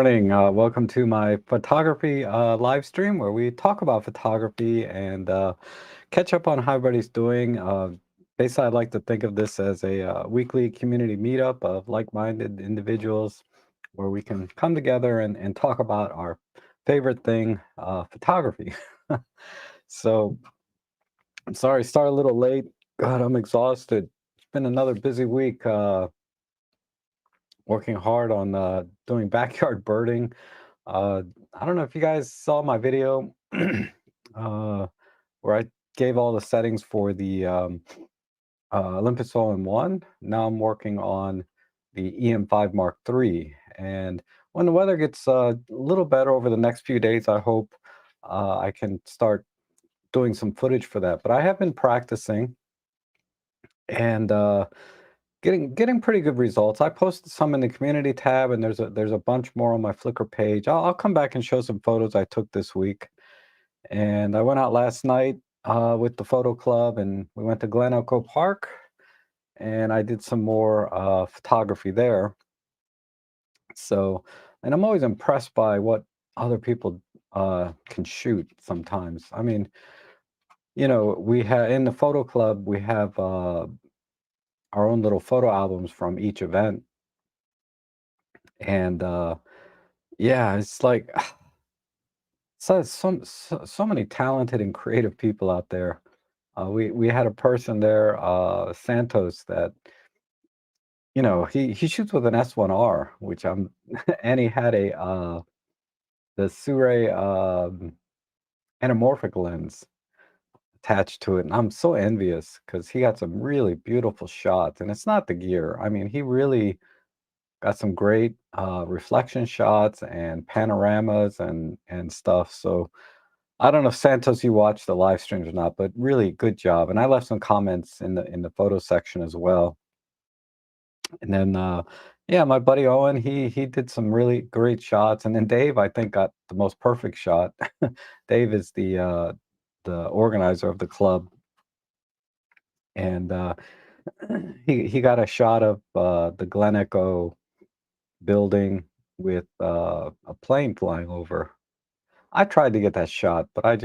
Morning. Welcome to my photography live stream where we talk about photography and catch up on how everybody's doing. Basically, I'd like to think of this as a weekly community meetup of like-minded individuals where we can come together and talk about our favorite thing, photography. So I'm sorry, start a little late. God, I'm exhausted. It's been another busy week working hard on doing backyard birding. Uh, I don't know if you guys saw my video uh, where I gave all the settings for the Olympus All-in-One. Now I'm working on the EM5 Mark III. And when the weather gets a little better over the next few days, I hope I can start doing some footage for that. But I have been practicing and getting pretty good results. I posted some in the community tab, and there's a bunch more on my Flickr page. I'll come back and show some photos I took this week. And I went out last night with the photo club, and we went to Glen Echo Park, and I did some more photography there. So, and I'm always impressed by what other people can shoot sometimes. I mean, we have in the photo club, we have our own little photo albums from each event. And yeah, it's like so many talented and creative people out there. We had a person there, Santos, that he shoots with an S1R, which I'm, and he had the Sure anamorphic lens attached to it, and I'm so envious because he got some really beautiful shots, and it's not the gear. I mean, he really got some great reflection shots and panoramas and stuff. So I don't know if Santos, you watched the live streams or not, but really good job. And I left some comments in the photo section as well. And then yeah, my buddy Owen, he did some really great shots. And then Dave, I think, got the most perfect shot. Dave is the organizer of the club, and he got a shot of the Glen Echo building with a plane flying over. I tried to get that shot, but I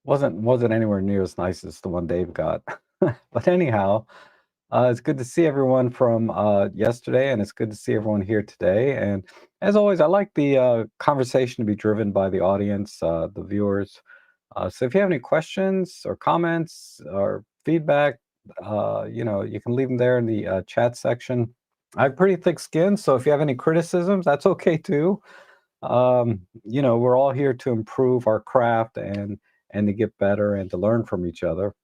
wasn't anywhere near as nice as the one Dave got. But anyhow, it's good to see everyone from yesterday, and it's good to see everyone here today. And as always, I like the conversation to be driven by the audience, the viewers. So if you have any questions or comments or feedback, you can leave them there in the chat section. I have pretty thick skin, so if you have any criticisms, that's okay too. We're all here to improve our craft and to get better and to learn from each other.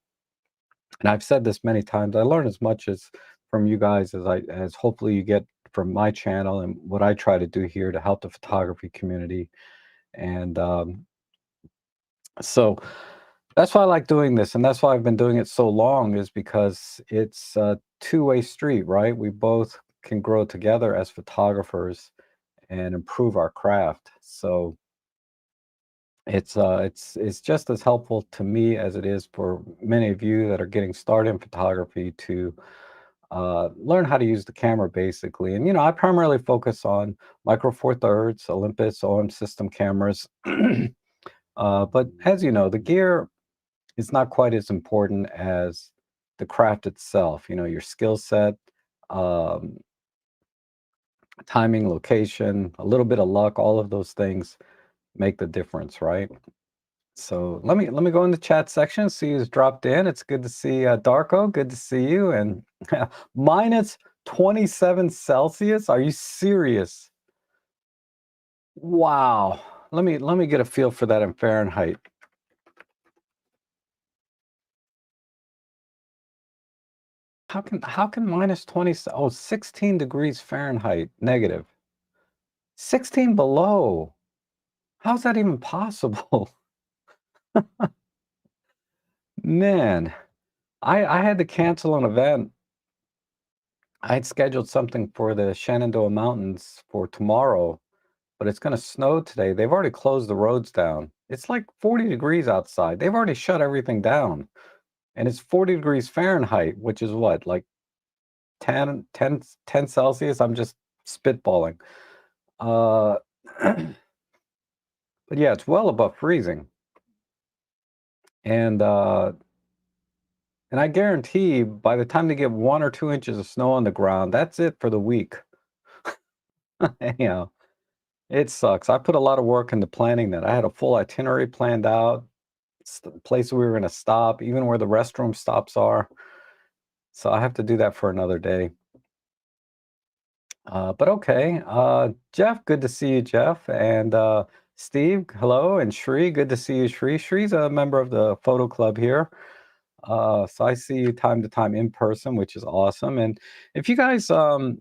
And I've said this many times, I learn as much as from you guys as hopefully you get from my channel and what I try to do here to help the photography community. And so that's why I like doing this, and that's why I've been doing it so long, is because it's a two-way street, right? We both can grow together as photographers and improve our craft. So it's just as helpful to me as it is for many of you that are getting started in photography to learn how to use the camera basically. And I primarily focus on Micro Four Thirds, Olympus, OM system cameras. But as you know, the gear is not quite as important as the craft itself. Your skill set, um, timing, location, a little bit of luck, all of those things make the difference, right? So let me go in the chat section, see who's dropped in. It's good to see Darko. Good to see you. And minus 27 Celsius. Are you serious? Wow. Let me get a feel for that in Fahrenheit. How can minus 20, 16 degrees Fahrenheit negative? 16 below. How's that even possible? Man, I had to cancel an event. I had scheduled something for the Shenandoah Mountains for tomorrow, but it's going to snow today. They've already closed the roads down. It's like 40 degrees outside. They've already shut everything down. And it's 40 degrees Fahrenheit, which is what, like 10 Celsius? I'm just spitballing. Uh, but yeah, it's well above freezing, and uh, and I guarantee by the time they get 1 or 2 inches of snow on the ground, that's it for the week. Anyhow, it sucks. I put a lot of work into planning that. I had a full itinerary planned out, places we were going to stop, even where the restroom stops are. So I have to do that for another day. But okay, Jeff, good to see you, Jeff, and Steve, hello, and Shri, good to see you, Shri. Shri's a member of the photo club here. So I see you time to time in person, which is awesome. And if you guys are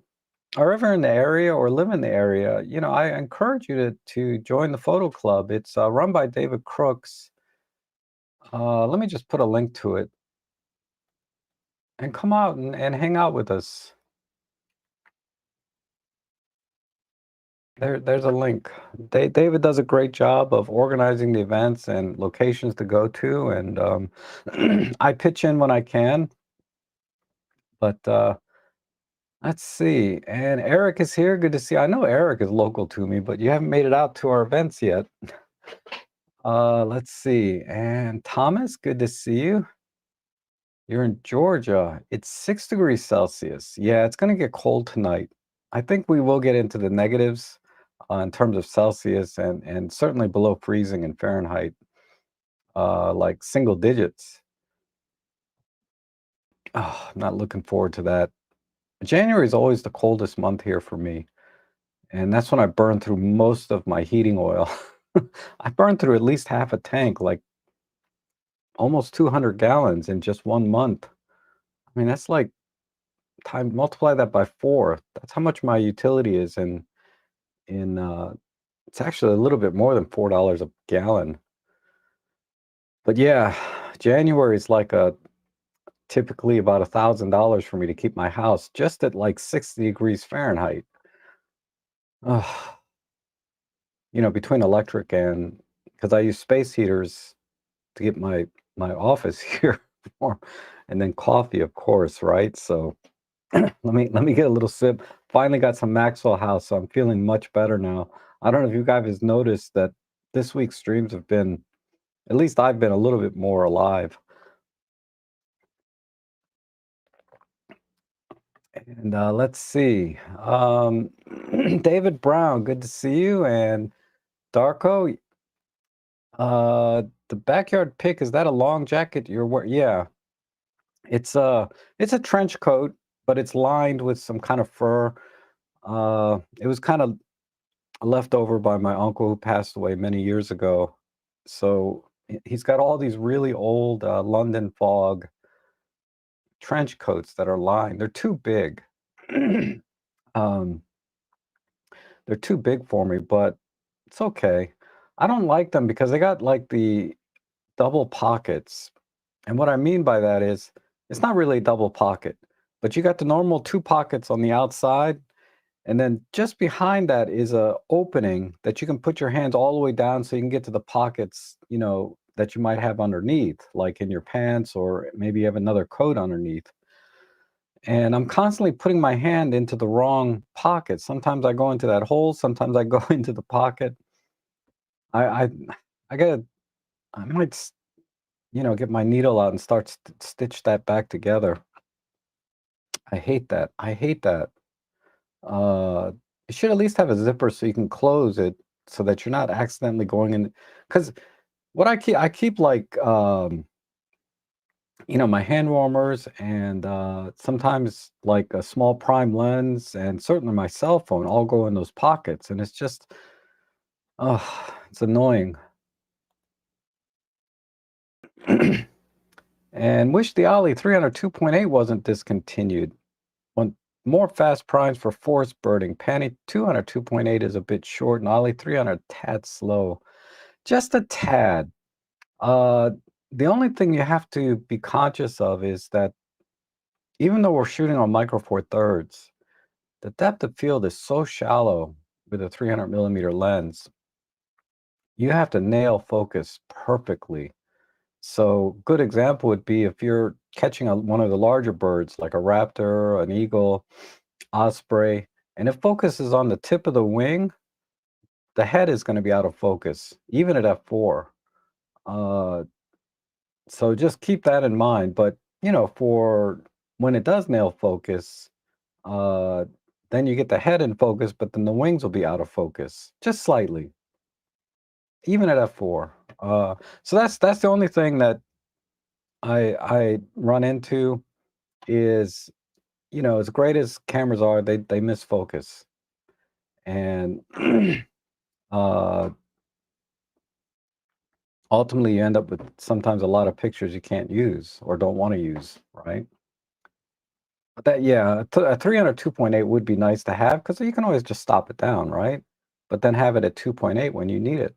ever in the area or live in the area, I encourage you to join the photo club. It's run by David Crooks. Let me just put a link to it and come out and hang out with us. There's a link. David does a great job of organizing the events and locations to go to, and I pitch in when I can. But let's see. And Eric is here. Good to see. I know Eric is local to me, but you haven't made it out to our events yet. Let's see. And Thomas, good to see you. You're in Georgia. It's 6 degrees Celsius. Yeah, it's going to get cold tonight. I think we will get into the negatives in terms of Celsius and certainly below freezing in Fahrenheit, like single digits. Oh, I'm not looking forward to that. January is always the coldest month here for me. And that's when I burn through most of my heating oil. I burned through at least half a tank, like almost 200 gallons in just 1 month. I mean, that's like multiply that by 4. That's how much my utility is in it's actually a little bit more than $4 a gallon. But yeah, January is like a typically about $1,000 for me to keep my house just at like 60 degrees Fahrenheit. Ugh. Between electric and because I use space heaters to get my office here warm, and then coffee, of course, right? So let me get a little sip. Finally got some Maxwell House, so I'm feeling much better now. I don't know if you guys noticed that this week's streams have been, at least I've been a little bit more alive. And let's see. David Brown, good to see you. And Darko, the backyard pick, is that a long jacket you're wearing? Yeah, it's a trench coat, but it's lined with some kind of fur. It was kind of left over by my uncle who passed away many years ago. So he's got all these really old London fog trench coats that are lined. They're too big. um, they're too big for me, but it's okay. I don't like them because they got like the double pockets. And what I mean by that is it's not really a double pocket, but you got the normal two pockets on the outside. And then just behind that is a opening that you can put your hands all the way down so you can get to the pockets, that you might have underneath, like in your pants, or maybe you have another coat underneath. And I'm constantly putting my hand into the wrong pocket. Sometimes I go into that hole, sometimes I go into the pocket. I I I gotta I might get my needle out and start stitch that back together. I hate that. I hate that. Uh, it should at least have a zipper so you can close it so that you're not accidentally going in. Because what I keep like my hand warmers and sometimes like a small prime lens and certainly my cell phone all go in those pockets, and it's just it's annoying. And wish the Ollie 302.8 wasn't discontinued. Want more fast primes for forest birding. Panny 202.8 is a bit short, and Ollie 300 tad slow. Just a tad. Uh, the only thing you have to be conscious of is that even though we're shooting on micro four thirds, the depth of field is so shallow with a 300 millimeter lens. You have to nail focus perfectly. So, good example would be if you're catching one of the larger birds, like a raptor, an eagle, osprey, And if focus is on the tip of the wing, the head is going to be out of focus, even at f4. Uh, so just keep that in mind. But for when it does nail focus, uh, then you get the head in focus, but then the wings will be out of focus, just slightly, even at f4. So that's the only thing that I run into is as great as cameras are, they miss focus, and uh, ultimately you end up with sometimes a lot of pictures you can't use or don't want to use, right? But a 300 2.8 would be nice to have because you can always just stop it down, right? But then have it at 2.8 when you need it.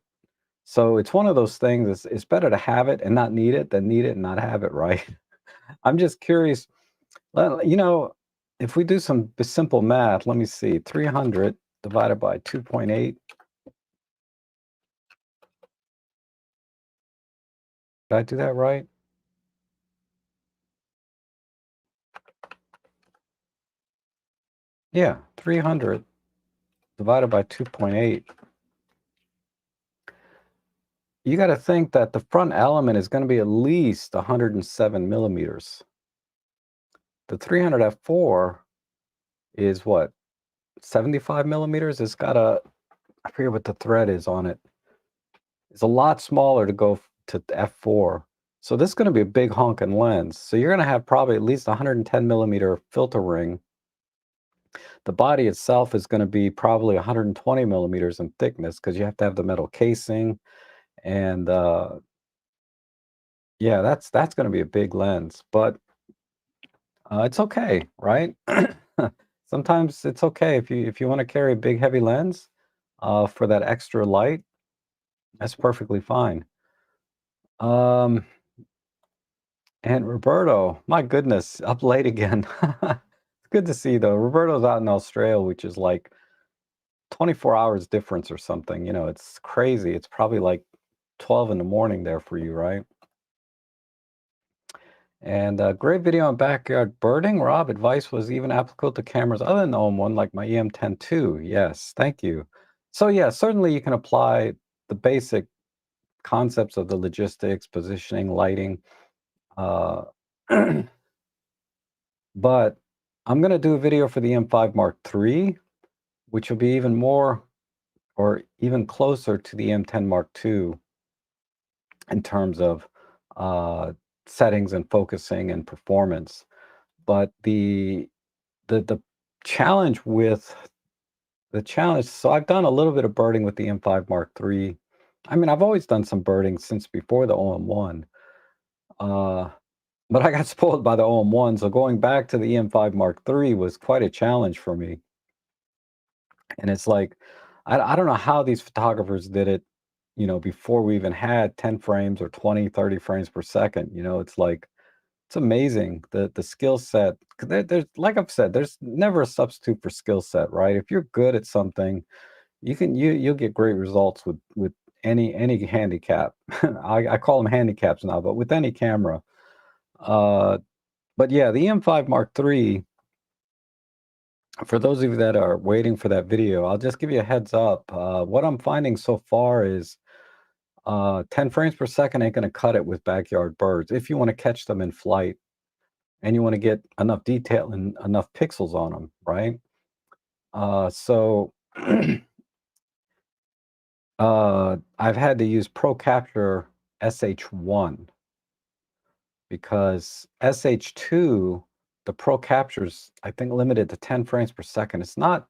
So it's one of those things. It's better to have it and not need it than need it and not have it, right? I'm just curious. Well, if we do some simple math, let me see. 300 divided by 2.8. Did I do that right? Yeah, 300 divided by 2.8. You got to think that the front element is going to be at least 107 millimeters. The 300 f4 is what, 75 millimeters? It's got I forget what the thread is on it. It's a lot smaller to go to f4. So this is going to be a big honking lens. So you're going to have probably at least 110 millimeter filter ring. The body itself is going to be probably 120 millimeters in thickness because you have to have the metal casing. And yeah, that's going to be a big lens, but it's okay, right? Sometimes it's okay if you want to carry a big heavy lens for that extra light. That's perfectly fine. Um, and Roberto, my goodness, up late again. It's good to see though. Roberto's out in Australia, which is like 24 hours difference or something. It's crazy. It's probably like 12 in the morning there for you, right? And great video on backyard birding. Rob, advice was even applicable to cameras other than the OM1, like my EM10 too. Yes, thank you. So yeah, certainly you can apply the basic concepts of the logistics, positioning, lighting. Uh, but I'm going to do a video for the M5 Mark III, which will be even more or even closer to the M10 Mark II in terms of uh, settings and focusing and performance. But the challenge with so I've done a little bit of birding with the M5 Mark III. I mean, I've always done some birding since before the OM1. Uh, but I got spoiled by the OM1, so going back to the M5 Mark III was quite a challenge for me. And it's like, I don't know how these photographers did it, before we even had 10 frames or 20, 30 frames per second. It's like, it's amazing the skill set. 'Cause there's like I've said, there's never a substitute for skill set, right? If you're good at something, you'll get great results with any handicap. I call them handicaps now, but with any camera. Uh, but yeah, the M5 Mark III, for those of you that are waiting for that video, I'll just give you a heads up. What I'm finding so far is 10 frames per second ain't going to cut it with backyard birds if you want to catch them in flight and you want to get enough detail and enough pixels on them, right? So I've had to use Pro Capture SH1 because SH2, the Pro Capture's, I think, limited to 10 frames per second. It's not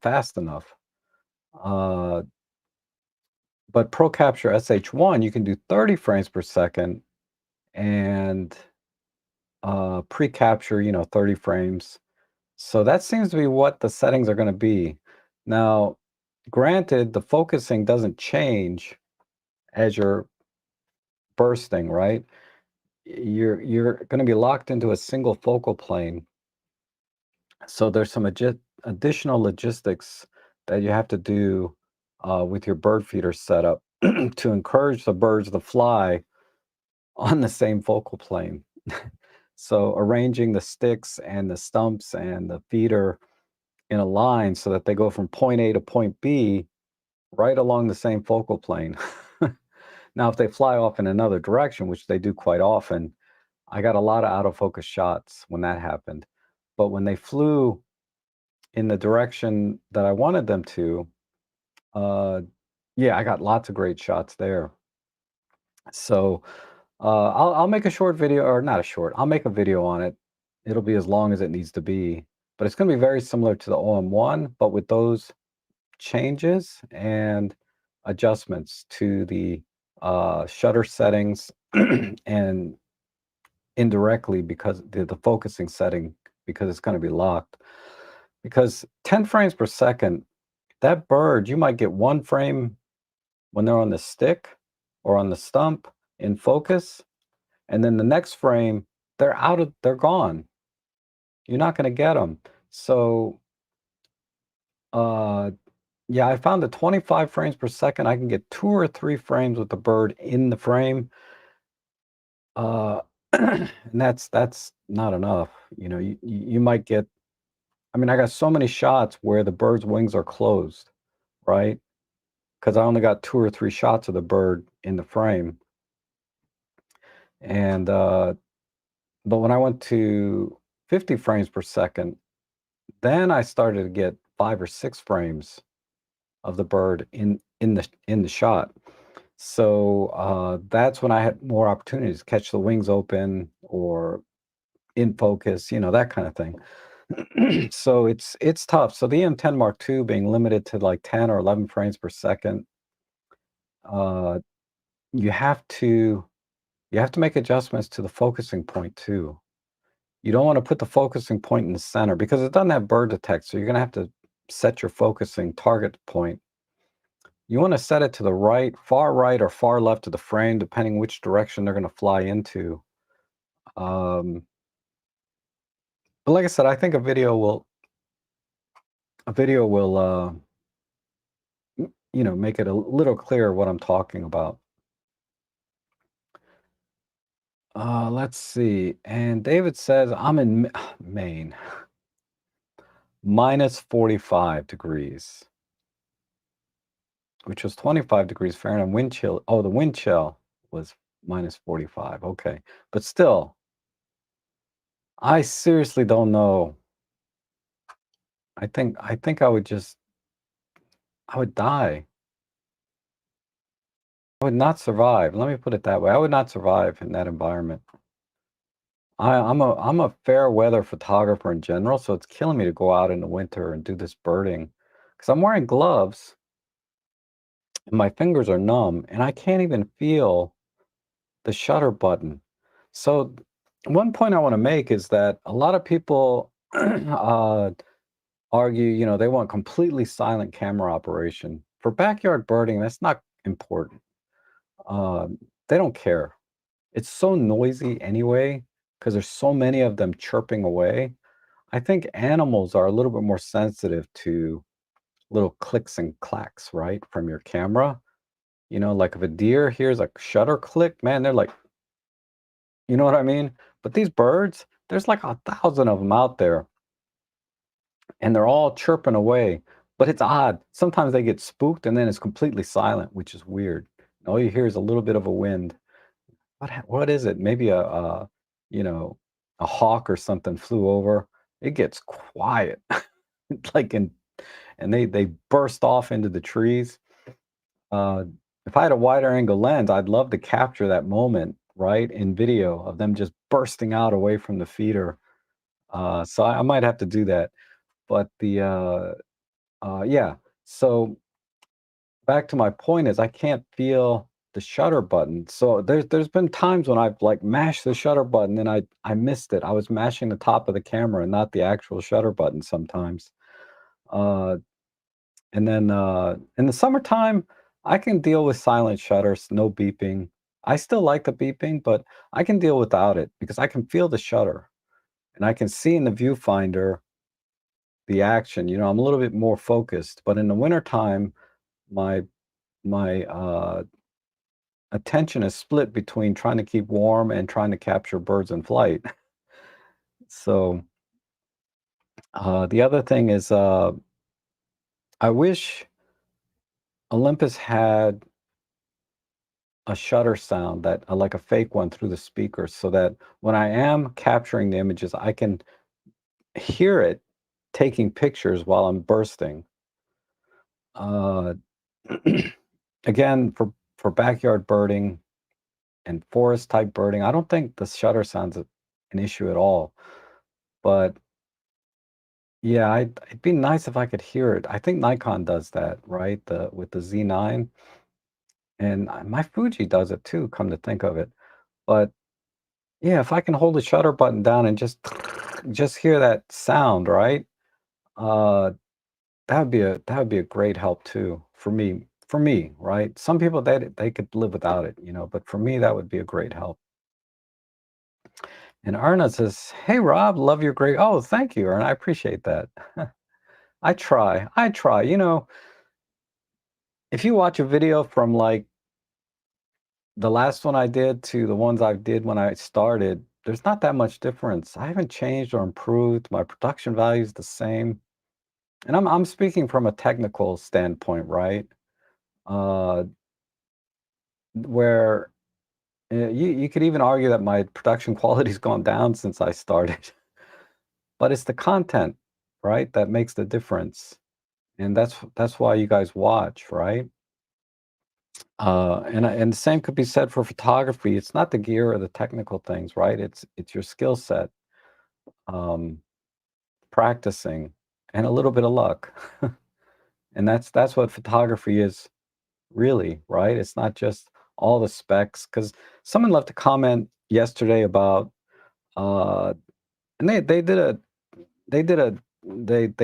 fast enough. Uh, but Pro Capture SH1, you can do 30 frames per second and pre-capture, 30 frames. So that seems to be what the settings are going to be. Now, granted, the focusing doesn't change as you're bursting, right? You're going to be locked into a single focal plane. So there's some additional logistics that you have to do with your bird feeder setup to encourage the birds to fly on the same focal plane. So arranging the sticks and the stumps and the feeder in a line so that they go from point A to point B right along the same focal plane. Now, if they fly off in another direction, which they do quite often, I got a lot of out of focus shots when that happened. But when they flew in the direction that I wanted them to, uh, yeah, I got lots of great shots there. So I'll make a short video, or not a short. I'll make a video on it. It'll be as long as it needs to be, but it's going to be very similar to the OM1, but with those changes and adjustments to the shutter settings and indirectly because the focusing setting, because it's going to be locked. Because 10 frames per second, that bird, you might get one frame when they're on the stick or on the stump in focus, and then the next frame, they're gone. You're not going to get them. So, uh, yeah, I found that 25 frames per second, I can get 2 or 3 frames with the bird in the frame. And that's not enough. You know, you might get, I mean, I got so many shots where the bird's wings are closed, right? Because I only got 2 or 3 shots of the bird in the frame. And but when I went to 50 frames per second, then I started to get 5 or 6 frames of the bird in the shot. So that's when I had more opportunities to catch the wings open or in focus, you know, that kind of thing. So it's tough. So the M10 Mark II being limited to like 10 or 11 frames per second, uh, you have to you have to make adjustments to the focusing point too. You don't want to put the focusing point in the center because it doesn't have bird detect. So you're going to have to set your focusing target point. You want to set it to the far right or far left of the frame, depending which direction they're going to fly into. Um, but like I said, I think a video will you know, make it a little clearer what I'm talking about. Let's see. And David says I'm in Maine, minus 45 degrees, which was 25 degrees Fahrenheit. Wind chill. Oh, the wind chill was minus 45. Okay. But still, I seriously don't know. I think I would die. I would not survive. Let me put it that way. I would not survive in that environment. I'm a fair weather photographer in general, so it's killing me to go out in the winter and do this birding because I'm wearing gloves and my fingers are numb and I can't even feel the shutter button. So one point I want to make is that a lot of people argue, you know, they want completely silent camera operation. For backyard birding, that's not important. They don't care. It's so noisy anyway because there's so many of them chirping away. I think animals are a little bit more sensitive to little clicks and clacks, right, from your camera. You know, like if a deer hears a shutter click, man, they're like, you know what I mean? But these birds, there's like 1,000 of them out there, and they're all chirping away. But it's odd. Sometimes they get spooked, and then it's completely silent, which is weird. And all you hear is a little bit of a wind. What is it? Maybe you know, a hawk or something flew over. It gets quiet, like in and they burst off into the trees. Uh, if I had a wider angle lens, I'd love to capture that moment, right, in video of them just bursting out away from the feeder. So I might have to do that. But yeah. So back to my point is I can't feel the shutter button. So there's been times when I've like mashed the shutter button and I missed it. I was mashing the top of the camera and not the actual shutter button sometimes. Uh, And then, in the summertime, I can deal with silent shutters, no beeping. I still like the beeping, but I can deal without it because I can feel the shutter and I can see in the viewfinder the action. You know, I'm a little bit more focused. But in the wintertime, my my attention is split between trying to keep warm and trying to capture birds in flight. So The other thing is, I wish Olympus had a shutter sound that like a fake one through the speakers so that when I am capturing the images, I can hear it taking pictures while I'm bursting. Uh, again, for backyard birding and forest type birding, I don't think the shutter sound's an issue at all. But yeah, it'd be nice if I could hear it. I think Nikon does that, right? The with the Z9, and my Fuji does it too. Come to think of it, but yeah, if I can hold the shutter button down and just hear that sound, right? Uh, that would be a great help too for me, right? Some people they could live without it, but for me that would be a great help. And Erna says, "Hey Rob, love your great." Oh, thank you, Erna. I appreciate that. I try. I try. If you watch a video from like the last one I did to the ones I did when I started, there's not that much difference. I haven't changed or improved. My production value is the same. And I'm speaking from a technical standpoint, right? Uh, where you could even argue that my production quality's gone down since I started, but it's the content, right, that makes the difference, and that's why you guys watch, right? And the same could be said for photography. It's not the gear or the technical things, right? It's your skill set, um, practicing, and a little bit of luck, and that's what photography is really, right? It's not just all the specs. Because someone left a comment yesterday about, uh, and they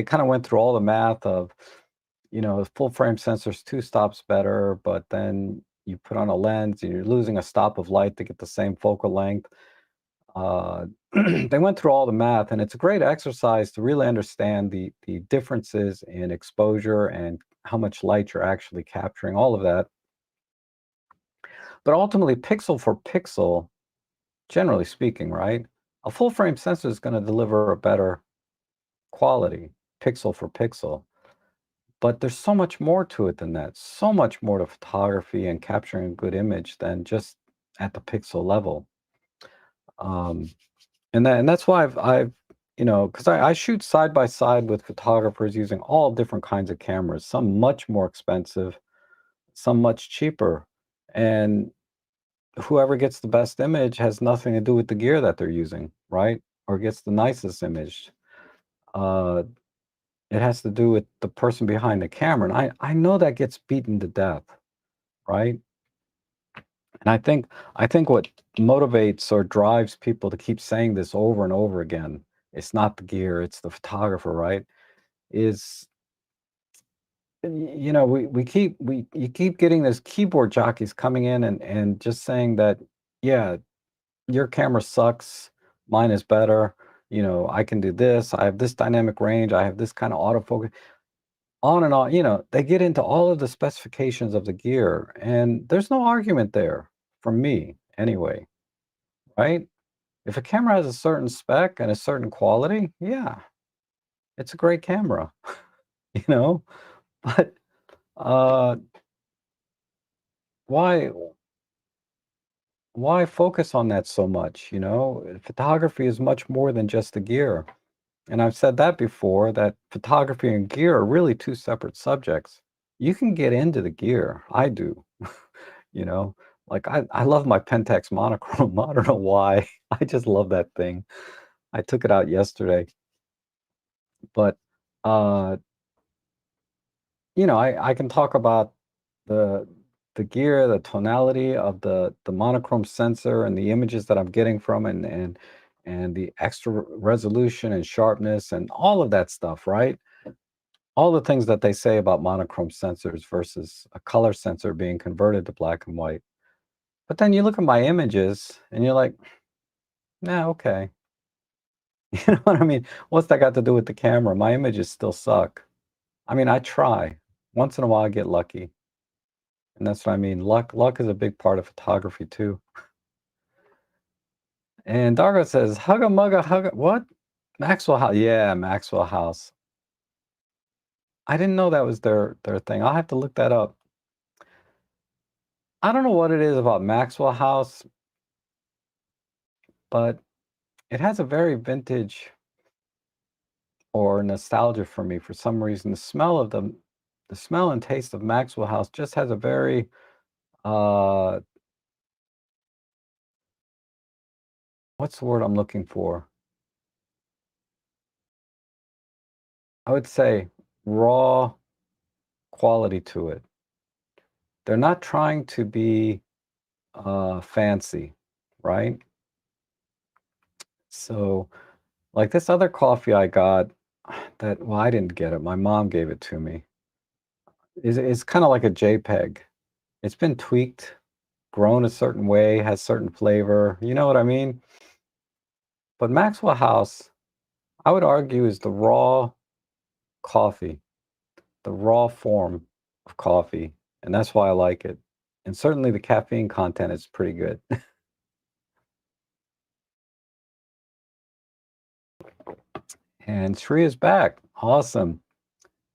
kind of went through all the math of, the full frame sensor's 2 stops better, but then you put on a lens and you're losing a stop of light to get the same focal length. Uh, they went through all the math, and it's a great exercise to really understand the differences in exposure and how much light you're actually capturing, all of that. But ultimately, pixel for pixel, generally speaking, right? A full frame sensor is going to deliver a better quality, pixel for pixel. But there's so much more to it than that. So much more to photography and capturing a good image than just at the pixel level. Um, and that's why because I shoot side by side with photographers using all different kinds of cameras, some much more expensive, some much cheaper. And whoever gets the best image has nothing to do with the gear that they're using, right? Or gets the nicest image. Uh, it has to do with the person behind the camera. And I know that gets beaten to death, right? And I think what motivates or drives people to keep saying this over and over again, it's not the gear, it's the photographer, right? Is we you keep getting this keyboard jockeys coming in and just saying that, yeah, your camera sucks, mine is better, I can do this, I have this dynamic range, I have this kind of autofocus, on and on, they get into all of the specifications of the gear, and there's no argument there from me anyway, right? If a camera has a certain spec and a certain quality, yeah, it's a great camera, you know? But uh why why focus on that so much, Photography is much more than just the gear. And I've said that before, that photography and gear are really two separate subjects. You can get into the gear. I do, you know. Like I love my Pentax monochrome. I don't know why. I just love that thing. I took it out yesterday. But uh, I can talk about the the gear, the tonality of the monochrome sensor and the images that I'm getting from it, and the extra resolution and sharpness and all of that stuff, right? All the things that they say about monochrome sensors versus a color sensor being converted to black and white. But then you look at my images and you're like, "Yeah, okay." You know what I mean? What's that got to do with the camera? My images still suck. I mean, I try. Once in a while I get lucky. And that's what I mean. Luck is a big part of photography too. And Dargo says, "Hugga mugga hugga." What? Maxwell House. Yeah, Maxwell House. I didn't know that was their thing. I'll have to look that up. I don't know what it is about Maxwell House, but it has a very vintage or nostalgia for me for some reason. The smell and taste of Maxwell House just has a very uh what's the word I'm looking for? I would say raw quality to it. They're not trying to be fancy, right? So like this other coffee I got that well, I didn't get it. My mom gave it to me. Is kind of like a JPEG. It's been tweaked, grown a certain way, has certain flavor. You know what I mean? But Maxwell House, I would argue, is the raw coffee, the raw form of coffee, and that's why I like it. And certainly the caffeine content is pretty good. And Shri is back. Awesome.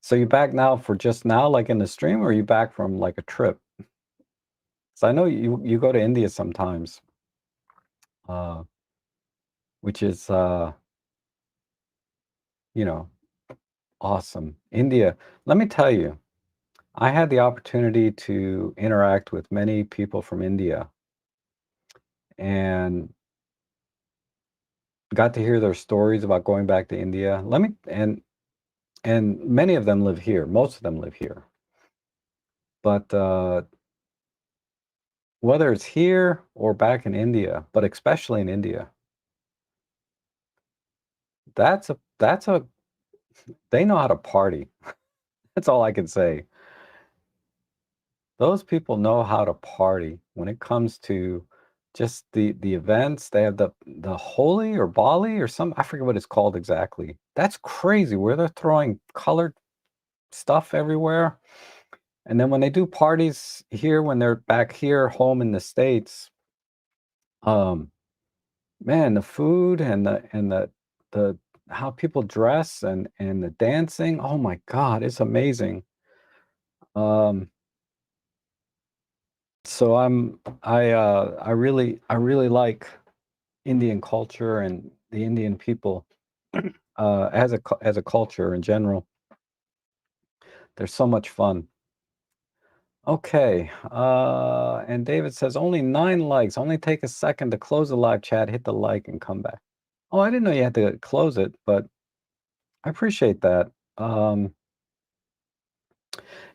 So you back now for just now, like in the stream, or are you back from like a trip? So I know you go to India sometimes, uh, which is you know, awesome. India, let me tell you, I had the opportunity to interact with many people from India and got to hear their stories about going back to India. And many of them live here. Most of them live here. But whether it's here or back in India, but especially in India, that's a they know how to party. That's all I can say. Those people know how to party when it comes to just the events. They have the Holi or Bali or some I forget what it's called exactly. That's crazy where they're throwing colored stuff everywhere. And then when they do parties here, when they're back here home in the States, um, man, the food and the how people dress and the dancing, oh my God, it's amazing. Um, so I really like Indian culture and the Indian people as a culture in general. They're so much fun. Okay, and David says only 9 likes. Only take a second to close the live chat, hit the like, and come back. Oh, I didn't know you had to close it, but I appreciate that. Um,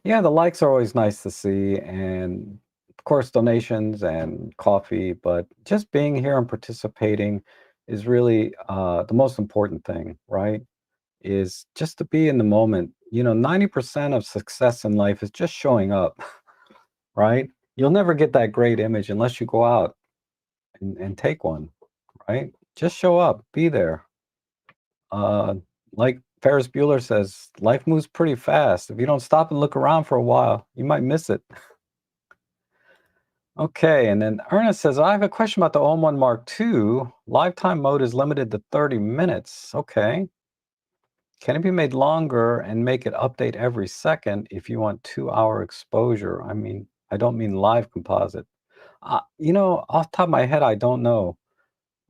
yeah, the likes are always nice to see, and of course, donations and coffee, but just being here and participating is really the most important thing, right? Is just to be in the moment. 90% of success in life is just showing up, right? You'll never get that great image unless you go out and take one, right? Just show up, be there. Uh, like Ferris Bueller says, life moves pretty fast. If you don't stop and look around for a while, you might miss it. Okay, and then Ernest says, I have a question about the OM1 Mark II. Lifetime mode is limited to 30 minutes. Okay. Can it be made longer and make it update every second if you want 2-hour exposure? I mean, I don't mean live composite. Off the top of my head, I don't know.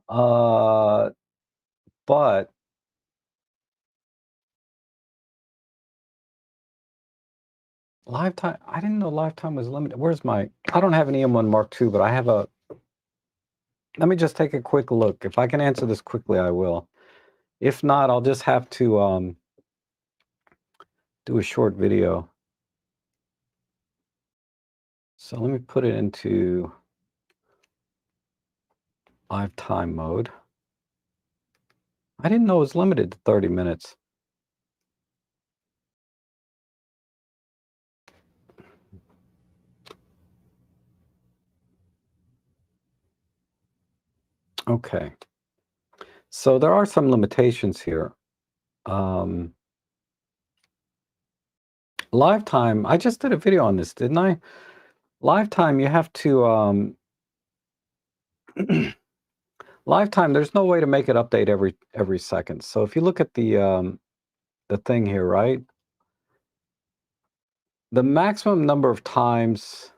Uh, but lifetime, I didn't know lifetime was limited. I don't have an EM1 Mark II, but let me just take a quick look. If I can answer this quickly, I will. If not, I'll just have to do a short video. So let me put it into lifetime mode. I didn't know it was limited to 30 minutes. Okay. So there are some limitations here. Lifetime, I just did a video on this, didn't I? Lifetime, you have to Lifetime, there's no way to make it update every second. So if you look at the thing here, right? The maximum number of times,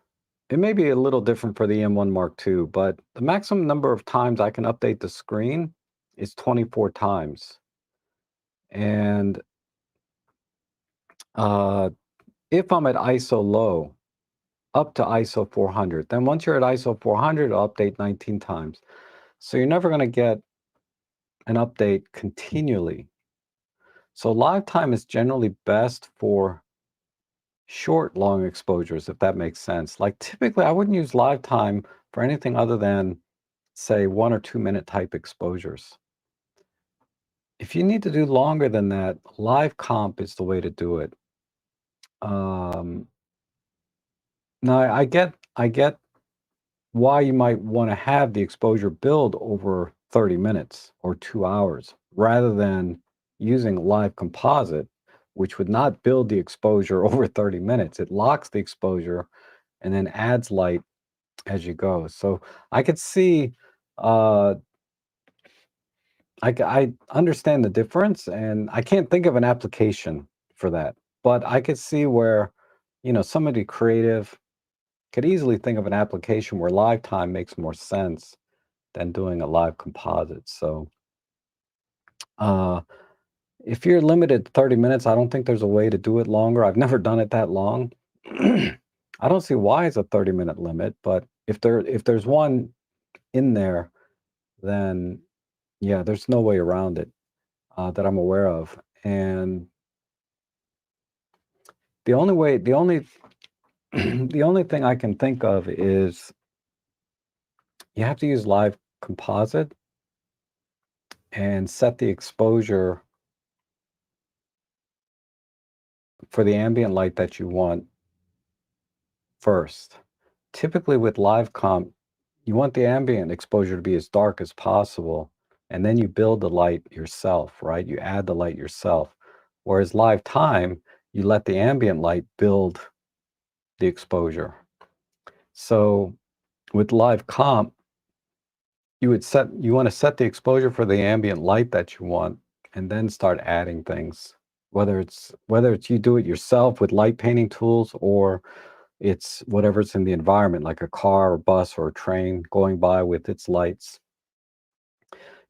it may be a little different for the M1 Mark II, but the maximum number of times I can update the screen is 24 times. And uh, if I'm at ISO low, up to ISO 400, then once you're at ISO 400, it'll update 19 times. So you're never going to get an update continually. So live time is generally best for short, long exposures, if that makes sense. Like typically, I wouldn't use live time for anything other than, say, 1 or 2 minute type exposures. If you need to do longer than that, live comp is the way to do it. Um, Now, I get why you might want to have the exposure build over 30 minutes or 2 hours rather than using live composite, which would not build the exposure over 30 minutes. It locks the exposure and then adds light as you go. So I could see, uh, I understand the difference, and I can't think of an application for that. But I could see where, somebody creative could easily think of an application where live time makes more sense than doing a live composite. So uh, if you're limited to 30 minutes, I don't think there's a way to do it longer. I've never done it that long. I don't see why it's a 30-minute limit, but if there's one in there, then yeah, there's no way around it that I'm aware of. And the only way, the only the only thing I can think of is you have to use live composite and set the exposure for the ambient light that you want first. Typically with live comp, you want the ambient exposure to be as dark as possible, and then you build the light yourself, right? You add the light yourself. Whereas live time, you let the ambient light build the exposure. So with live comp, you want to set the exposure for the ambient light that you want, and then start adding things. Whether it's you do it yourself with light painting tools, or it's whatever's in the environment, like a car or bus or a train going by with its lights.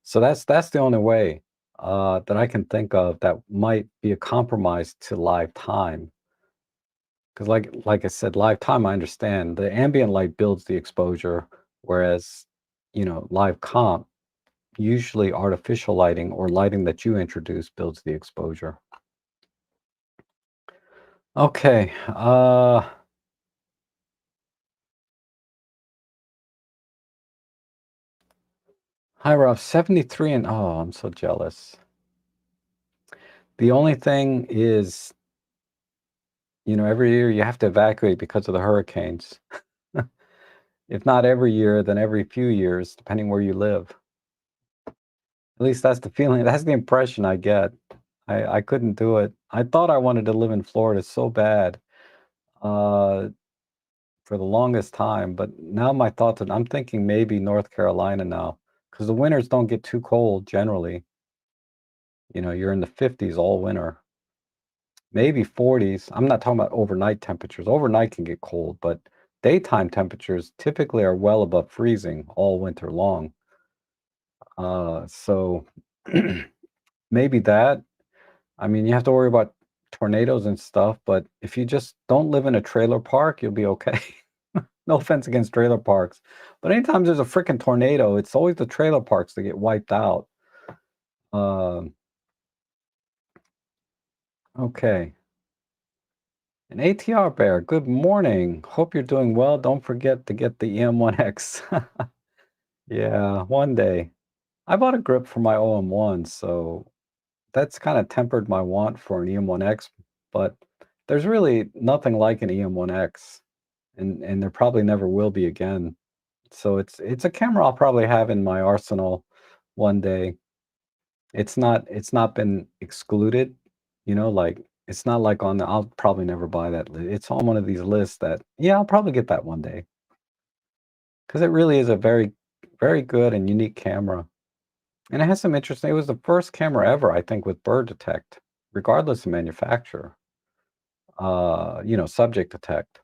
So that's the only way that I can think of that might be a compromise to live time. Because like I said, live time, I understand the ambient light builds the exposure, whereas live comp, usually artificial lighting or lighting that you introduce builds the exposure. Okay. Hi, Rob. 73 and oh, I'm so jealous. The only thing is, every year you have to evacuate because of the hurricanes. If not every year, then every few years, depending where you live. At least that's the feeling. That's the impression I get. I couldn't do it. I thought I wanted to live in Florida so bad uh, for the longest time, but now my thoughts are I'm thinking maybe North Carolina now because the winters don't get too cold generally. You're in the 50s all winter. Maybe 40s. I'm not talking about overnight temperatures. Overnight can get cold, but daytime temperatures typically are well above freezing all winter long. So maybe that. I mean, you have to worry about tornadoes and stuff, but if you just don't live in a trailer park, you'll be okay. No offense against trailer parks, but anytime there's a freaking tornado, it's always the trailer parks that get wiped out. Um, okay. An ATR bear, good morning. Hope you're doing well. Don't forget to get the EM1X. Yeah, one day. I bought a grip for my OM1, so that's kind of tempered my want for an EM1X, but there's really nothing like an EM1X, and there probably never will be again. So it's a camera I'll probably have in my arsenal one day. It's not been excluded, like it's not like on the I'll probably never buy that it's on one of these lists that, yeah, I'll probably get that one day because it really is a very, very good and unique camera. And it has some interesting it was the first camera ever, I think, with bird detect, regardless of manufacturer, subject detect.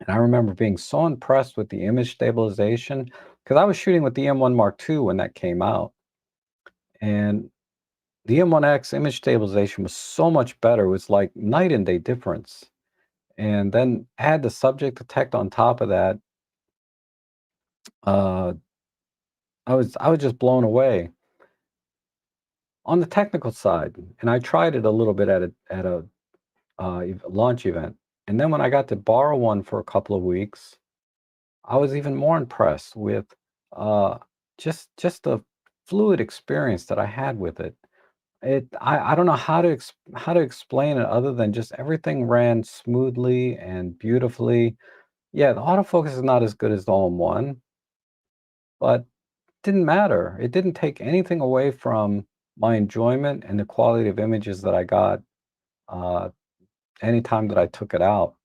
And I remember being so impressed with the image stabilization because I was shooting with the M1 Mark II when that came out. And the M1X image stabilization was so much better. It was like night and day difference. And then add the subject detect on top of that. Uh, I was just blown away. On the technical side, and I tried it a little bit at a launch event, and then when I got to borrow one for a couple of weeks, I was even more impressed with uh, just the fluid experience that I had with it. I don't know how to explain it other than just everything ran smoothly and beautifully. Yeah, the autofocus is not as good as the OM1, but didn't matter. It didn't take anything away from my enjoyment and the quality of images that I got uh, anytime that I took it out.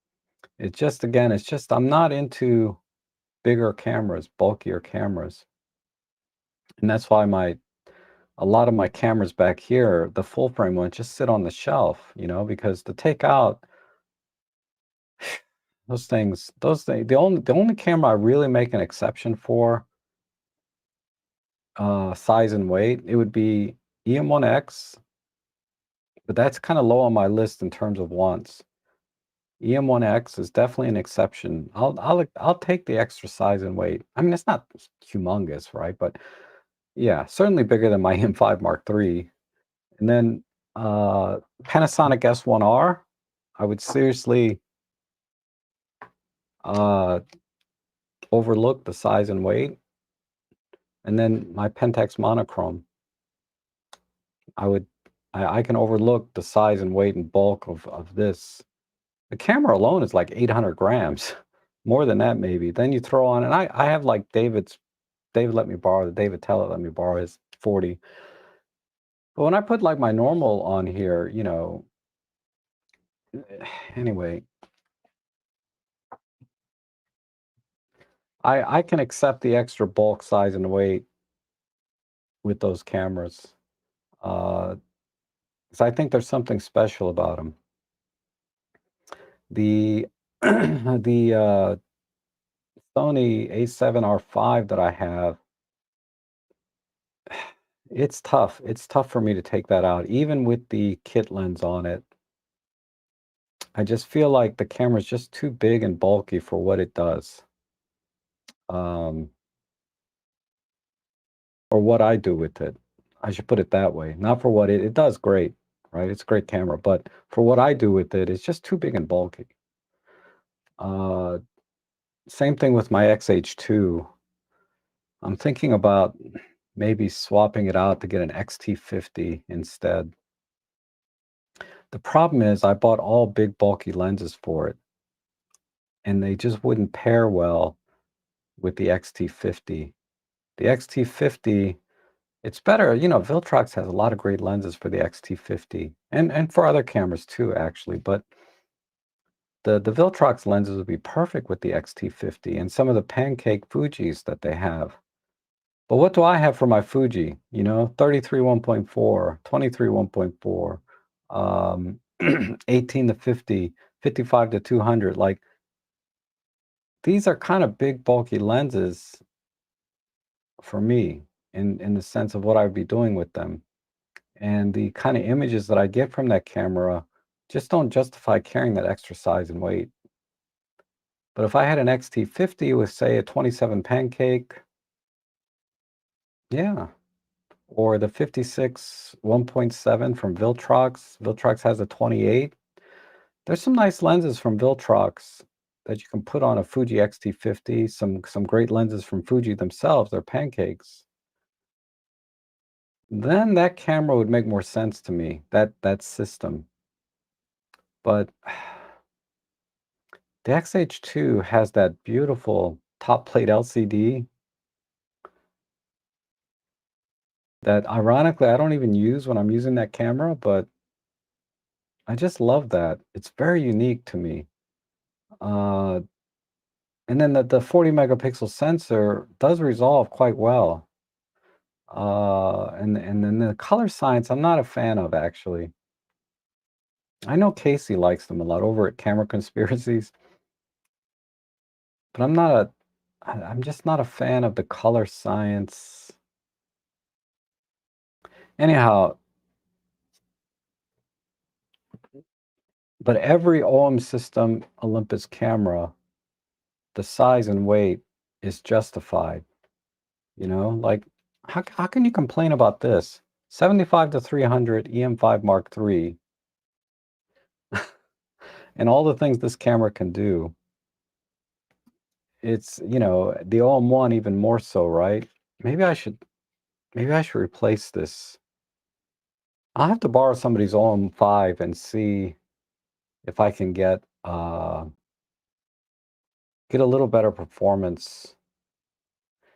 It's just I'm not into bigger cameras, bulkier cameras. And that's why my a lot of my cameras back here, the full frame ones, just sit on the shelf, because to take out those things, the only camera I really make an exception for, size and weight, it would be EM1X, but that's kind of low on my list in terms of wants. EM1X is definitely an exception. I'll take the extra size and weight. I mean, it's not humongous, right? But yeah, certainly bigger than my M5 Mark III. And then Panasonic S1R, I would seriously uh, overlook the size and weight. And then my Pentax monochrome, I would I can overlook the size and weight and bulk of this. The camera alone is like 800 grams, more than that maybe. Then you throw on, and I have like David let me borrow, the David Tellett let me borrow his 40. But when I put like my normal on here, anyway, I can accept the extra bulk, size, and weight with those cameras. Uh, 'Cause I think there's something special about them. The the Sony A7R5 that I have, it's tough. It's tough for me to take that out, even with the kit lens on it. I just feel like the camera's just too big and bulky for what it does. Um, or what I do with it. I should put it that way. Not for what it does great, right? It's a great camera, but for what I do with it, it's just too big and bulky. Uh, Same thing with my XH2. I'm thinking about maybe swapping it out to get an XT50 instead. The problem is I bought all big bulky lenses for it, and they just wouldn't pair well with the XT50. The XT50, it's better, Viltrox has a lot of great lenses for the XT50 and for other cameras too, actually, but the Viltrox lenses would be perfect with the XT50 and some of the pancake Fujis that they have. But what do I have for my Fuji? 33 1.4, 23 1.4, 18 to 50, 55 to 200. Like, these are kind of big, bulky lenses for me in the sense of what I'd be doing with them. And the kind of images that I get from that camera just don't justify carrying that extra size and weight. But if I had an XT50 with, say, a 27 pancake, yeah, or the 56 1.7 from Viltrox. Viltrox has a 28. There's some nice lenses from Viltrox that you can put on a Fuji XT50. Some great lenses from Fuji themselves. They're pancakes. Then that camera would make more sense to me. That system. But the XH2 has that beautiful top plate LCD that ironically I don't even use when I'm using that camera, but I just love that. It's very unique to me. Uh, and then the 40 megapixel sensor does resolve quite well. And then the color science, I'm not a fan of actually. I know Casey likes them a lot over at Camera Conspiracies, but I'm just not a fan of the color science. Anyhow, but every OM system Olympus camera, the size and weight is justified. Like how can you complain about this? 75 to 300 EM5 Mark III, and all the things this camera can do. It's, the OM1 even more so, right? Maybe I should maybe I should replace this. I'll have to borrow somebody's OM5 and see if I can get a little better performance.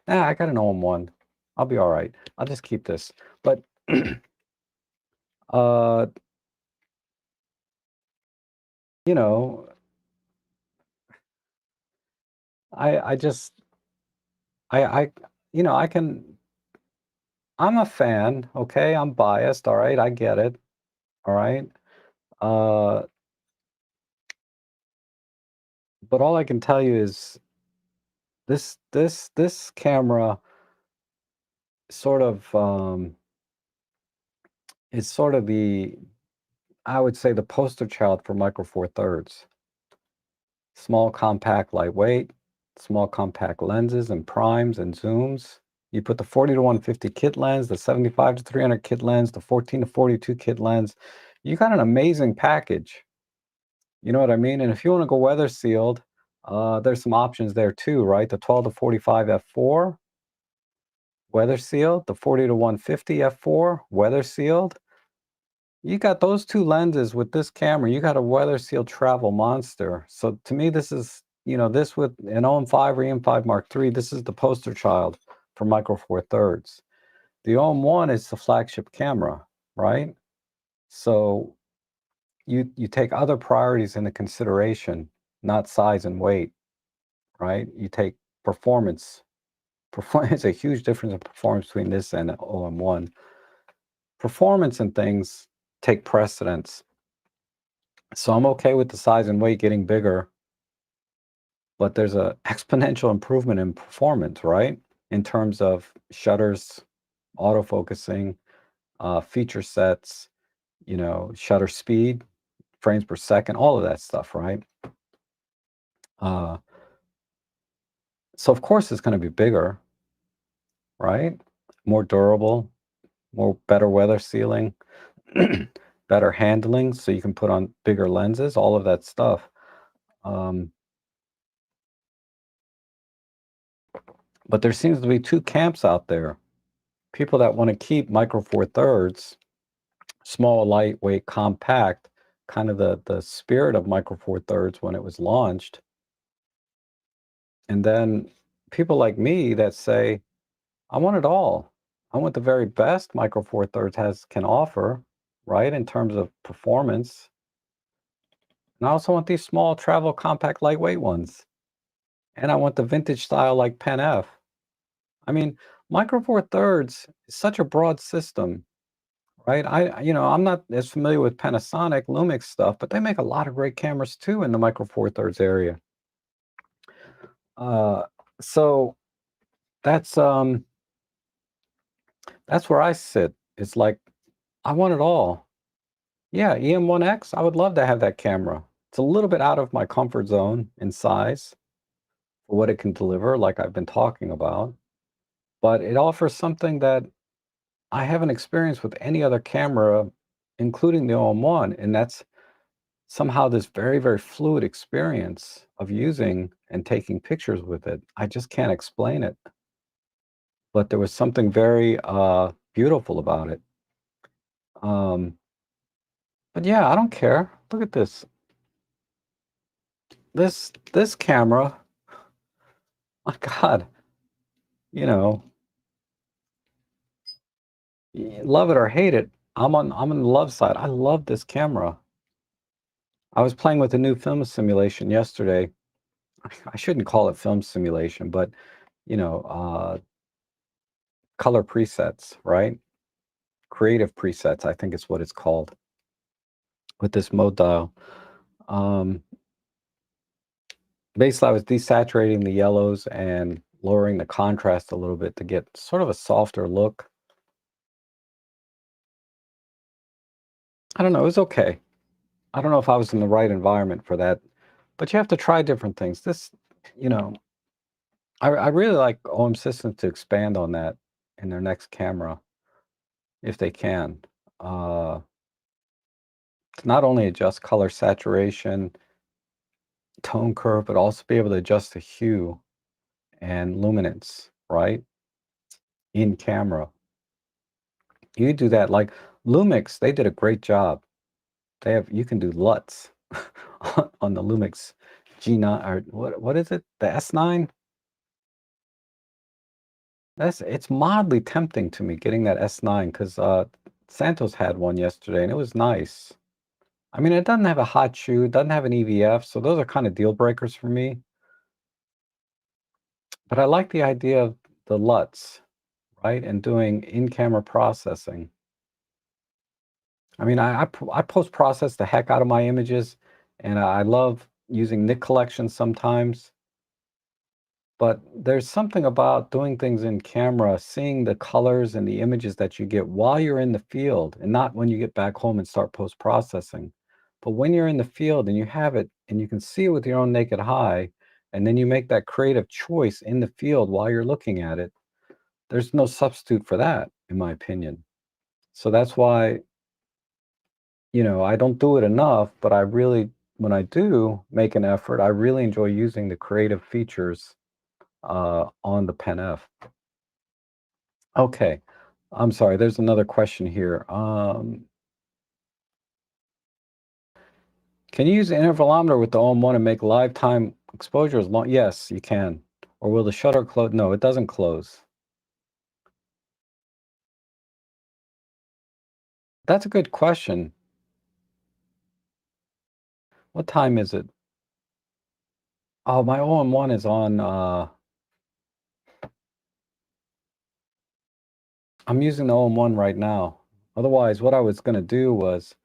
I got an OM1. I'll be all right. I'll just keep this. But uh, you know, I just I I can I'm a fan, okay? I'm biased, all right? I get it, all right? Uh, but all I can tell you is this camera sort of is sort of the I would say the poster child for Micro Four Thirds. Small, compact, lightweight, small, compact lenses and primes and zooms. You put the 40 to 150 kit lens, the 75 to 300 kit lens, the 14 to 42 kit lens. You got an amazing package. You know what I mean? And if you want to go weather sealed, there's some options there too, right? The 12 to 45 f4 weather sealed, the 40 to 150 f4 weather sealed. You got those two lenses with this camera, you got a weather sealed travel monster. So to me, this is, this with an OM5 or EM5 Mark III, this is the poster child for Micro Four Thirds. The OM1 is the flagship camera, right? So you take other priorities into consideration, not size and weight, right? You take performance. Performance, a huge difference in performance between this and OM1. Performance and things take precedence. So I'm okay with the size and weight getting bigger, but there's a exponential improvement in performance, right? In terms of shutters, autofocusing, feature sets, shutter speed, frames per second, all of that stuff, right? Uh, so of course it's going to be bigger, right? More durable, more better weather sealing, better handling, so you can put on bigger lenses, all of that stuff. Um, but there seems to be two camps out there. People that want to keep Micro Four Thirds, small, lightweight, compact, kind of the spirit of Micro Four Thirds when it was launched. And then people like me that say, I want it all. I want the very best Micro Four Thirds can offer, right, in terms of performance. And I also want these small, travel, compact, lightweight ones. And I want the vintage style like Pen F. I mean, Micro Four Thirds is such a broad system, right? I'm not as familiar with Panasonic Lumix stuff, but they make a lot of great cameras too in the Micro Four Thirds area. Uh, so that's where I sit. It's like I want it all. Yeah, EM1X, I would love to have that camera. It's a little bit out of my comfort zone in size for what it can deliver, like I've been talking about, but it offers something that I haven't experienced with any other camera, including the OM1, and that's somehow this very, very fluid experience of using and taking pictures with it. I just can't explain it, but there was something very beautiful about it. But yeah, I don't care. Look at this. This camera, my God, you know, love it or hate it. I'm on the love side. I love this camera. I was playing with a new film simulation yesterday. I shouldn't call it film simulation, but you know, uh, color presets, right? Creative presets, I think is what it's called, with this mode dial. Um, Basically, I was desaturating the yellows and lowering the contrast a little bit to get sort of a softer look. I don't know, it was okay. I don't know if I was in the right environment for that, but you have to try different things. This, you know, I really like OM Systems to expand on that in their next camera, if they can. Uh, to not only adjust color saturation, tone curve, but also be able to adjust the hue and luminance, right? In camera. You do that like Lumix, they did a great job. They have you can do LUTs on the Lumix G9 or what is it? The S9? It's mildly tempting to me getting that S9 because Santos had one yesterday and it was nice. I mean, it doesn't have a hot shoe, it doesn't have an EVF, so those are kind of deal breakers for me. But I like the idea of the LUTs, right? And doing in-camera processing. I mean, I post-process the heck out of my images, and I love using Nick collections sometimes. But there's something about doing things in camera, seeing the colors and the images that you get while you're in the field, and not when you get back home and start post-processing. But when you're in the field and you have it, and you can see it with your own naked eye, and then you make that creative choice in the field while you're looking at it, there's no substitute for that, in my opinion. So that's why, I don't do it enough, but I really, when I do make an effort, I really enjoy using the creative features on the Pen F. Okay, I'm sorry. There's another question here. Can you use the intervalometer with the OM1 and make live time exposure as long? Yes, you can. Or will the shutter close? No, it doesn't close. That's a good question. What time is it? Oh, my OM1 is on. I'm using the OM1 right now. Otherwise, what I was going to do was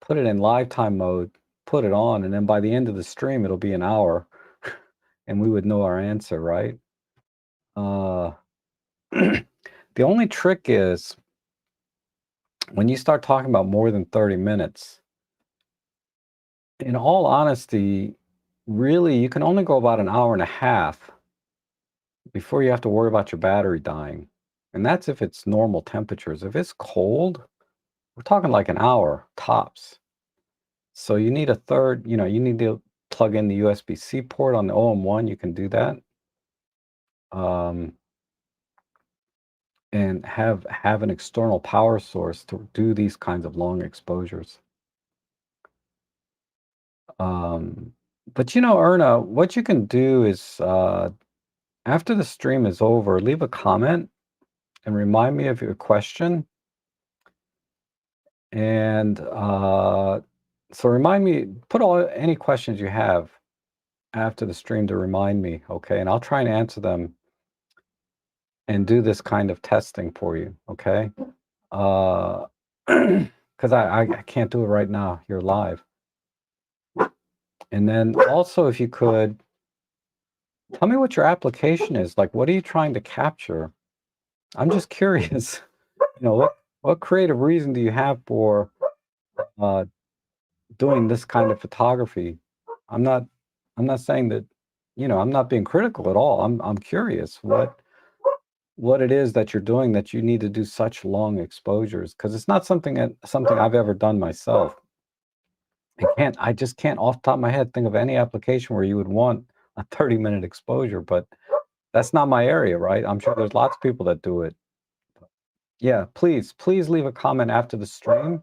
put it in live time mode, put it on, and then by the end of the stream, it'll be an hour, and we would know our answer, right? Uh, the only trick is when you start talking about more than 30 minutes, in all honesty, really, you can only go about an hour and a half before you have to worry about your battery dying. And that's if it's normal temperatures. If it's cold, we're talking like an hour tops. So you need a third, you need to plug in the USB-C port on the OM1. You can do that. And have an external power source to do these kinds of long exposures. But Erna, what you can do is after the stream is over, leave a comment and remind me of your question. And so remind me, put any questions you have after the stream to remind me, okay? And I'll try and answer them and do this kind of testing for you, okay? Because I can't do it right now. You're live. And then also, if you could, tell me what your application is. Like, what are you trying to capture? I'm just curious. What creative reason do you have for doing this kind of photography? I'm not I'm not saying that, I'm not being critical at all. I'm curious what it is that you're doing that you need to do such long exposures, because it's not something I've ever done myself. I just can't off the top of my head think of any application where you would want a 30-minute exposure, but that's not my area, right? I'm sure there's lots of people that do it. Yeah, please leave a comment after the stream.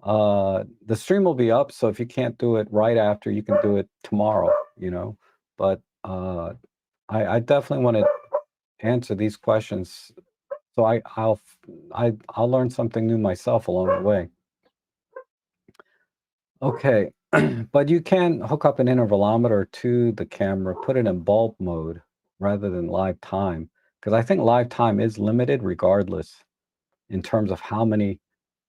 The stream will be up, so if you can't do it right after, you can do it tomorrow. But I definitely want to answer these questions, so I'll learn something new myself along the way. Okay, but you can hook up an intervalometer to the camera, put it in bulb mode rather than live time because I think live time is limited regardless in terms of how many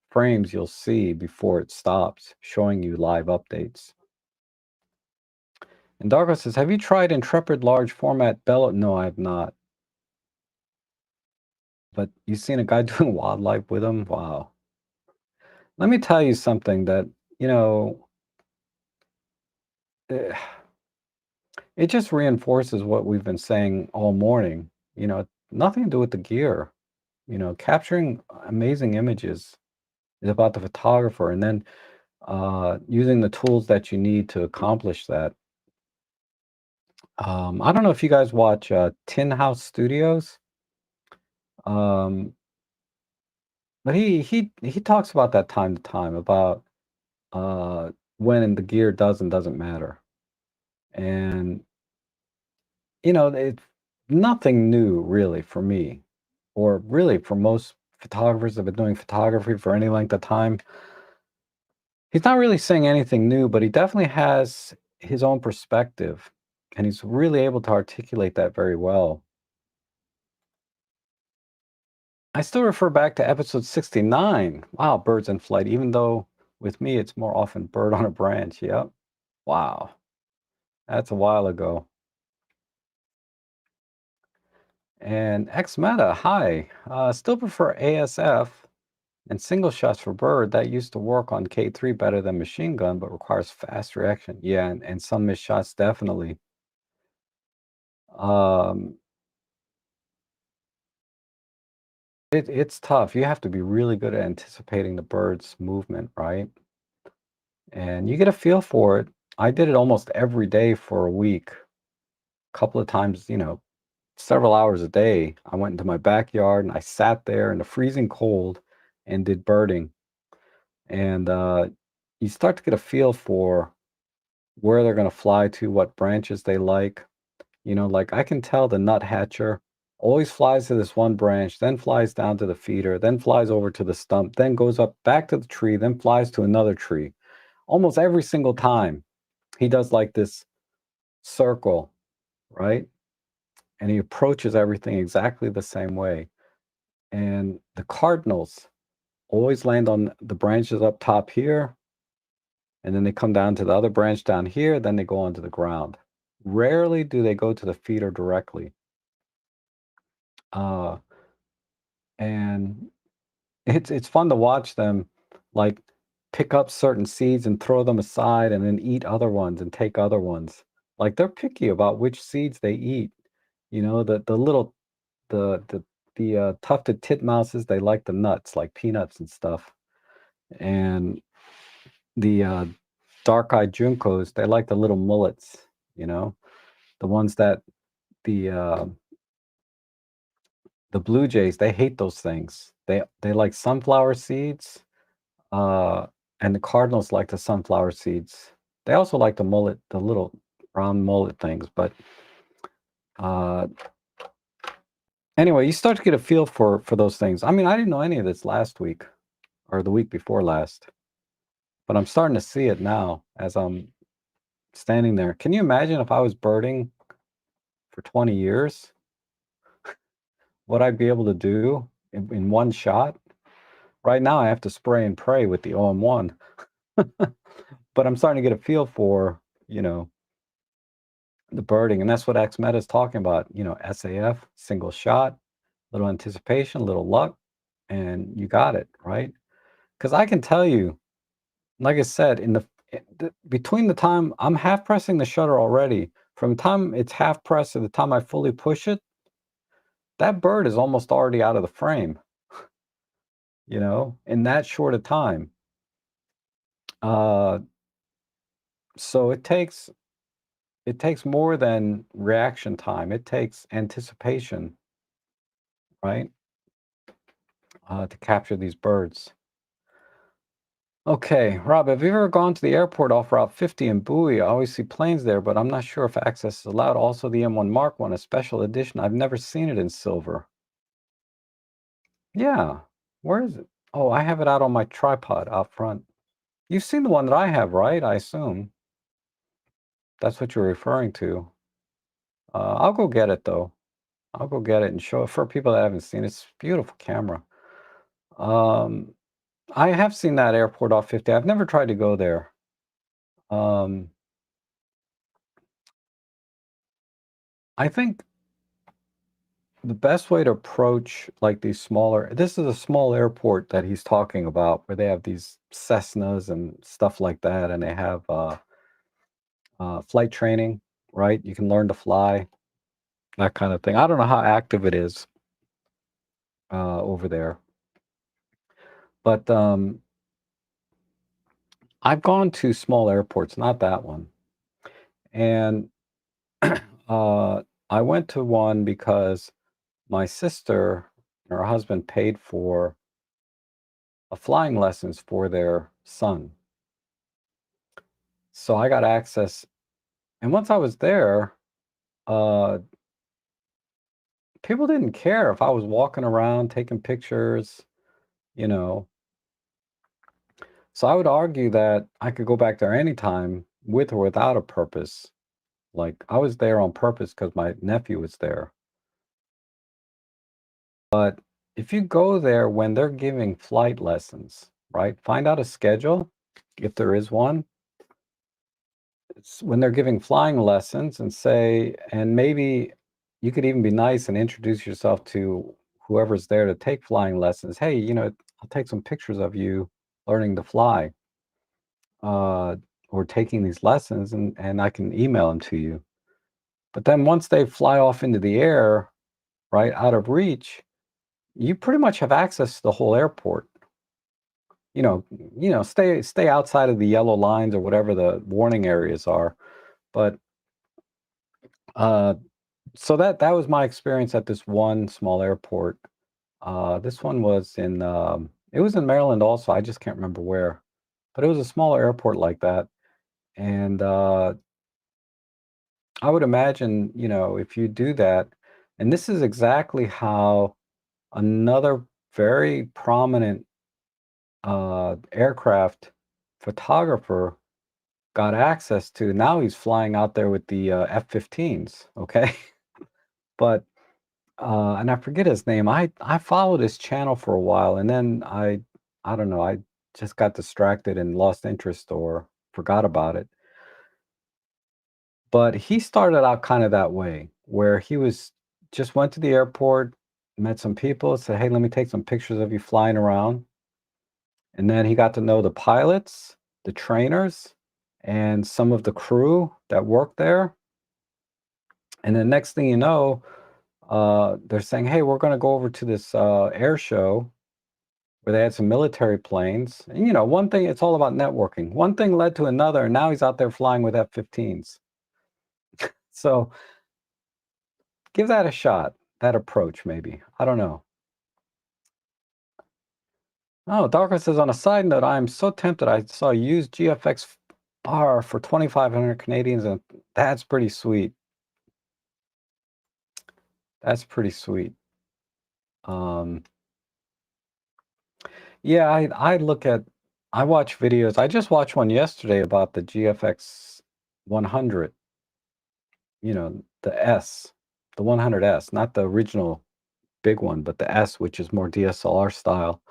frames you'll see before it stops showing you live updates. And Darko says, have you tried Intrepid large format bellow? No, I have not. But you've seen a guy doing wildlife with them? Wow. Let me tell you something that, you know, eh, it just reinforces what we've been saying all morning. You know, nothing to do with the gear. You know, capturing amazing images is about the photographer, and then using the tools that you need to accomplish that. I don't know if you guys watch Tin House Studios, um, but he talks about that time to time about uh, when the gear does and doesn't matter, and you know it's nothing new really for me, or really for most photographers that have been doing photography for any length of time. He's not really saying anything new, but he definitely has his own perspective, and he's really able to articulate that very well. I still refer back to episode 69. Wow, birds in flight, even though with me it's more often bird on a branch. Yep. Wow. That's a while ago. And X Meta, hi. Still prefer ASF and single shots for bird. That used to work on K3 better than machine gun, but requires fast reaction. Yeah, and some missed shots definitely. Um, it's tough. You have to be really good at anticipating the bird's movement, right? And you get a feel for it. I did it almost every day for a week, a couple of times, you know, several hours a day. I went into my backyard and I sat there in the freezing cold and did birding. And you start to get a feel for where they're going to fly to, what branches they like. You know, like I can tell the nuthatcher always flies to this one branch, then flies down to the feeder, then flies over to the stump, then goes up back to the tree, then flies to another tree. Almost every single time he does like this circle, right? And he approaches everything exactly the same way. And the cardinals always land on the branches up top here, and then they come down to the other branch down here, then they go onto the ground. Rarely do they go to the feeder directly. Uh, and it's fun to watch them like pick up certain seeds and throw them aside and then eat other ones and take other ones. Like they're picky about which seeds they eat. You know, the little the tufted titmouses, they like the nuts, like peanuts and stuff. And the dark-eyed juncos, they like the little mullets, you know, the ones that the uh, the blue jays, they hate those things. They like sunflower seeds, uh, and the cardinals like the sunflower seeds. They also like the mullet, the little round mullet things. But uh, anyway, you start to get a feel for those things. I mean, I didn't know any of this last week or the week before last, but I'm starting to see it now as I'm standing there. Can you imagine if I was birding for 20 years, what I'd be able to do in one shot? Right now, I have to spray and pray with the OM1, but I'm starting to get a feel for, you know, the birding, and that's what XMeta is talking about. You know, SAF, single shot, little anticipation, little luck, and you got it, right? Because I can tell you, like I said, between the time I'm half pressing the shutter already, from the time it's half pressed to the time I fully push it, that bird is almost already out of the frame, you know, in that short a time. Uh, so it takes more than reaction time. It takes anticipation, right, to capture these birds. Okay, Rob, have you ever gone to the airport off Route 50 in Bowie? I always see planes there, but I'm not sure if access is allowed. Also, the M1 Mark 1, a special edition. I've never seen it in silver. Yeah, where is it? Oh, I have it out on my tripod out front. You've seen the one that I have, right? I assume that's what you're referring to. I'll go get it though. I'll go get it and show it for people that haven't seen it. It's a beautiful camera. Um, I have seen that airport off 50. I've never tried to go there. Um, I think the best way to approach like these smaller, this is a small airport that he's talking about where they have these Cessnas and stuff like that, and they have flight training, right? You can learn to fly, that kind of thing. I don't know how active it is over there, but I've gone to small airports, not that one. And uh, I went to one because my sister and her husband paid for a flying lessons for their son. So I got access. And once I was there, uh, people didn't care if I was walking around taking pictures, you know. So I would argue that I could go back there anytime with or without a purpose. Like I was there on purpose because my nephew was there. But if you go there when they're giving flight lessons, right? Find out a schedule, if there is one. It's when they're giving flying lessons and say, and maybe you could even be nice and introduce yourself to whoever's there to take flying lessons. Hey, I'll take some pictures of you learning to fly uh, or taking these lessons and I can email them to you. But then once they fly off into the air, right, out of reach, you pretty much have access to the whole airport. Stay outside of the yellow lines or whatever the warning areas are. But uh, so that was my experience at this one small airport. This one was it was in Maryland also. I just can't remember where, but it was a smaller airport like that. And I would imagine, if you do that, and this is exactly how another very prominent aircraft photographer got access to. Now he's flying out there with the F-15s, okay? But and I forget his name. I followed his channel for a while, and then I don't know, I just got distracted and lost interest or forgot about it. But he started out kind of that way, where he was just went to the airport, met some people, said, "Hey, let me take some pictures of you flying around." And then he got to know the pilots, the trainers, and some of the crew that worked there. And then next thing you know, they're saying, "Hey, we're going to go over to this air show where they had some military planes." And one thing, it's all about networking. One thing led to another, and now he's out there flying with F-15s. So give that a shot, that approach, maybe. I don't know. Oh, Darko says, on a side note, I am so tempted. I saw a used GFX bar for 2,500 Canadians, and that's pretty sweet. That's pretty sweet. Um, yeah, I watch videos. I just watched one yesterday about the GFX 100, the 100S, not the original big one, but the S, which is more DSLR style.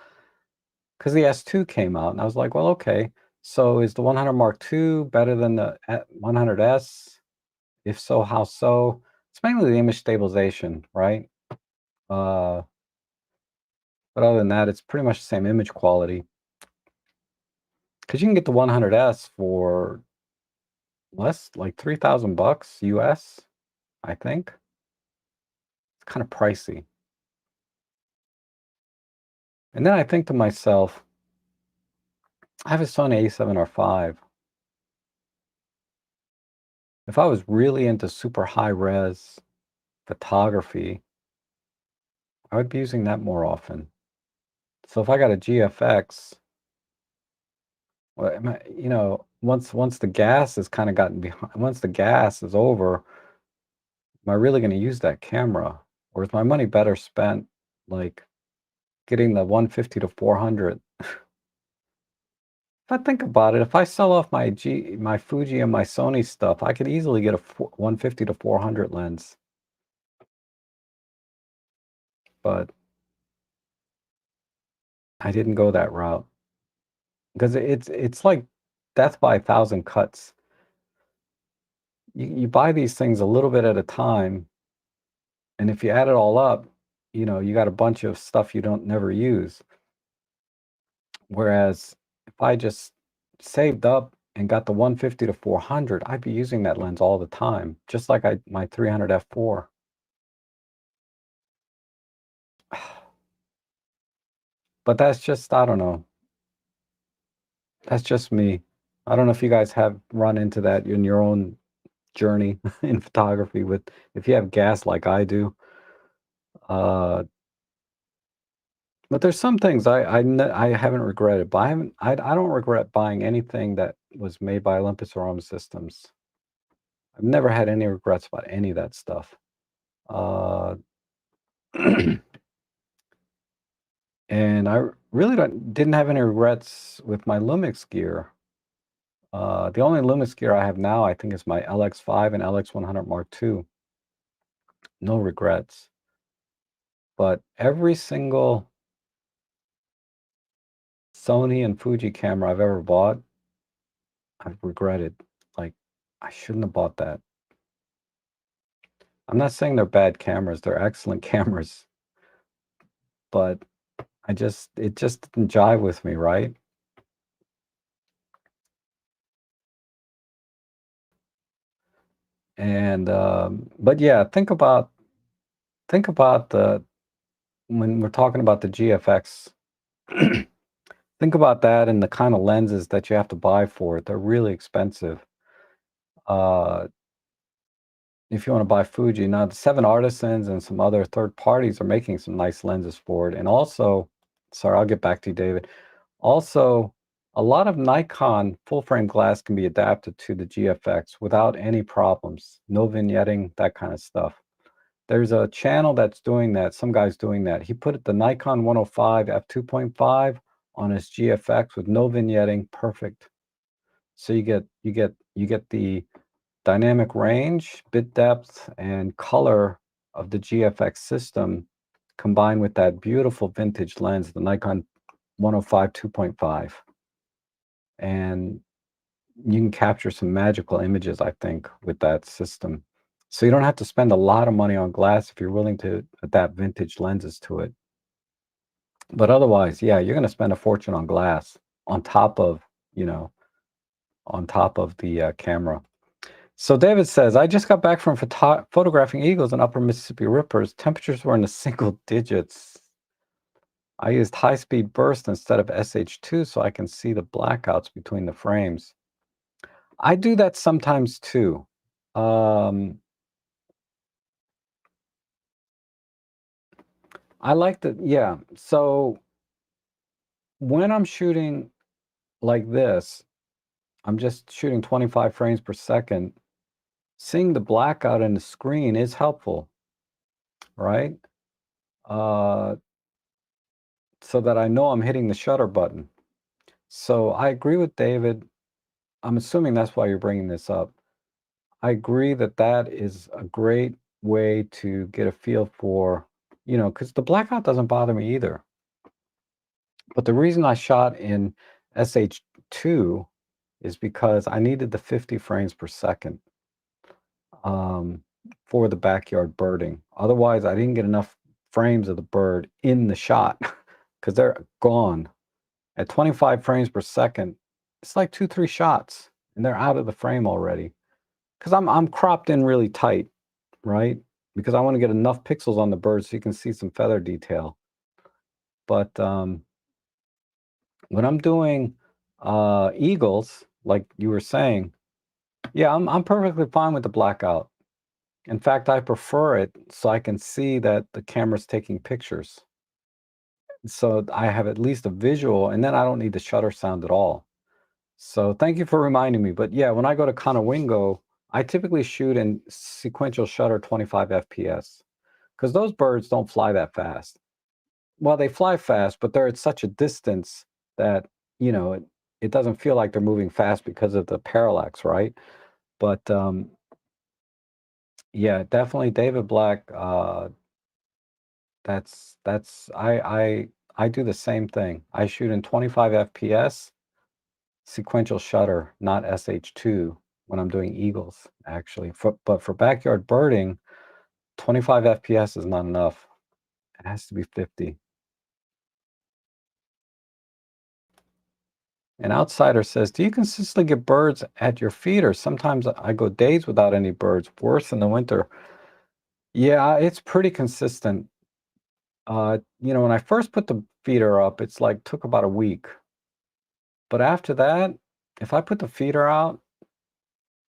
Because the S2 came out, and I was like, well, okay. So is the 100 Mark II better than the 100S? If so, how so? It's mainly the image stabilization, right? Uh, but other than that, it's pretty much the same image quality. Because you can get the 100S for less, like 3,000 bucks US, I think. It's kind of pricey. And then I think to myself, I have a Sony A7R5. If I was really into super high res photography, I would be using that more often. So if I got a GFX, well, once the gas has kind of gotten behind, once the gas is over, am I really going to use that camera, or is my money better spent like getting the 150 to 400? If I think about it, if I sell off my Fuji and my Sony stuff, I could easily get a 150 to 400 lens. but I didn't go that route because it's like death by a thousand cuts. You buy these things a little bit at a time, and if you add it all up, you got a bunch of stuff you don't never use. Whereas if I just saved up and got the 150 to 400, I'd be using that lens all the time, just like my 300 f4. But that's just, I don't know. That's just me. I don't know if you guys have run into that in your own journey in photography with if you have gas like I do. Uh, but there's some things I haven't regretted, but I don't regret buying anything that was made by Olympus or Home Systems. I've never had any regrets about any of that stuff. Uh, and I really didn't have any regrets with my Lumix gear. The only Lumix gear I have now, I think, is my LX5 and LX100 Mark II. No regrets. But every single Sony and Fuji camera I've ever bought, I've regretted. Like, I shouldn't have bought that. I'm not saying they're bad cameras, they're excellent cameras, but it just didn't jive with me, right? And but yeah, think about the when we're talking about the GFX, think about that and the kind of lenses that you have to buy for it. They're really expensive. Uh, if you want to buy Fuji, now the Seven Artisans and some other third parties are making some nice lenses for it. And also, sorry, I'll get back to you, David. Also, a lot of Nikon full frame glass can be adapted to the GFX without any problems. No vignetting, that kind of stuff. There's a channel that's doing that. Some guy's doing that. He put the Nikon 105 f2.5 on his GFX with no vignetting, perfect. So you get the dynamic range, bit depth, and color of the GFX system combined with that beautiful vintage lens, the Nikon 105 2.5. And you can capture some magical images, I think, with that system. So you don't have to spend a lot of money on glass if you're willing to adapt vintage lenses to it. But otherwise, yeah, you're going to spend a fortune on glass on top of, you know, on top of the camera. So David says, I just got back from photographing eagles in upper Mississippi rippers. Temperatures were in the single digits. I used high-speed burst instead of SH2 so I can see the blackouts between the frames. I do that sometimes too. I like the, yeah. So when I'm shooting like this, I'm just shooting 25 frames per second. Seeing the blackout in the screen is helpful, right? Uh, so that I know I'm hitting the shutter button. So I agree with David. I'm assuming that's why you're bringing this up. I agree that that is a great way to get a feel for, because the blackout doesn't bother me either. But the reason I shot in SH2 is because I needed the 50 frames per second um, for the backyard birding. Otherwise, I didn't get enough frames of the bird in the shot because they're gone. At 25 frames per second, it's like 2, 3 shots, and they're out of the frame already. Because I'm cropped in really tight, right? Because I want to get enough pixels on the bird so you can see some feather detail. But when I'm doing eagles, like you were saying, yeah, I'm perfectly fine with the blackout. In fact, I prefer it so I can see that the camera's taking pictures. So I have at least a visual, and then I don't need the shutter sound at all. So thank you for reminding me. But yeah, when I go to Conowingo, I typically shoot in sequential shutter 25 FPS because those birds don't fly that fast. Well, they fly fast, but they're at such a distance that, it doesn't feel like they're moving fast because of the parallax, right? But yeah, definitely David Black. I do the same thing. I shoot in 25 FPS, sequential shutter, not SH2 when I'm doing eagles, actually. But for backyard birding, 25 FPS is not enough. It has to be 50. An outsider says, do you consistently get birds at your feeder? Sometimes I go days without any birds, worse in the winter. Yeah, it's pretty consistent. When I first put the feeder up, it's like took about a week. But after that, if I put the feeder out,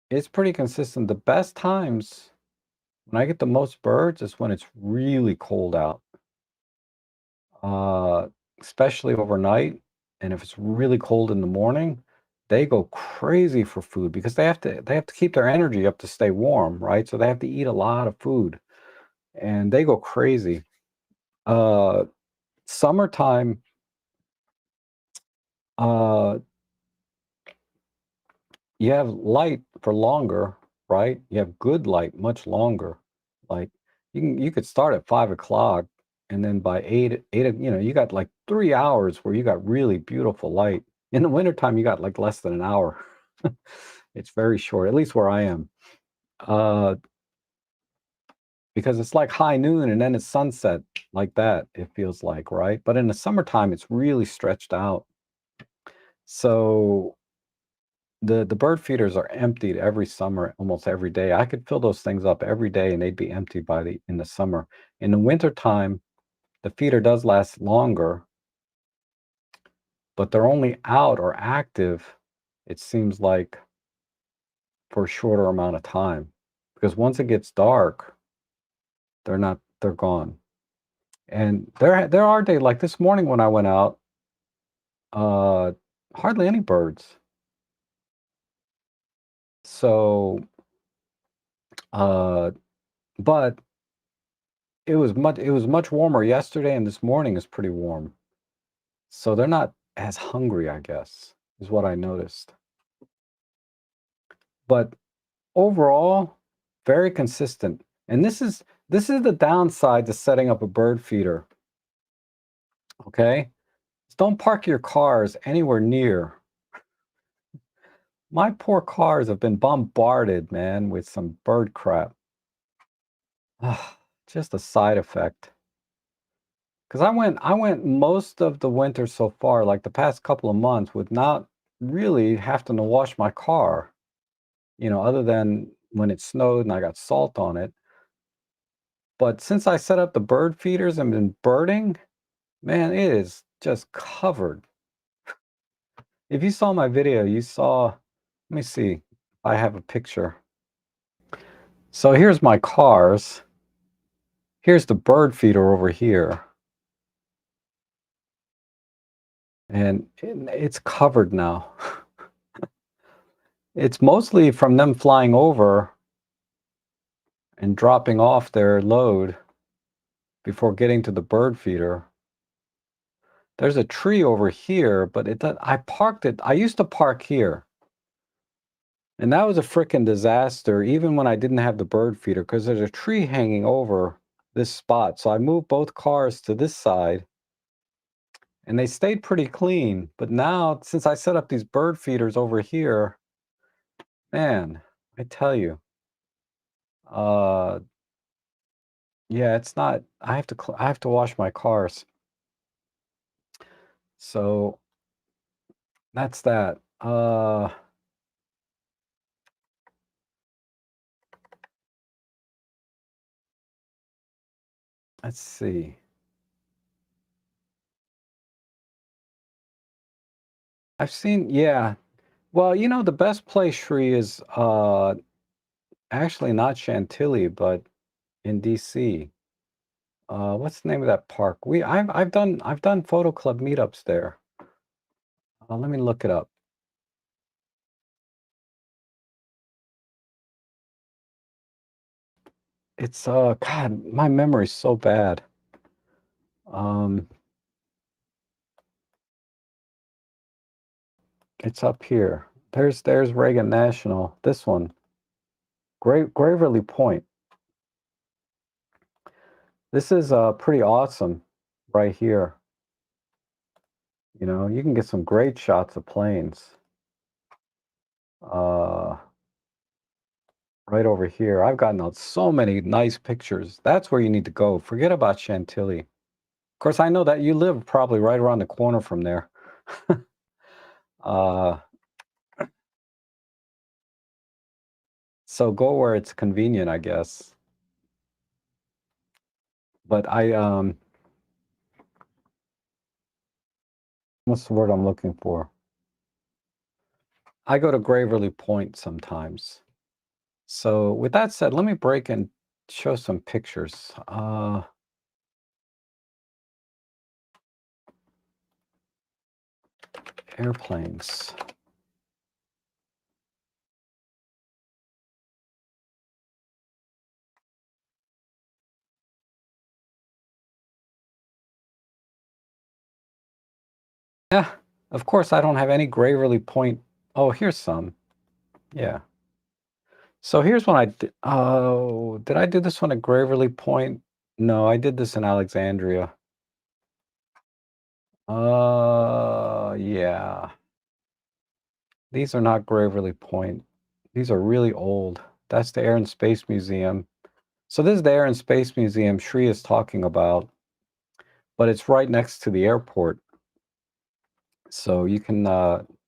it's pretty consistent. The best times when I get the most birds is when it's really cold out, uh, especially overnight. And if it's really cold in the morning, they go crazy for food because they have to keep their energy up to stay warm, right? So they have to eat a lot of food, and they go crazy. Uh, Summertime, uh, you have light for longer, right? You have good light much longer. Like you could start at 5 o'clock, and then by you got like 3 hours where you got really beautiful light. In the wintertime, you got like less than an hour. It's very short, at least where I am. Uh, because it's like high noon and then it's sunset like that, it feels like, right? But in the summertime, it's really stretched out. So the bird feeders are emptied every summer, almost every day. I could fill those things up every day and they'd be empty in the summer. In the wintertime, the feeder does last longer, but they're only out or active, it seems like, for a shorter amount of time. Because once it gets dark, they're gone. And there are days like this morning when I went out, uh, hardly any birds. So, uh, but it was much warmer yesterday, and this morning is pretty warm. So they're not as hungry, I guess, is what I noticed. But overall, very consistent. And this is the downside to setting up a bird feeder, okay? Don't park your cars anywhere near. My poor cars have been bombarded, man, with some bird crap. Ah, just a side effect. Because I went most of the winter so far, like the past couple of months, with not really having to wash my car, other than when it snowed and I got salt on it. But since I set up the bird feeders and been birding, man, it is just covered. If you saw my video, you saw, let me see if I have a picture. So here's my cars. Here's the bird feeder over here. And it's covered now. It's mostly from them flying over and dropping off their load before getting to the bird feeder. There's a tree over here, but I used to park here. And that was a frickin' disaster, even when I didn't have the bird feeder, because there's a tree hanging over this spot. So I moved both cars to this side, and they stayed pretty clean. But now, since I set up these bird feeders over here, man, I tell you, uh, yeah, it's not. I have to wash my cars. So that's that. Let's see. I've seen, yeah. Well, the best place, Shri, is actually not Chantilly, but in DC. What's the name of that park? I've done photo club meetups there. Let me look it up. It's God, my memory's so bad. Um, it's up here. There's Reagan National. This one, Graverly Point. This is pretty awesome right here. You know, you can get some great shots of planes. Uh, right over here. I've gotten out so many nice pictures. That's where you need to go. Forget about Chantilly. Of course, I know that you live probably right around the corner from there. uh, so go where it's convenient, I guess. But what's the word I'm looking for? I go to Graverly Point sometimes. So with that said, let me break and show some pictures. Airplanes. Yeah, of course I don't have any Graverly Point. Oh, here's some. Yeah. So here's one I did. Oh, did I do this one at Graverly Point? No, I did this in Alexandria. Yeah. These are not Graverly Point. These are really old. That's the Air and Space Museum. So this is the Air and Space Museum Shri is talking about, but it's right next to the airport. So you can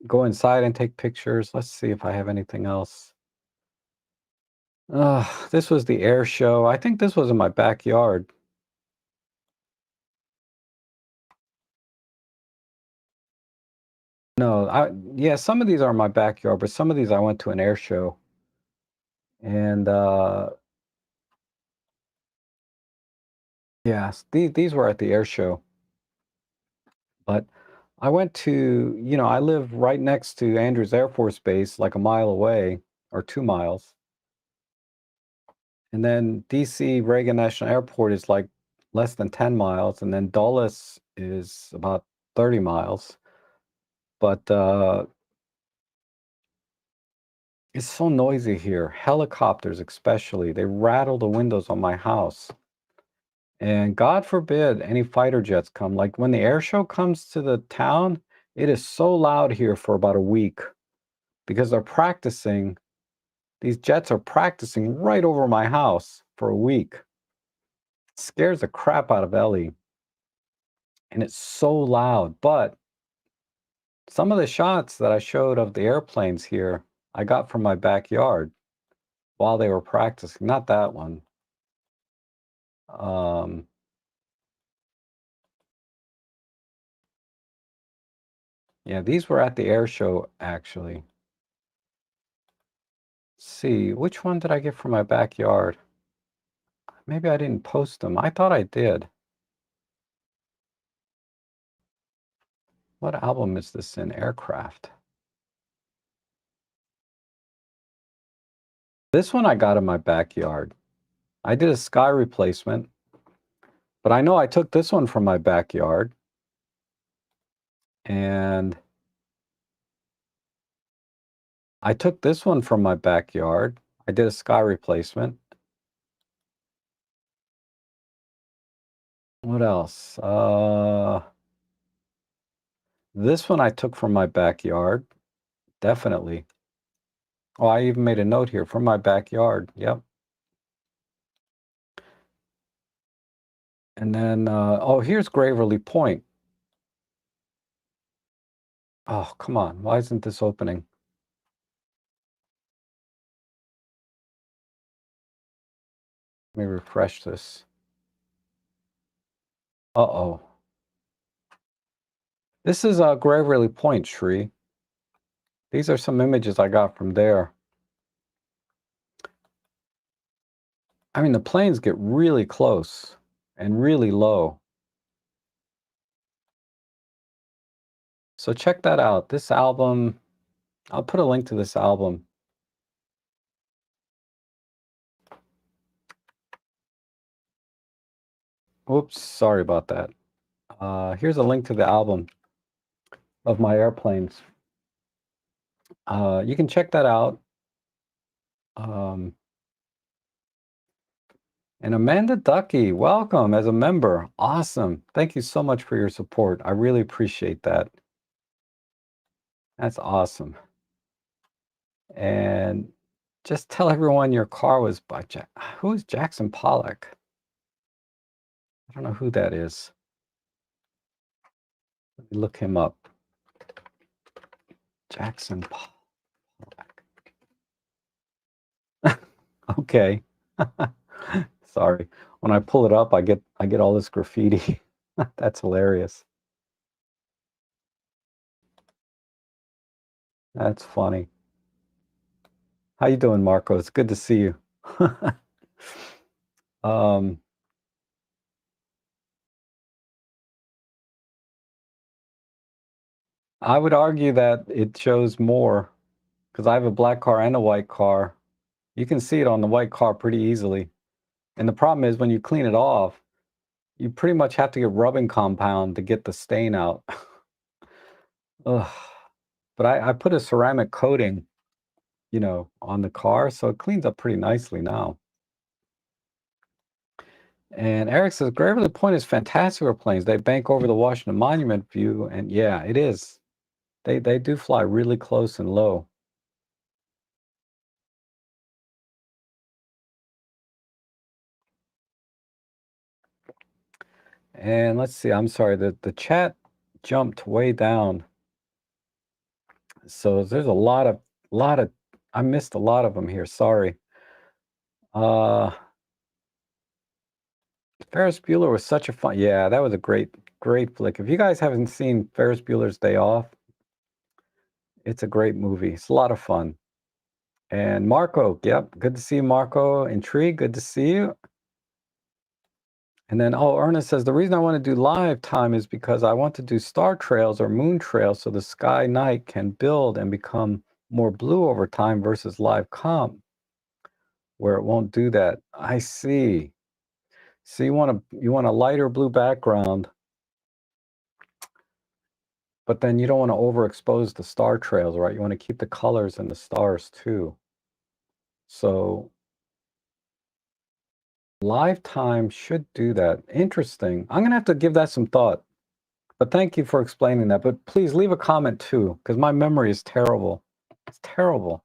go inside and take pictures. Let's see if I have anything else. This was the air show. I think this was in my backyard. No, yeah, some of these are in my backyard, but some of these I went to an air show. And yes, these were at the air show. But I went to, I live right next to Andrews Air Force Base, like a mile away or 2 miles. And then DC Reagan National Airport is like less than 10 miles. And then Dulles is about 30 miles. But it's so noisy here. Helicopters, especially, they rattle the windows on my house. And God forbid any fighter jets come. Like when the air show comes to the town, it is so loud here for about a week because they're practicing. These jets are practicing right over my house for a week. It scares the crap out of Ellie. And it's so loud. But some of the shots that I showed of the airplanes here, I got from my backyard while they were practicing. Not that one. Um, yeah, these were at the air show, actually. Let's see, which one did I get from my backyard? Maybe I didn't post them. I thought I did. What album is this in? Aircraft. This one I got in my backyard. I did a sky replacement, but I know I took this one from my backyard. And I took this one from my backyard. I did a sky replacement. What else? This one I took from my backyard. Definitely. Oh, I even made a note here from my backyard. Yep. And then, oh, here's Graverly Point. Oh, come on. Why isn't this opening? Let me refresh this. Uh-oh. This is Graverly Point, Shri. These are some images I got from there. I mean, the planes get really close and really low. So check that out. This album, I'll put a link to this album. Oops, sorry about that. Here's a link to the album of my airplanes. You can check that out. Um, And Amanda Ducky, welcome as a member. Awesome. Thank you so much for your support. I really appreciate that. That's awesome. And just tell everyone your car was by who is Jackson Pollock? I don't know who that is. Let me look him up. Jackson Pollock. Okay. Sorry. When I pull it up, I get all this graffiti. That's hilarious. That's funny. How you doing, Marco? It's good to see you. um, I would argue that it shows more because I have a black car and a white car. You can see it on the white car pretty easily. And the problem is when you clean it off, you pretty much have to get rubbing compound to get the stain out. Ugh. But I put a ceramic coating, on the car, so it cleans up pretty nicely now. And Eric says, Gravely Point is fantastic airplanes. They bank over the Washington Monument view, and yeah, it is. They do fly really close and low. And let's see, I'm sorry, the chat jumped way down. So there's a lot of I missed a lot of them here. Sorry. Ferris Bueller was such a fun. Yeah, that was a great flick. If you guys haven't seen Ferris Bueller's Day Off, it's a great movie. It's a lot of fun. And Marco, yep, good to see you, Marco. Intrigue, good to see you. And then, Ernest says, the reason I want to do live time is because I want to do star trails or moon trails so the sky night can build and become more blue over time versus live comp, where it won't do that. I see. So you want a lighter blue background, but then you don't want to overexpose the star trails, right? You want to keep the colors and the stars too. So live time should do that. Interesting. I'm going to have to give that some thought. But thank you for explaining that. But please leave a comment too, because my memory is terrible. It's terrible.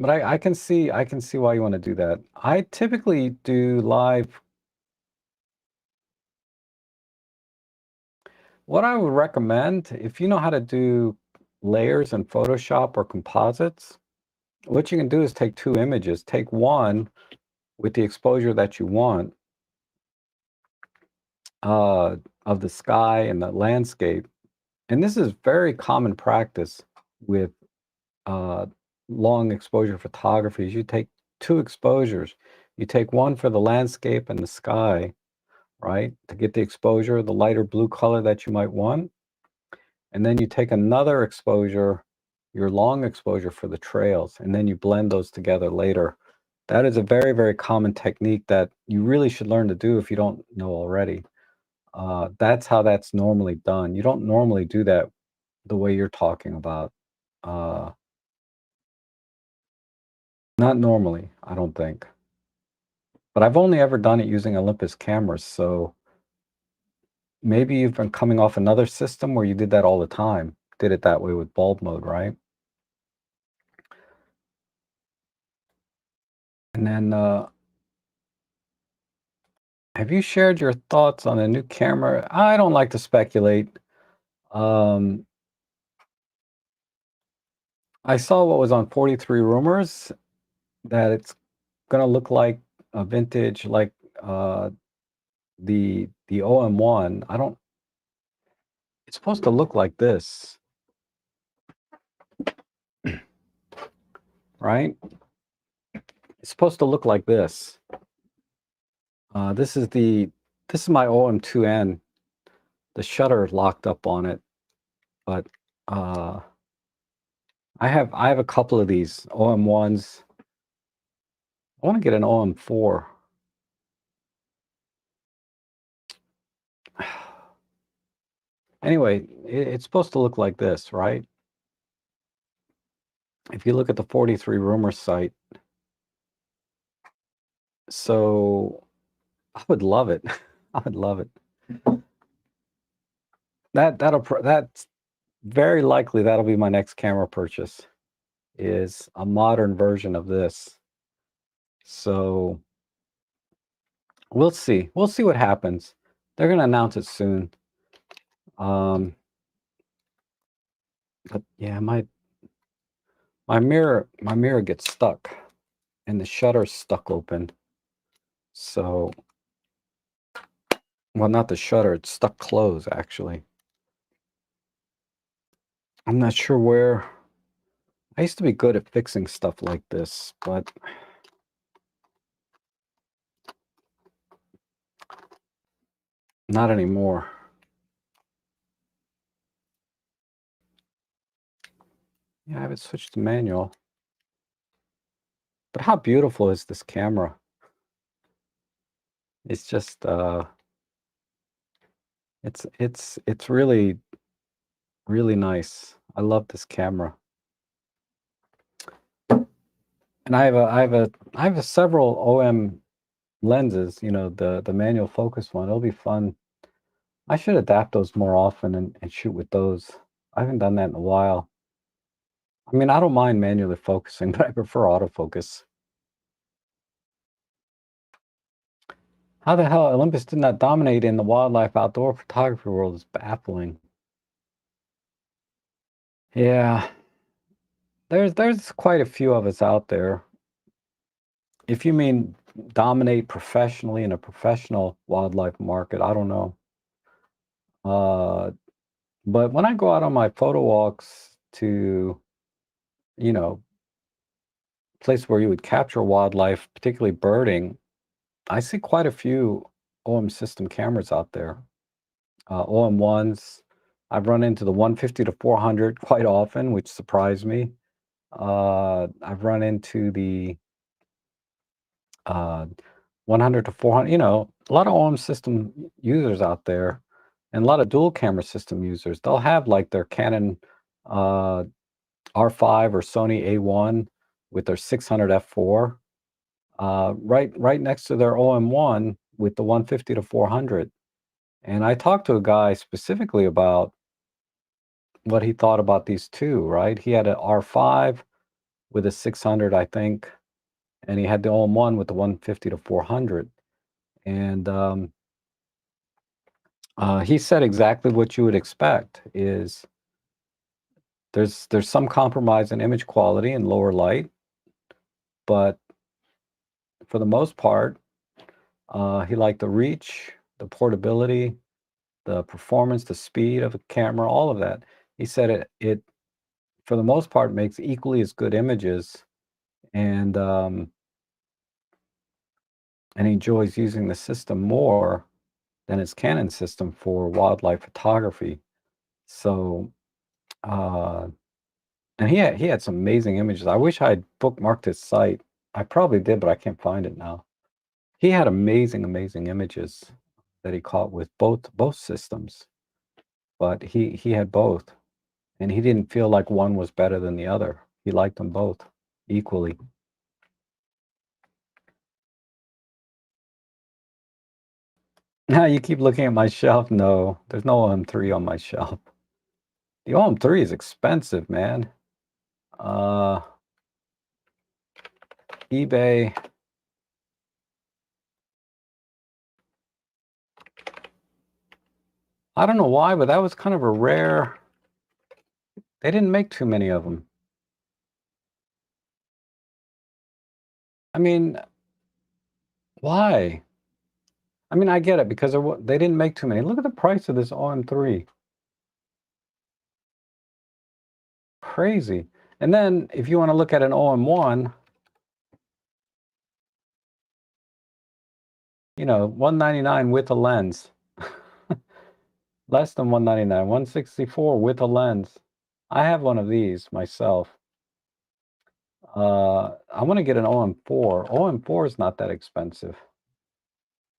But I can see why you want to do that. I typically do live. What I would recommend, if you know how to do layers in Photoshop or composites, what you can do is take two images. Take one with the exposure that you want of the sky and the landscape. And this is very common practice with long exposure photography. Is you take two exposures. You take one for the landscape and the sky, right, to get the exposure, the lighter blue color that you might want. And then you take another exposure, your long exposure for the trails, and then you blend those together later. That is a very, very common technique that you really should learn to do if you don't know already. That's how that's normally done. You don't normally do that the way you're talking about. Uh, Not normally, I don't think. But I've only ever done it using Olympus cameras, so maybe you've been coming off another system where you did that all the time. Did it that way with bulb mode, right? And then, have you shared your thoughts on a new camera? I don't like to speculate. Um, I saw what was on 43 Rumors that it's going to look like a vintage, like the OM1. I don't. It's supposed to look like this, right? It's supposed to look like this. This is my OM2N. The shutter locked up on it, but I have a couple of these OM1s. I want to get an OM4. Anyway, it's supposed to look like this, right? If you look at the 43 Rumors site, So I would love it. I would love it. That's very likely that'll be my next camera purchase, is a modern version of this. So we'll see. We'll see what happens. They're gonna announce it soon. Um, but yeah, my mirror gets stuck, and the shutter's stuck open. So, well, not the shutter, it's stuck closed actually. I'm not sure where. I used to be good at fixing stuff like this, but not anymore. Yeah, I have it switched to manual. But how beautiful is this camera? It's just it's really really nice. I love this camera. And I have a several OM lenses, the manual focus one. It'll be fun. I should adapt those more often and shoot with those. I haven't done that in a while. I mean, I don't mind manually focusing, but I prefer autofocus. How the hell Olympus did not dominate in the wildlife outdoor photography world is baffling. Yeah, there's quite a few of us out there. If you mean dominate professionally in a professional wildlife market, I don't know. Uh, but when I go out on my photo walks to, you know, place where you would capture wildlife, particularly birding, I see quite a few OM system cameras out there. OM ones. I've run into the 150 to 400 quite often, which surprised me. I've run into the uh, 100 to 400. A lot of OM system users out there, and a lot of dual camera system users. They'll have like their Canon uh, R5 or Sony A1 with their 600 f4 right next to their OM1 with the 150 to 400. And I talked to a guy specifically about what he thought about these two, right? He had an R5 with a 600, I think, and he had the OM1 with the 150 to 400. And he said exactly what you would expect is there's some compromise in image quality and lower light, but for the most part, he liked the reach, the portability, the performance, the speed of the camera, all of that. He said it for the most part makes equally as good images, and he enjoys using the system more than his Canon system for wildlife photography. So, uh, and he had some amazing images. I wish I had bookmarked his site. I probably did, but I can't find it now. He had amazing, amazing images that he caught with both systems, but he had both, and he didn't feel like one was better than the other. He liked them both equally. Now you keep looking at my shelf. No, there's no OM3 on my shelf. The OM3 is expensive, man. Uh, eBay. I don't know why, but that was kind of a rare. They didn't make too many of them. I mean, why? I mean, I get it because they didn't make too many. Look at the price of this OM3. Crazy. And then if you want to look at an OM1, 199 with a lens. Less than 199, 164 with a lens. I have one of these myself. I want to get an OM4. OM4 is not that expensive.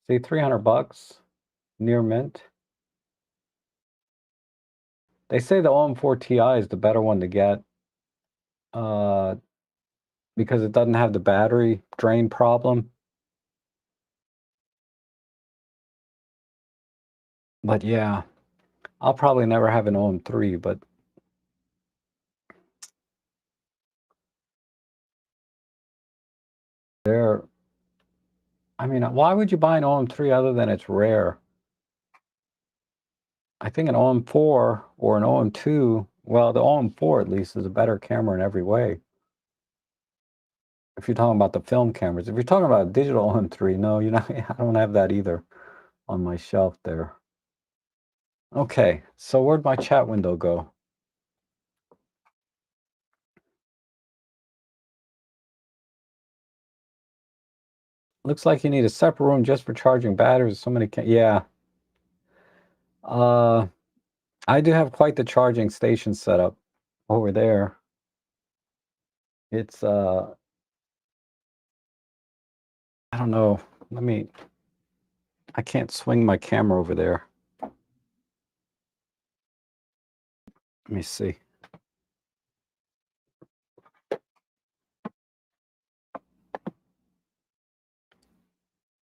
See, $300 near mint. They say the OM4 Ti is the better one to get uh, because it doesn't have the battery drain problem. But yeah, I'll probably never have an OM3, but they're, I mean, why would you buy an OM3 other than it's rare? I think an OM4 or an OM2, well, the OM4 at least is a better camera in every way. If you're talking about the film cameras. If you're talking about a digital OM3, no, you know, I don't have that either on my shelf there. Okay, so where'd my chat window go? Looks like you need a separate room just for charging batteries. So many yeah. I do have quite the charging station set up over there. It's I don't know. I can't swing my camera over there. Let me see.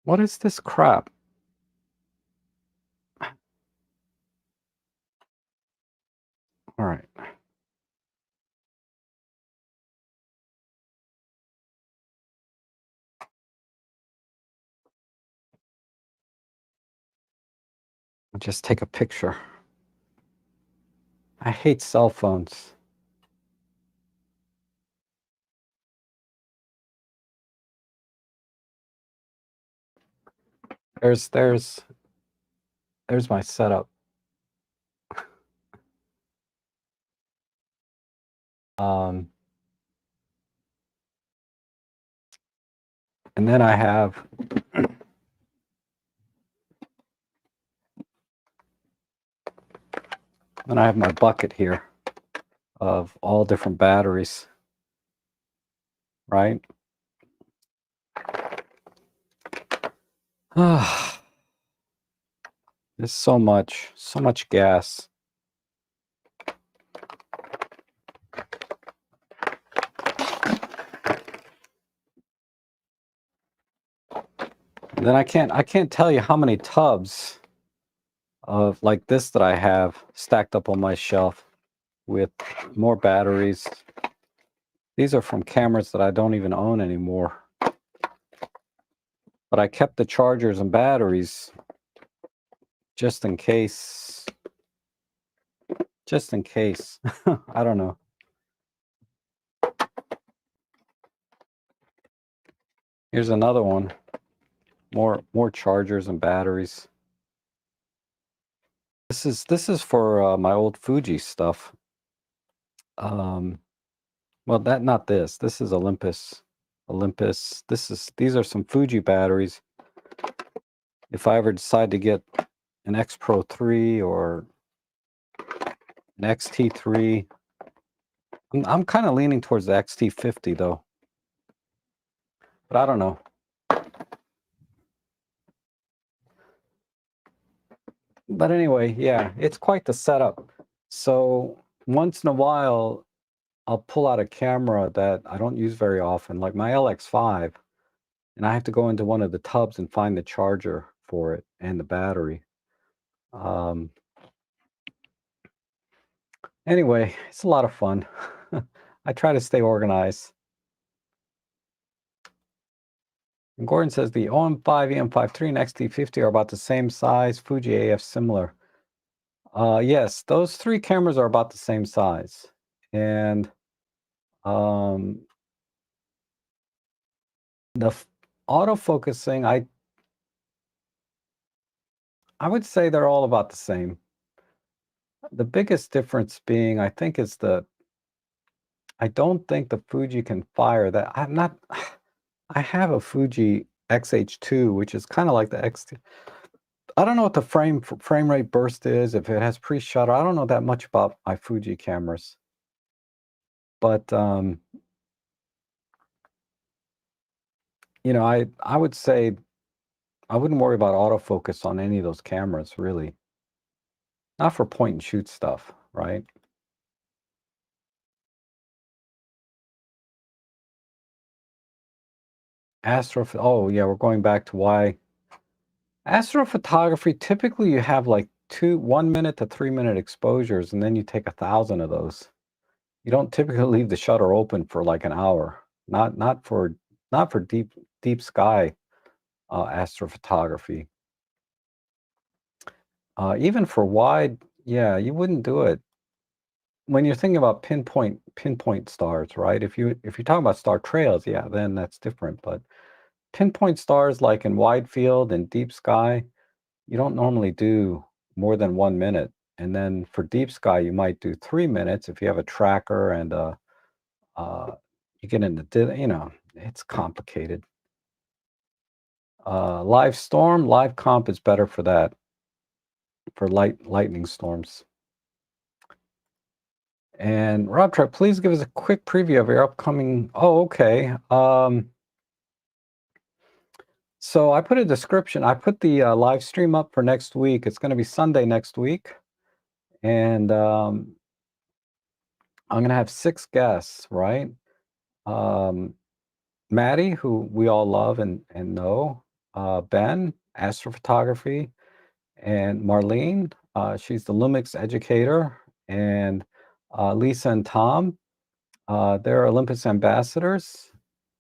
What is this crap? All right. I'll just take a picture. I hate cell phones. There's my setup. And then I have my bucket here of all different batteries, right? There's so much gas. And then I can't tell you how many tubs of like this that I have stacked up on my shelf with more batteries. These are from cameras that I don't even own anymore. But I kept the chargers and batteries just in case. Just in case. I don't know. Here's another one. More chargers and batteries. This is for my old Fuji stuff. Well, not this. This is Olympus. These are some Fuji batteries. If I ever decide to get an X Pro 3 or an XT3, I'm kind of leaning towards the XT50 though. But I don't know. But anyway, yeah, it's quite the setup. So once in a while, I'll pull out a camera that I don't use very often, like my LX5, and I have to go into one of the tubs and find the charger for it and the battery. Anyway, it's a lot of fun. I try to stay organized. And Gordon says the OM5, EM53, and XT50 are about the same size. Fuji AF similar. Yes, those three cameras are about the same size. And the autofocusing, I would say they're all about the same. The biggest difference being, I think, is I don't think the Fuji can fire that. I have a Fuji XH2, which is kind of like the X. I don't know what the frame rate burst is, if it has pre-shutter. I don't know that much about my Fuji cameras. But you know, I would say I wouldn't worry about autofocus on any of those cameras, really. Not for point and shoot stuff, right? Oh yeah, we're going back to why astrophotography, typically you have like 1 minute to 3 minute exposures, and then you take 1,000 of those. You don't typically leave the shutter open for like an hour. Not for deep sky astrophotography. Even for wide, yeah, you wouldn't do it. When you're thinking about pinpoint stars, right? If you're talking about star trails, yeah, then that's different. But pinpoint stars like in wide field and deep sky, you don't normally do more than 1 minute. And then for deep sky, you might do 3 minutes if you have a tracker and you get into, it's complicated. Live comp is better for that, for lightning storms. And Rob Trek, please give us a quick preview of your upcoming. Oh, okay. So I put a description. I put the live stream up for next week. It's going to be Sunday next week, and I'm going to have 6 guests. Right? Maddie, who we all love and know, Ben, astrophotography, and Marlene, she's the Lumix educator, and Lisa and Tom, they're Olympus ambassadors,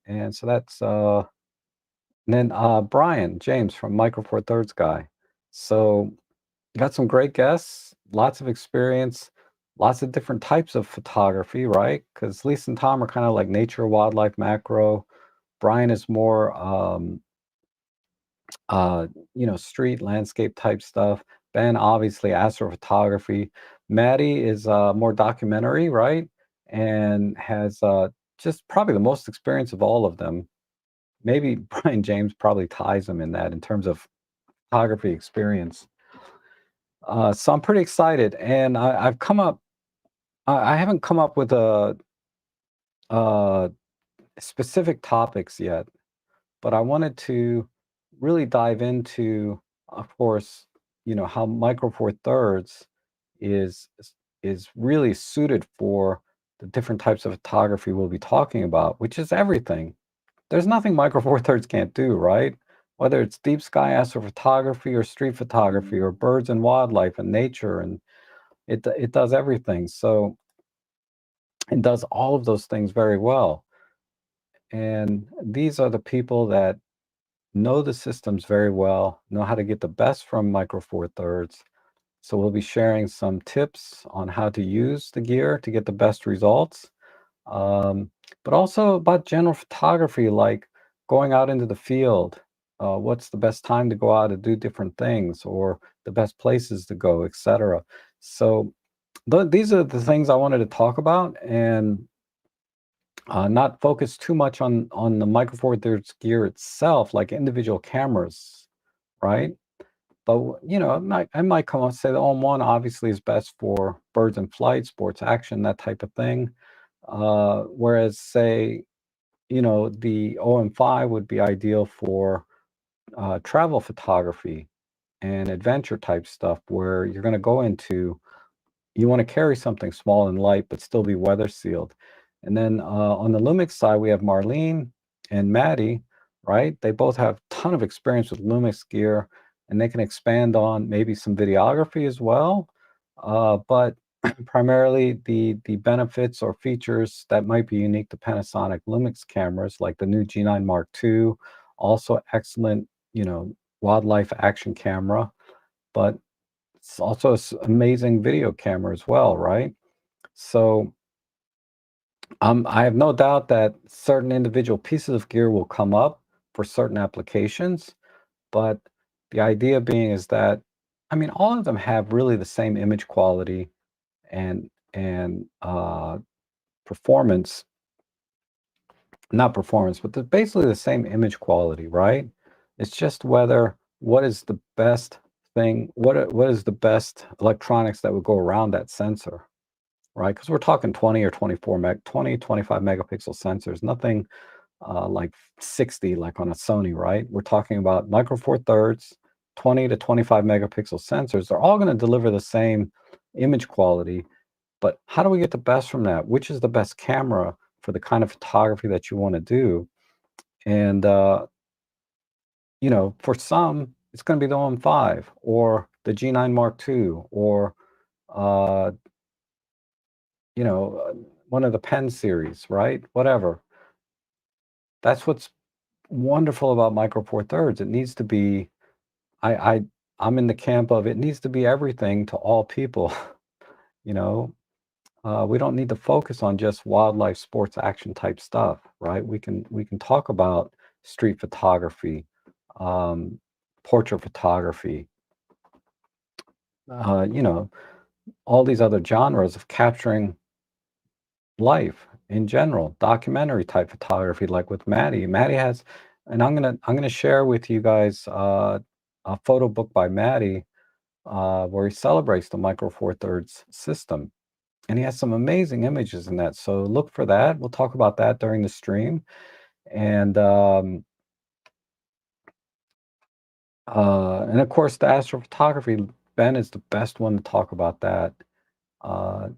and so that's and then Brian James from Micro Four Thirds guy. So got some great guests, lots of experience, lots of different types of photography, right? Because Lisa and Tom are kind of like nature, wildlife, macro. Brian is more street landscape type stuff. Ben, obviously, astrophotography. Maddie is more documentary, right? And has just probably the most experience of all of them. Maybe Brian James probably ties him in that in terms of photography experience. So I'm pretty excited, and I've come up. I haven't come up with uh, specific topics yet, but I wanted to really dive into, of course, how Micro Four Thirds is is really suited for the different types of photography we'll be talking about, which is everything. There's nothing Micro Four Thirds can't do, right? Whether it's deep sky astrophotography or street photography or birds and wildlife and nature, and it does everything. So it does all of those things very well. And these are the people that know the systems very well, know how to get the best from Micro Four Thirds. So we'll be sharing some tips on how to use the gear to get the best results, um, but also about general photography, like going out into the field. What's the best time to go out and do different things, or the best places to go, etc. So these are the things I wanted to talk about, and not focus too much on the Micro Four Thirds gear itself, like individual cameras, right? But I might come up and say the OM1 obviously is best for birds in flight, sports action, that type of thing. Whereas say, the OM5 would be ideal for travel photography and adventure type stuff where you're going to go into, you want to carry something small and light, but still be weather sealed. And then on the Lumix side, we have Marlene and Maddie, right? They both have a ton of experience with Lumix gear, and they can expand on maybe some videography as well. But primarily the benefits or features that might be unique to Panasonic Lumix cameras, like the new G9 Mark II, also excellent, wildlife action camera, but it's also amazing video camera as well, right? So I have no doubt that certain individual pieces of gear will come up for certain applications, but the idea being is that, I mean, all of them have really the same image quality and performance, not performance, but they're basically the same image quality, right? It's just whether what is the best thing, what is the best electronics that would go around that sensor, right? Because we're talking 20 or 25 megapixel sensors, nothing like 60 like on a Sony, right? We're talking about Micro Four Thirds, 20 to 25 megapixel sensors. They're all going to deliver the same image quality, but how do we get the best from that? Which is the best camera for the kind of photography that you want to do? And for some, it's going to be the OM5, or the G9 Mark II, or uh, you know, one of the pen series, right? Whatever. That's what's wonderful about Micro Four Thirds. It needs to be. I, I I'm in the camp of it needs to be everything to all people. You know, we don't need to focus on just wildlife, sports, action type stuff, right? We can talk about street photography, um, portrait photography, you know, all these other genres of capturing life in general, documentary type photography, like with Maddie. Maddie has, and I'm gonna share with you guys a photo book by Maddie where he celebrates the Micro Four Thirds system, and he has some amazing images in that. So look for that. We'll talk about that during the stream, and of course the astrophotography. Ben is the best one to talk about that. Uh,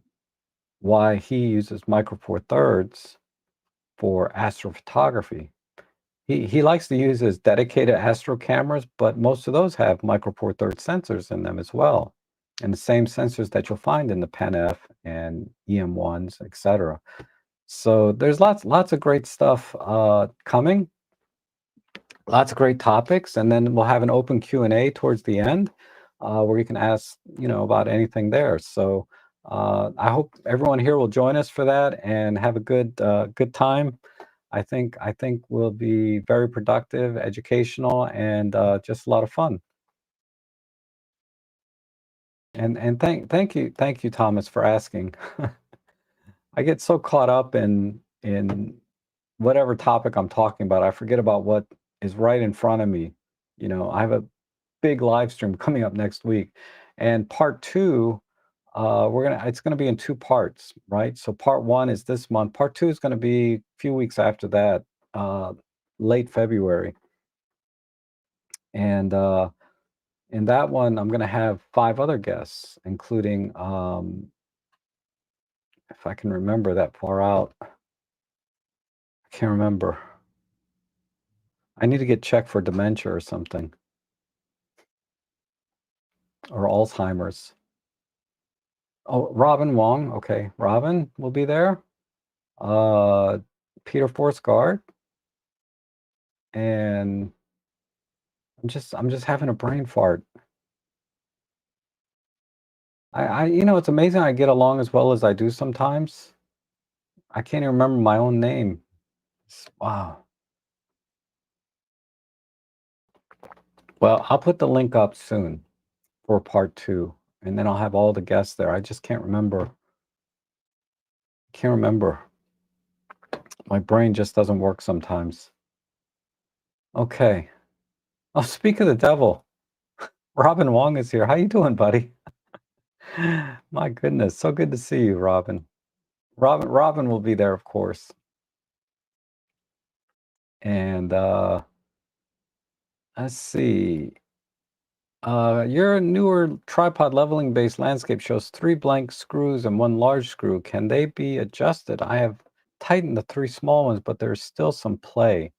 why he uses Micro Four Thirds for astrophotography. He likes to use his dedicated astro cameras, but most of those have Micro Four Thirds sensors in them as well, and the same sensors that you'll find in the Pen F and EM1s, etc. So there's lots of great stuff coming, lots of great topics, and then we'll have an open Q&A towards the end where you can ask, about anything there. So I hope everyone here will join us for that and have a good time. I think will be very productive, educational, and just a lot of fun. And thank you, Thomas, for asking. I get so caught up in whatever topic I'm talking about, I forget about what is right in front of me. I have a big live stream coming up next week, and part two, it's gonna be in two parts, right? So part one is this month. Part two is gonna be a few weeks after that, uh, late February. And in that one, I'm going to have five other guests, including, if I can remember that far out, I can't remember. I need to get checked for dementia or something, or Alzheimer's. Oh, Robin Wong. Okay, Robin will be there. Uh, Peter Forsgaard, and I'm just having a brain fart. It's amazing I get along as well as I do sometimes. I can't even remember my own name. Wow. Well, I'll put the link up soon for part two, and then I'll have all the guests there. I just can't remember. Can't remember. My brain just doesn't work sometimes. Okay. Oh, speak of the devil, Robin Wong is here. How you doing, buddy? My goodness, so good to see you, Robin. Robin will be there, of course. And let's see. Your newer tripod leveling based landscape shows three blank screws and one large screw. Can they be adjusted? I have tightened the three small ones, but there's still some play.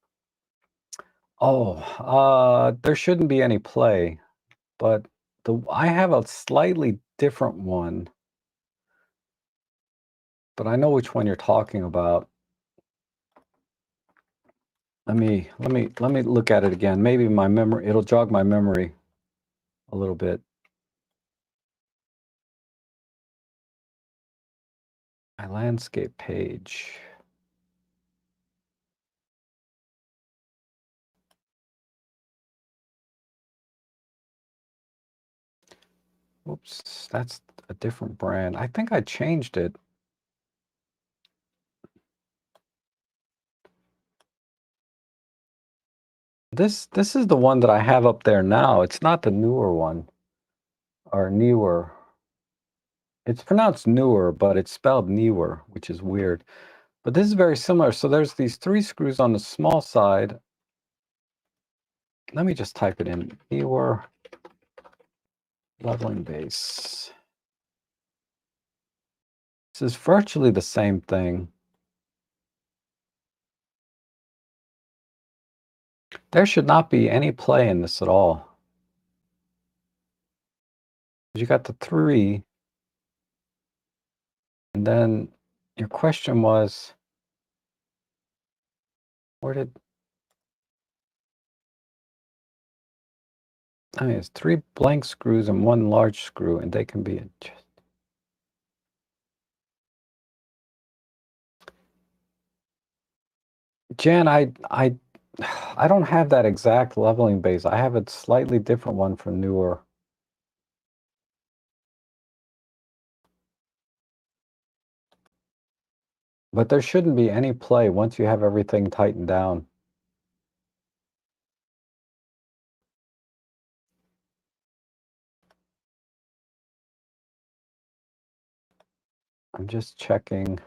Oh, there shouldn't be any play, but I have a slightly different one, but I know which one you're talking about. Let me look at it again. Maybe my memory, it'll jog my memory a little bit. My landscape page. Oops, that's a different brand. I think I changed it. This is the one that I have up there now. It's not the newer one, or newer. It's pronounced newer, but it's spelled newer, which is weird. But this is very similar. So there's these three screws on the small side. Let me just type it in. Newer leveling base. This is virtually the same thing. There should not be any play in this at all. You got the 3, and then your question was, where did... I mean, it's 3 blank screws and 1 large screw, and they can be adjusted. Jan, I don't have that exact leveling base. I have a slightly different one from newer. But there shouldn't be any play once you have everything tightened down. I'm just checking.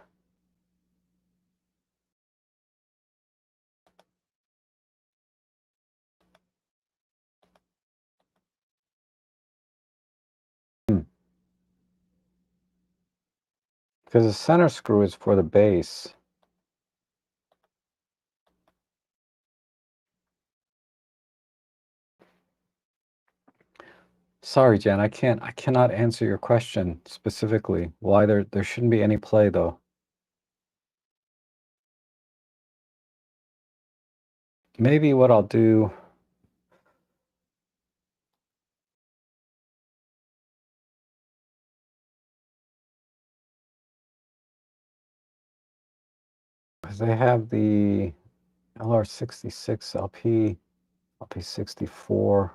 Because the center screw is for the base. Sorry, Jan, I cannot answer your question specifically. Why there shouldn't be any play though. Maybe what I'll do, because they have the LR66 LP64.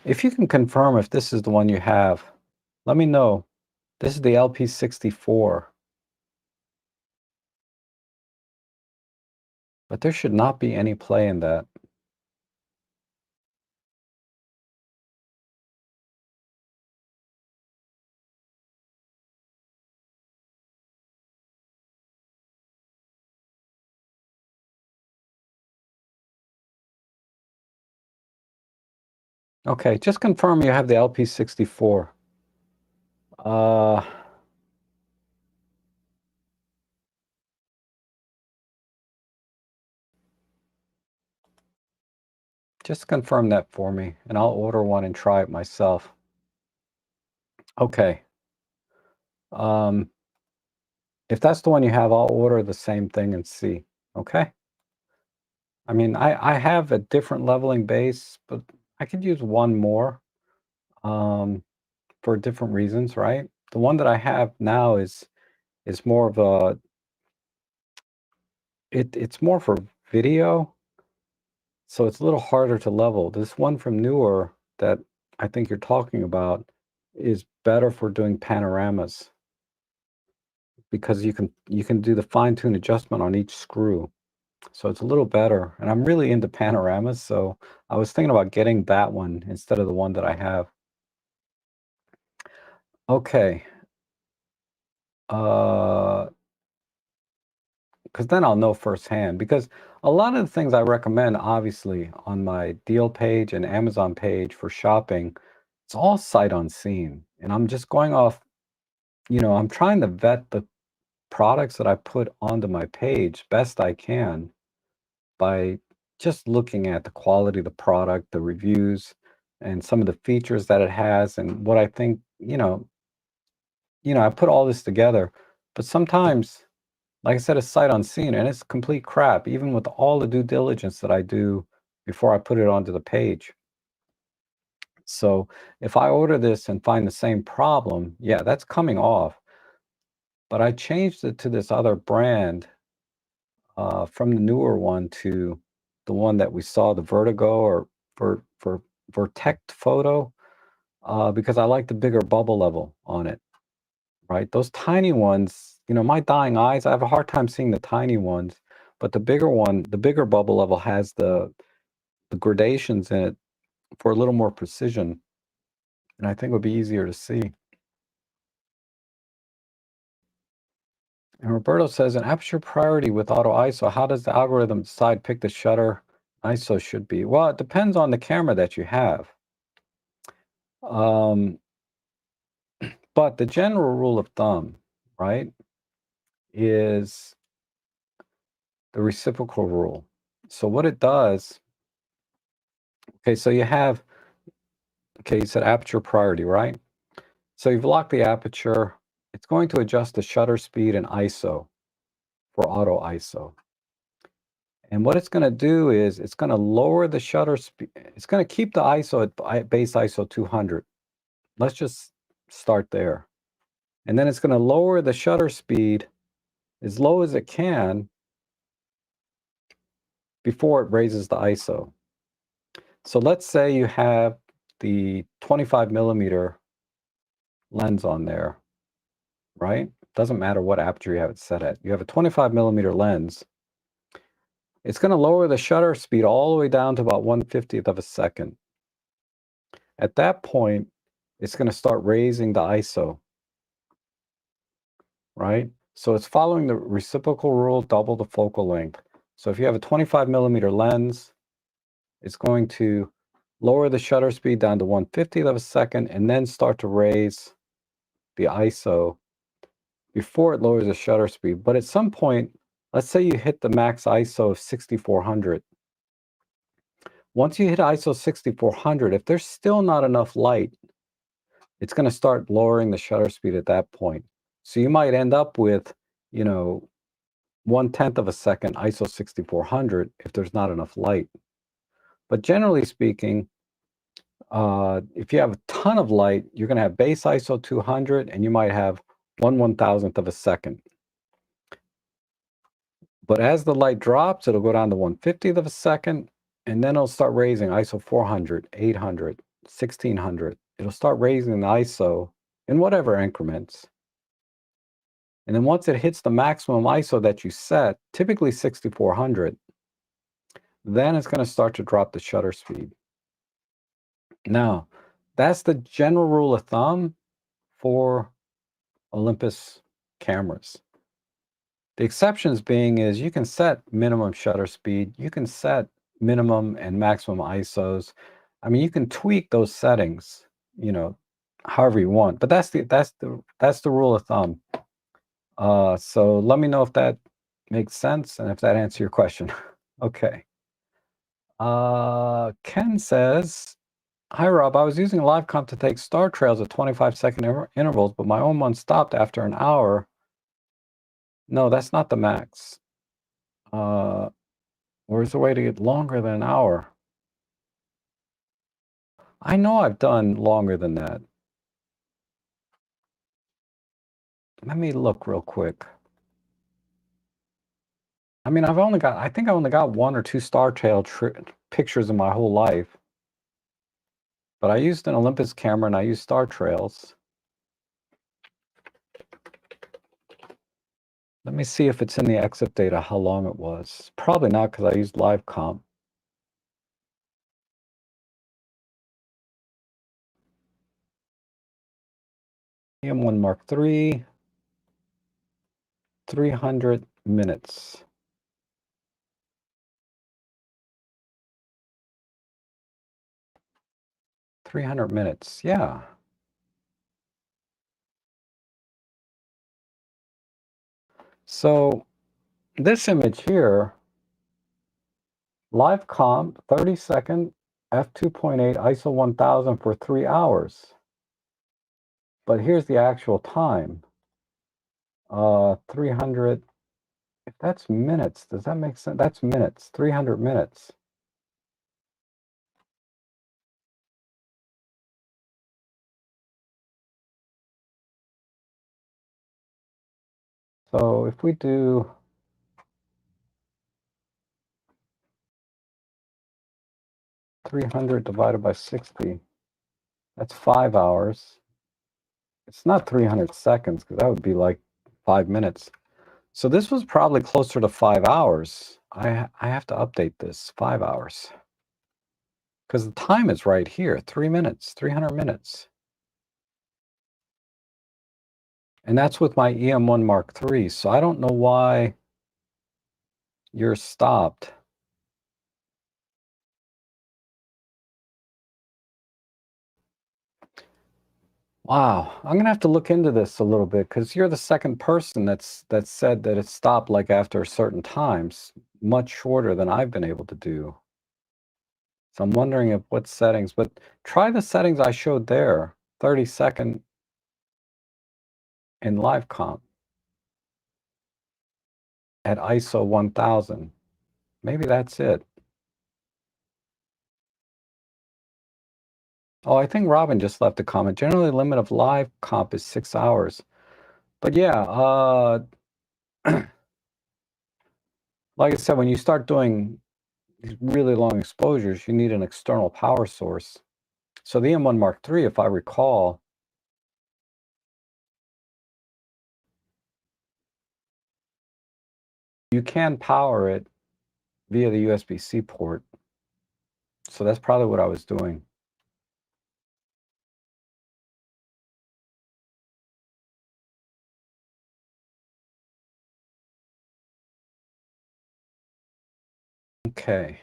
If you can confirm if this is the one you have, let me know. This is the LP64. But there should not be any play in that. Okay, just confirm you have the LP64. Just confirm that for me, and I'll order one and try it myself. Okay. If that's the one you have, I'll order the same thing and see. Okay? I mean, I have a different leveling base, but I could use one more for different reasons, right? The one that I have now is more of a... it's more for video, so it's a little harder to level. This one from newer that I think you're talking about is better for doing panoramas because you can do the fine-tune adjustment on each screw. So it's a little better. And I'm really into panoramas, so I was thinking about getting that one instead of the one that I have. Okay. Because then I'll know firsthand. Because a lot of the things I recommend, obviously, on my deal page and Amazon page for shopping, it's all sight unseen. And I'm just going off, I'm trying to vet the products that I put onto my page best I can by just looking at the quality of the product, the reviews, and some of the features that it has, and what I think, I put all this together. But sometimes, like I said, it's sight unseen, and it's complete crap, even with all the due diligence that I do before I put it onto the page. So if I order this and find the same problem, yeah, that's coming off. But I changed it to this other brand from the newer one to the one that we saw, the Vertigo or for Vertect Photo, because I like the bigger bubble level on it, right? Those tiny ones, my dying eyes, I have a hard time seeing the tiny ones, but the bigger one, the bigger bubble level has the gradations in it for a little more precision, and I think it would be easier to see. And Roberto says, an aperture priority with auto ISO, how does the algorithm decide pick the shutter ISO should be? Well, it depends on the camera that you have. Um, but the general rule of thumb, right, is the reciprocal rule. So what it does, okay, so you have Okay, you said aperture priority, right? So you've locked the aperture. It's going to adjust the shutter speed and ISO for auto ISO. And what it's going to do is it's going to lower the shutter speed. It's going to keep the ISO at base ISO 200. Let's just start there. And then it's going to lower the shutter speed as low as it can before it raises the ISO. So let's say you have the 25 millimeter lens on there, right? Doesn't matter what aperture you have it set at. You have a 25 millimeter lens. It's going to lower the shutter speed all the way down to about 1/50th of a second. At that point, it's going to start raising the ISO, right? So it's following the reciprocal rule, double the focal length. So if you have a 25 millimeter lens, it's going to lower the shutter speed down to 1/50th of a second and then start to raise the ISO before it lowers the shutter speed. But at some point, let's say you hit the max ISO of 6400. Once you hit ISO 6400, if there's still not enough light, it's going to start lowering the shutter speed at that point. So you might end up with, you know, 1/10 of a second ISO 6400 if there's not enough light. But generally speaking, if you have a ton of light, you're going to have base ISO 200 and you might have 1/1000th of a second. But as the light drops, it'll go down to 1/50th of a second, and then it'll start raising ISO 400, 800, 1600. It'll start raising the ISO in whatever increments. And then once it hits the maximum ISO that you set, typically 6400, then it's going to start to drop the shutter speed. Now, that's the general rule of thumb for Olympus cameras. The exceptions being is you can set minimum shutter speed, you can set minimum and maximum ISOs. I mean, you can tweak those settings, you know, however you want. But that's the rule of thumb. So let me know if that makes sense and if that answers your question. Okay. Ken says, "Hi Rob, I was using LiveComp to take star trails at 25-second intervals, but my own one stopped after an hour." No, that's not the max. Where's the way to get longer than an hour? I know I've done longer than that. Let me look real quick. I mean, I think I only got 1 or 2 star trail pictures in my whole life. But I used an Olympus camera and I used star trails. Let me see if it's in the exit data how long it was. Probably not because I used LiveComp. EM1 Mark III, 300 minutes. 300 minutes, yeah. So this image here, live comp, 30-second, f2.8, ISO 1000 for 3 hours. But here's the actual time. 300, if that's minutes, does that make sense? That's minutes, 300 minutes. So if we do 300 divided by 60, that's 5 hours. It's not 300 seconds because that would be like 5 minutes. So this was probably closer to 5 hours. I have to update this, 5 hours. Because the time is right here, 3 minutes, 300 minutes. And that's with my EM1 Mark III. So I don't know why you're stopped. Wow, I'm gonna have to look into this a little bit because you're the second person that's said that it stopped like after certain times, much shorter than I've been able to do. So I'm wondering if what settings, but try the settings I showed there, 30-second in live comp at ISO 1000. Maybe that's it. Oh, I think Robin just left a comment. Generally, the limit of live comp is 6 hours. But yeah, like I said, when you start doing these really long exposures, you need an external power source. So the M1 Mark III, if I recall, you can power it via the USB-C port. So that's probably what I was doing. Okay.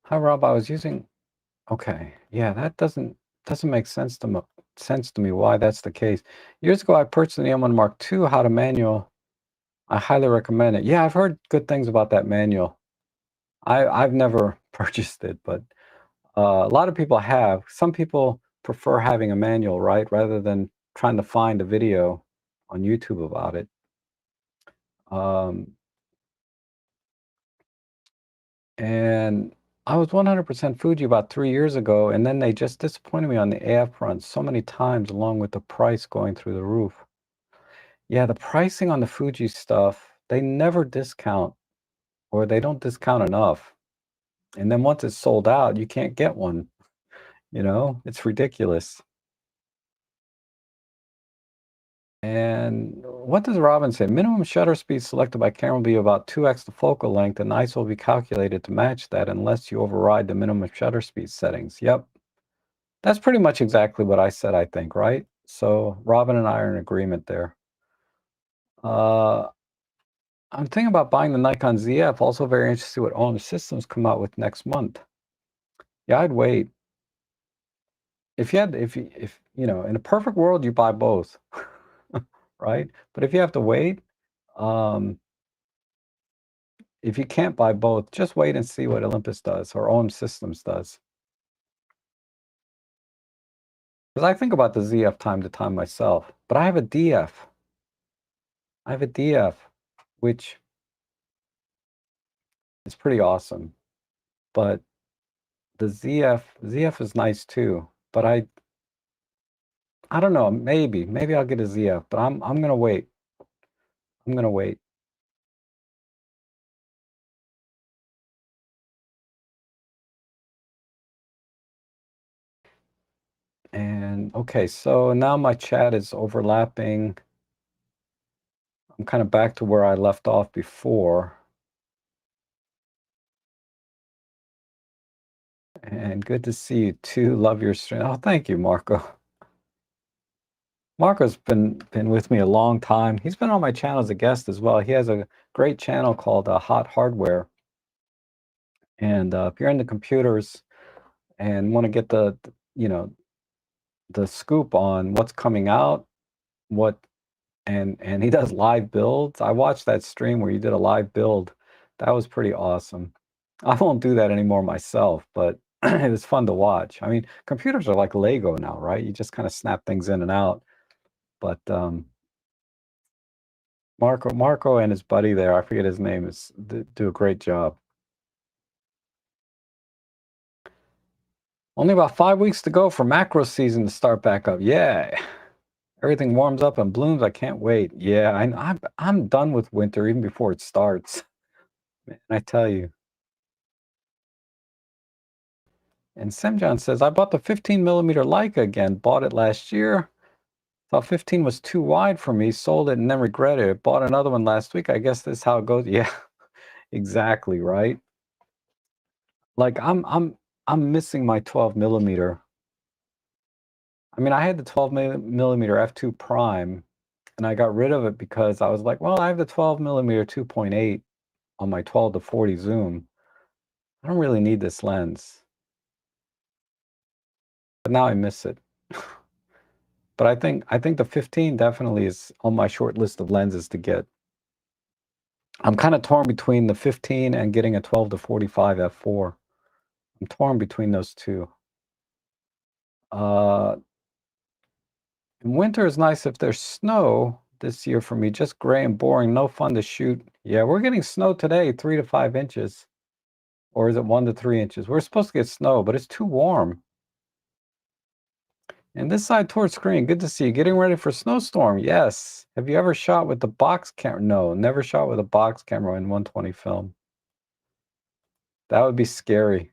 Hi, Rob. I was using. Okay. Yeah, that doesn't make sense to me why that's the case. Years ago, I purchased the M1 Mark II. How to manual. I highly recommend it. Yeah, I've heard good things about that manual. I've never purchased it, but a lot of people have. Some people prefer having a manual, right, rather than trying to find a video on YouTube about it. Um, and I was 100% Fuji about 3 years ago, and then they just disappointed me on the AF front so many times, along with the price going through the roof. Yeah, the pricing on the Fuji stuff, they never discount, or they don't discount enough. And then once it's sold out, you can't get one. It's ridiculous. And what does Robin say? Minimum shutter speed selected by camera will be about 2x the focal length, and ISO will be calculated to match that unless you override the minimum shutter speed settings. Yep. That's pretty much exactly what I said, I think, right? So Robin and I are in agreement there. Uh, I'm thinking about buying the Nikon ZF. Also very interested to see what OM Systems come out with next month. Yeah, I'd wait. If in a perfect world, you buy both, right? But if you have to wait, um, if you can't buy both, just wait and see what Olympus does or OM Systems does. Because I think about the ZF time to time myself, but I have a DF. I have a DF, which is pretty awesome. But the ZF is nice too. But I don't know, maybe I'll get a ZF, but I'm gonna wait. I'm gonna wait. And okay, so now my chat is overlapping. I'm kind of back to where I left off before. And good to see you too. Love your stream. Oh, thank you, Marco. Marco's been with me a long time. He's been on my channel as a guest as well. He has a great channel called Hot Hardware. And if you're into computers and want to get you know, the scoop on what's coming out, what and he does live builds. I watched that stream where you did a live build. That was pretty awesome. I won't do that anymore myself, but it was fun to watch. I mean, computers are like Lego now, right? You just kind of snap things in and out. But Marco and his buddy there, I forget his name, do a great job. Only about 5 weeks to go for macro season to start back up. Yeah. Everything warms up and blooms. I can't wait. Yeah, I'm done with winter even before it starts. Man, I tell you. And Semjon says, I bought the 15 millimeter Leica again. Bought it last year. Thought 15 was too wide for me. Sold it and then regretted it. Bought another one last week. I guess this is how it goes. Yeah, exactly, right? Like I'm missing my 12 millimeter. I mean, I had the 12 millimeter f2 prime, and I got rid of it because I was like, well, I have the 12 millimeter 2.8 on my 12 to 40 zoom. I don't really need this lens, but now I miss it. But I think the 15 definitely is on my short list of lenses to get. I'm kind of torn between the 15 and getting a 12 to 45 f4. I'm torn between those two. Uh, Winter is nice if there's snow this year for me. Just gray and boring, no fun to shoot. Yeah, we're getting snow today, 3 to 5 inches. Or is it 1 to 3 inches? We're supposed to get snow, but it's too warm. And this side towards screen, good to see you. Getting ready for snowstorm, yes. Have you ever shot with the box camera? No, never shot with a box camera in 120 film. That would be scary.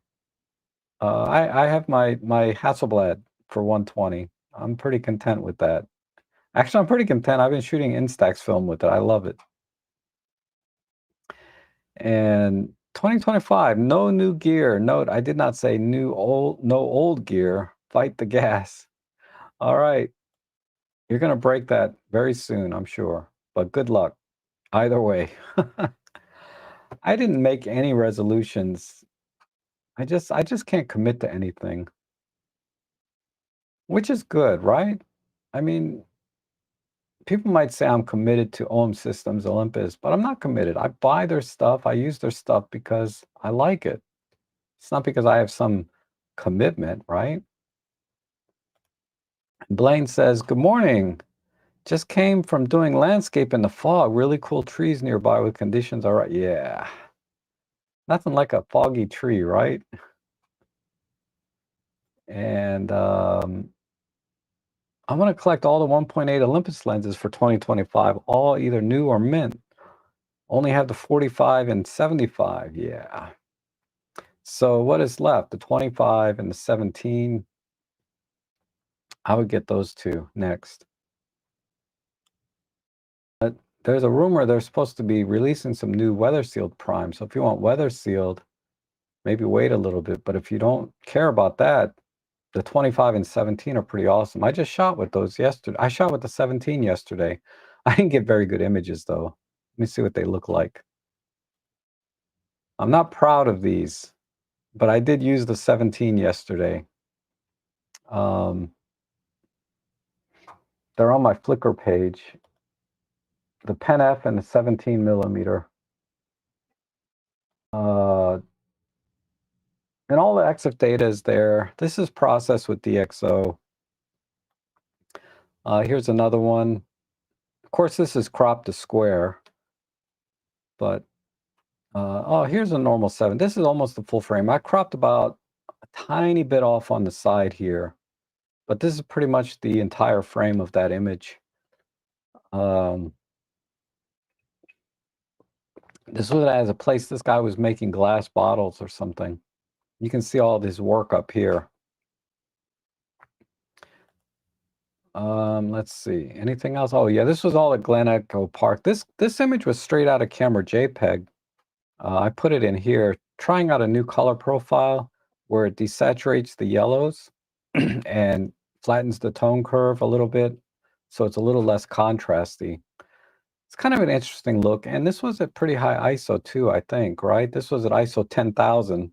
I have my Hasselblad for 120. I'm pretty content with that. Actually, I'm pretty content. I've been shooting Instax film with it. I love it. And 2025, no new gear. Note, I did not say no old gear. Fight the gas. All right. You're going to break that very soon, I'm sure. But good luck. Either way. I didn't make any resolutions. I just can't commit to anything, which is good, right? I mean, people might say I'm committed to OM Systems Olympus, but I'm not committed. I buy their stuff, I use their stuff because I like it. It's not because I have some commitment, right? Blaine says, "Good morning. Just came from doing landscape in the fog. Really cool trees nearby with conditions all right." Yeah. Nothing like a foggy tree, right? And I want to collect all the 1.8 Olympus lenses for 2025, all either new or mint. Only have the 45 and 75. Yeah. So what is left? The 25 and the 17. I would get those two next. But there's a rumor they're supposed to be releasing some new weather sealed prime. So if you want weather sealed, maybe wait a little bit. But if you don't care about that, the 25 and 17 are pretty awesome. I just shot with those yesterday. I shot with the 17 yesterday. I didn't get very good images though. Let me see what they look like. I'm not proud of these, but I did use the 17 yesterday. Um, they're on my Flickr page. The Pen F and the 17 millimeter. And all the EXIF data is there. This is processed with DxO. Here's another one. Of course, this is cropped to square, but oh, here's a normal 7. This is almost the full frame. I cropped about a tiny bit off on the side here, but this is pretty much the entire frame of that image. This was as a place this guy was making glass bottles or something. You can see all of his work up here. Let's see. Anything else? Oh yeah, this was all at Glen Echo Park. This image was straight out of camera JPEG. I put it in here, trying out a new color profile where it desaturates the yellows and flattens the tone curve a little bit, so it's a little less contrasty. It's kind of an interesting look, and this was at pretty high ISO too, I think, right? This was at ISO 10,000.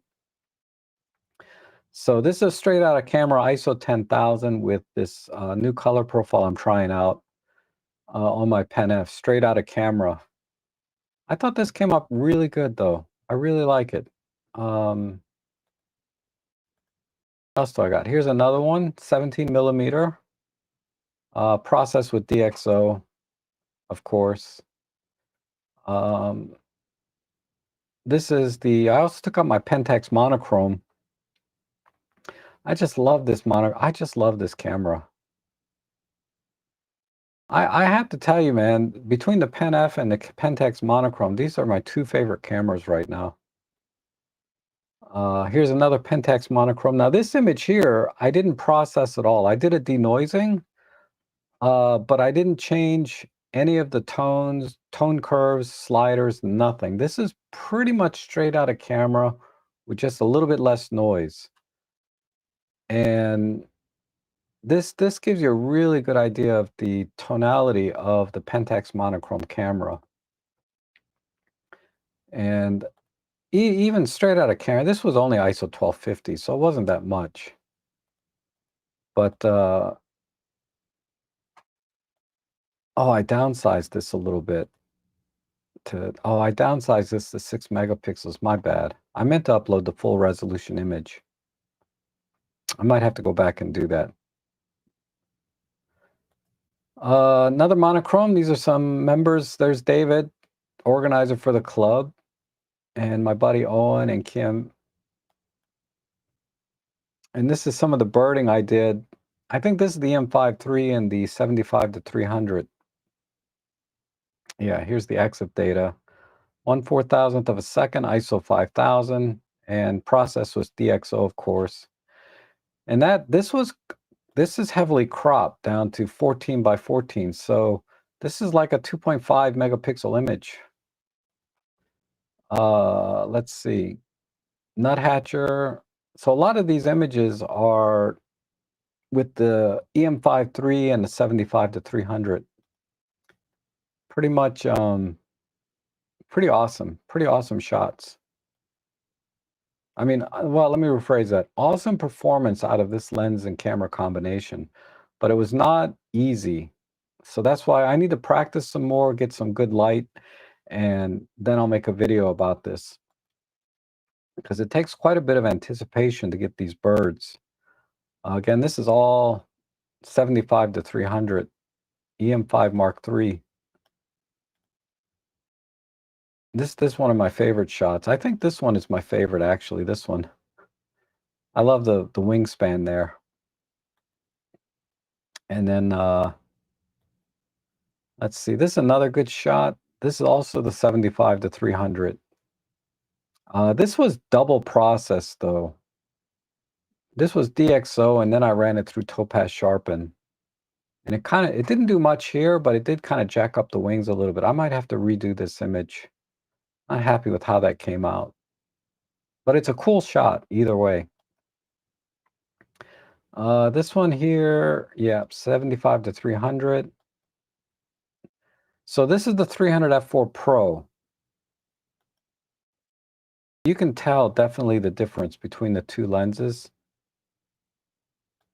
So this is straight out of camera, ISO 10,000 with this new color profile I'm trying out on my Pen F, straight out of camera. I thought this came up really good though. I really like it. What else do I got? Here's another one, 17 millimeter, processed with DxO, of course. This is I also took out my Pentax monochrome. I just love this I just love this camera. I have to tell you, man, between the Pen F and the Pentax monochrome, these are my two favorite cameras right now. Here's another Pentax monochrome. Now this image here, I didn't process at all. I did a denoising, but I didn't change any of the tones, tone curves, sliders, nothing. This is pretty much straight out of camera with just a little bit less noise. And this gives you a really good idea of the tonality of the Pentax monochrome camera. And even straight out of camera, this was only ISO 1250, so it wasn't that much. But oh, I downsized this a little bit. to, oh, I downsized this to 6 megapixels. My bad. I meant to upload the full resolution image. I might have to go back and do that. Another monochrome. These are some members. There's David, organizer for the club, and my buddy Owen and Kim. And this is some of the birding I did. I think this is the M53 and the 75 to 300. Yeah, here's the exit data. 1/4000th of a second, ISO 5000, and process was DxO, of course. And this is heavily cropped down to 14 by 14. So this is like a 2.5 megapixel image. Let's see. Nuthatcher. So a lot of these images are with the EM53 and the 75 to 300. Pretty much pretty awesome shots. I mean, well, let me rephrase that. Awesome performance out of this lens and camera combination, but it was not easy. So that's why I need to practice some more, get some good light, and then I'll make a video about this. Because it takes quite a bit of anticipation to get these birds. Again, this is all 75 to 300, EM5 Mark III. This one of my favorite shots. I think this one is my favorite, actually, this one. I love the wingspan there. And then, let's see, this is another good shot. This is also the 75 to 300. This was double processed, though. This was DxO, and then I ran it through Topaz Sharpen. And it didn't do much here, but it did kind of jack up the wings a little bit. I might have to redo this image. Not happy with how that came out. But it's a cool shot either way. This one here, yeah, 75 to 300. So this is the 300 f4 Pro. You can tell definitely the difference between the two lenses.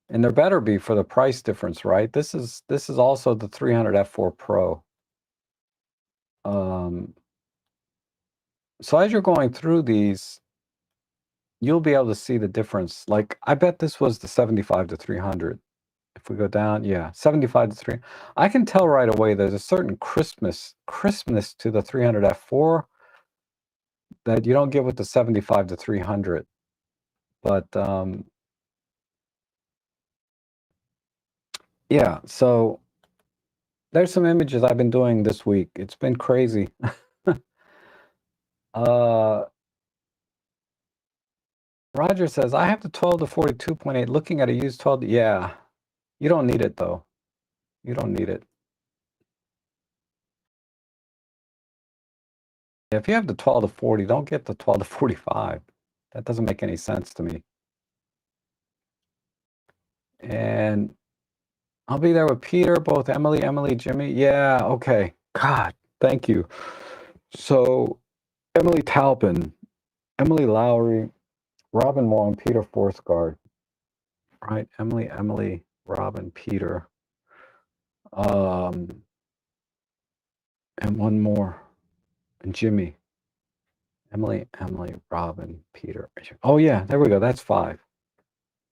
And there better be for the price difference, right? This is also the 300 f4 Pro. So as you're going through these, you'll be able to see the difference. Like, I bet this was the 75 to 300. If we go down, yeah, 75 to 300. I can tell right away there's a certain crispness to the 300 f4 that you don't get with the 75 to 300. But yeah, so there's some images I've been doing this week. It's been crazy. Roger says, I have the 12 to 42.8 looking at a used 12. Yeah, you don't need it, though. You don't need it. If you have the 12 to 40, don't get the 12 to 45. That doesn't make any sense to me. And I'll be there with Peter, both Emily, Jimmy. Yeah, okay. God, thank you. So, Emily Talpin, Emily Lowry, Robin Wong, Peter Forsgard. Right? Emily, Robin, Peter. And one more. And Jimmy. Emily, Robin, Peter. Oh, yeah, there we go. That's 5.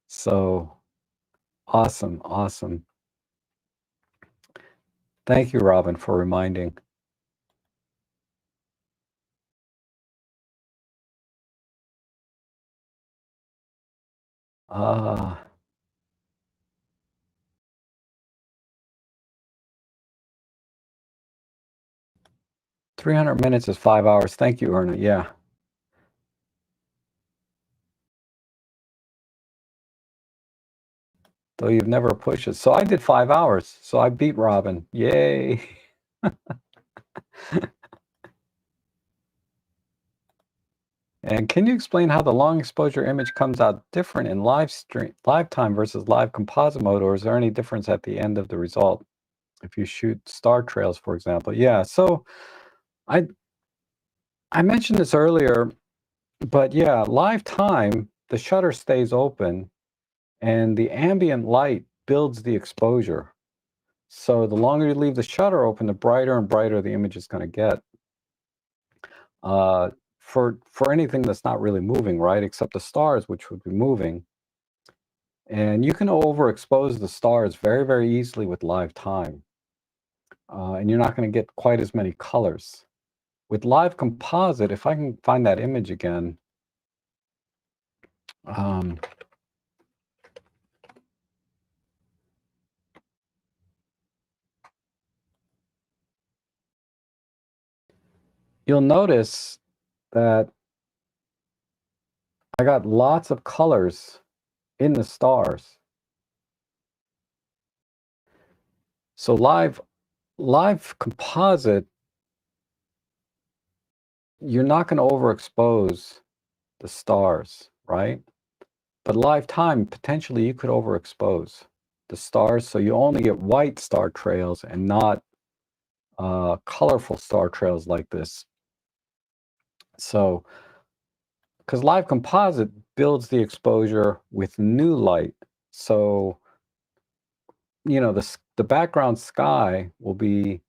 So, awesome. Thank you, Robin, for reminding. Uh, 300 minutes is 5 hours. Thank you, Erna. Yeah. Though you've never pushed it. So I did 5 hours. So I beat Robin. Yay. And can you explain how the long exposure image comes out different in live time versus live composite mode, or is there any difference at the end of the result if you shoot star trails, for example? Yeah, so I mentioned this earlier, but yeah, live time, the shutter stays open and the ambient light builds the exposure. So the longer you leave the shutter open, the brighter and brighter the image is going to get. uh, for anything that's not really moving, right? Except the stars, which would be moving. And you can overexpose the stars very, very easily with live time. And you're not going to get quite as many colors. With live composite, if I can find that image again, um, you'll notice that I got lots of colors in the stars. So live composite, you're not going to overexpose the stars, right? But live time, potentially you could overexpose the stars, so you only get white star trails and not colorful star trails like this. So, because live composite builds the exposure with new light, so the background sky will be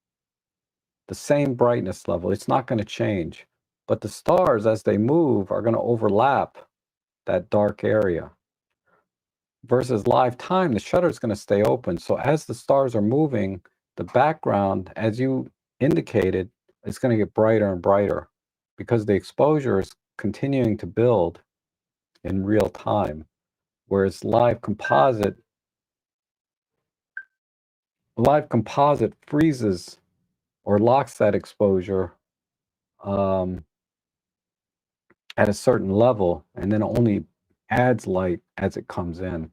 the same brightness level. It's not going to change, but the stars, as they move, are going to overlap that dark area. Versus live time, the shutter is going to stay open. So as the stars are moving, the background, as you indicated, is going to get brighter and brighter because the exposure is continuing to build in real time. Whereas live composite freezes or locks that exposure um, at a certain level, and then only adds light as it comes in.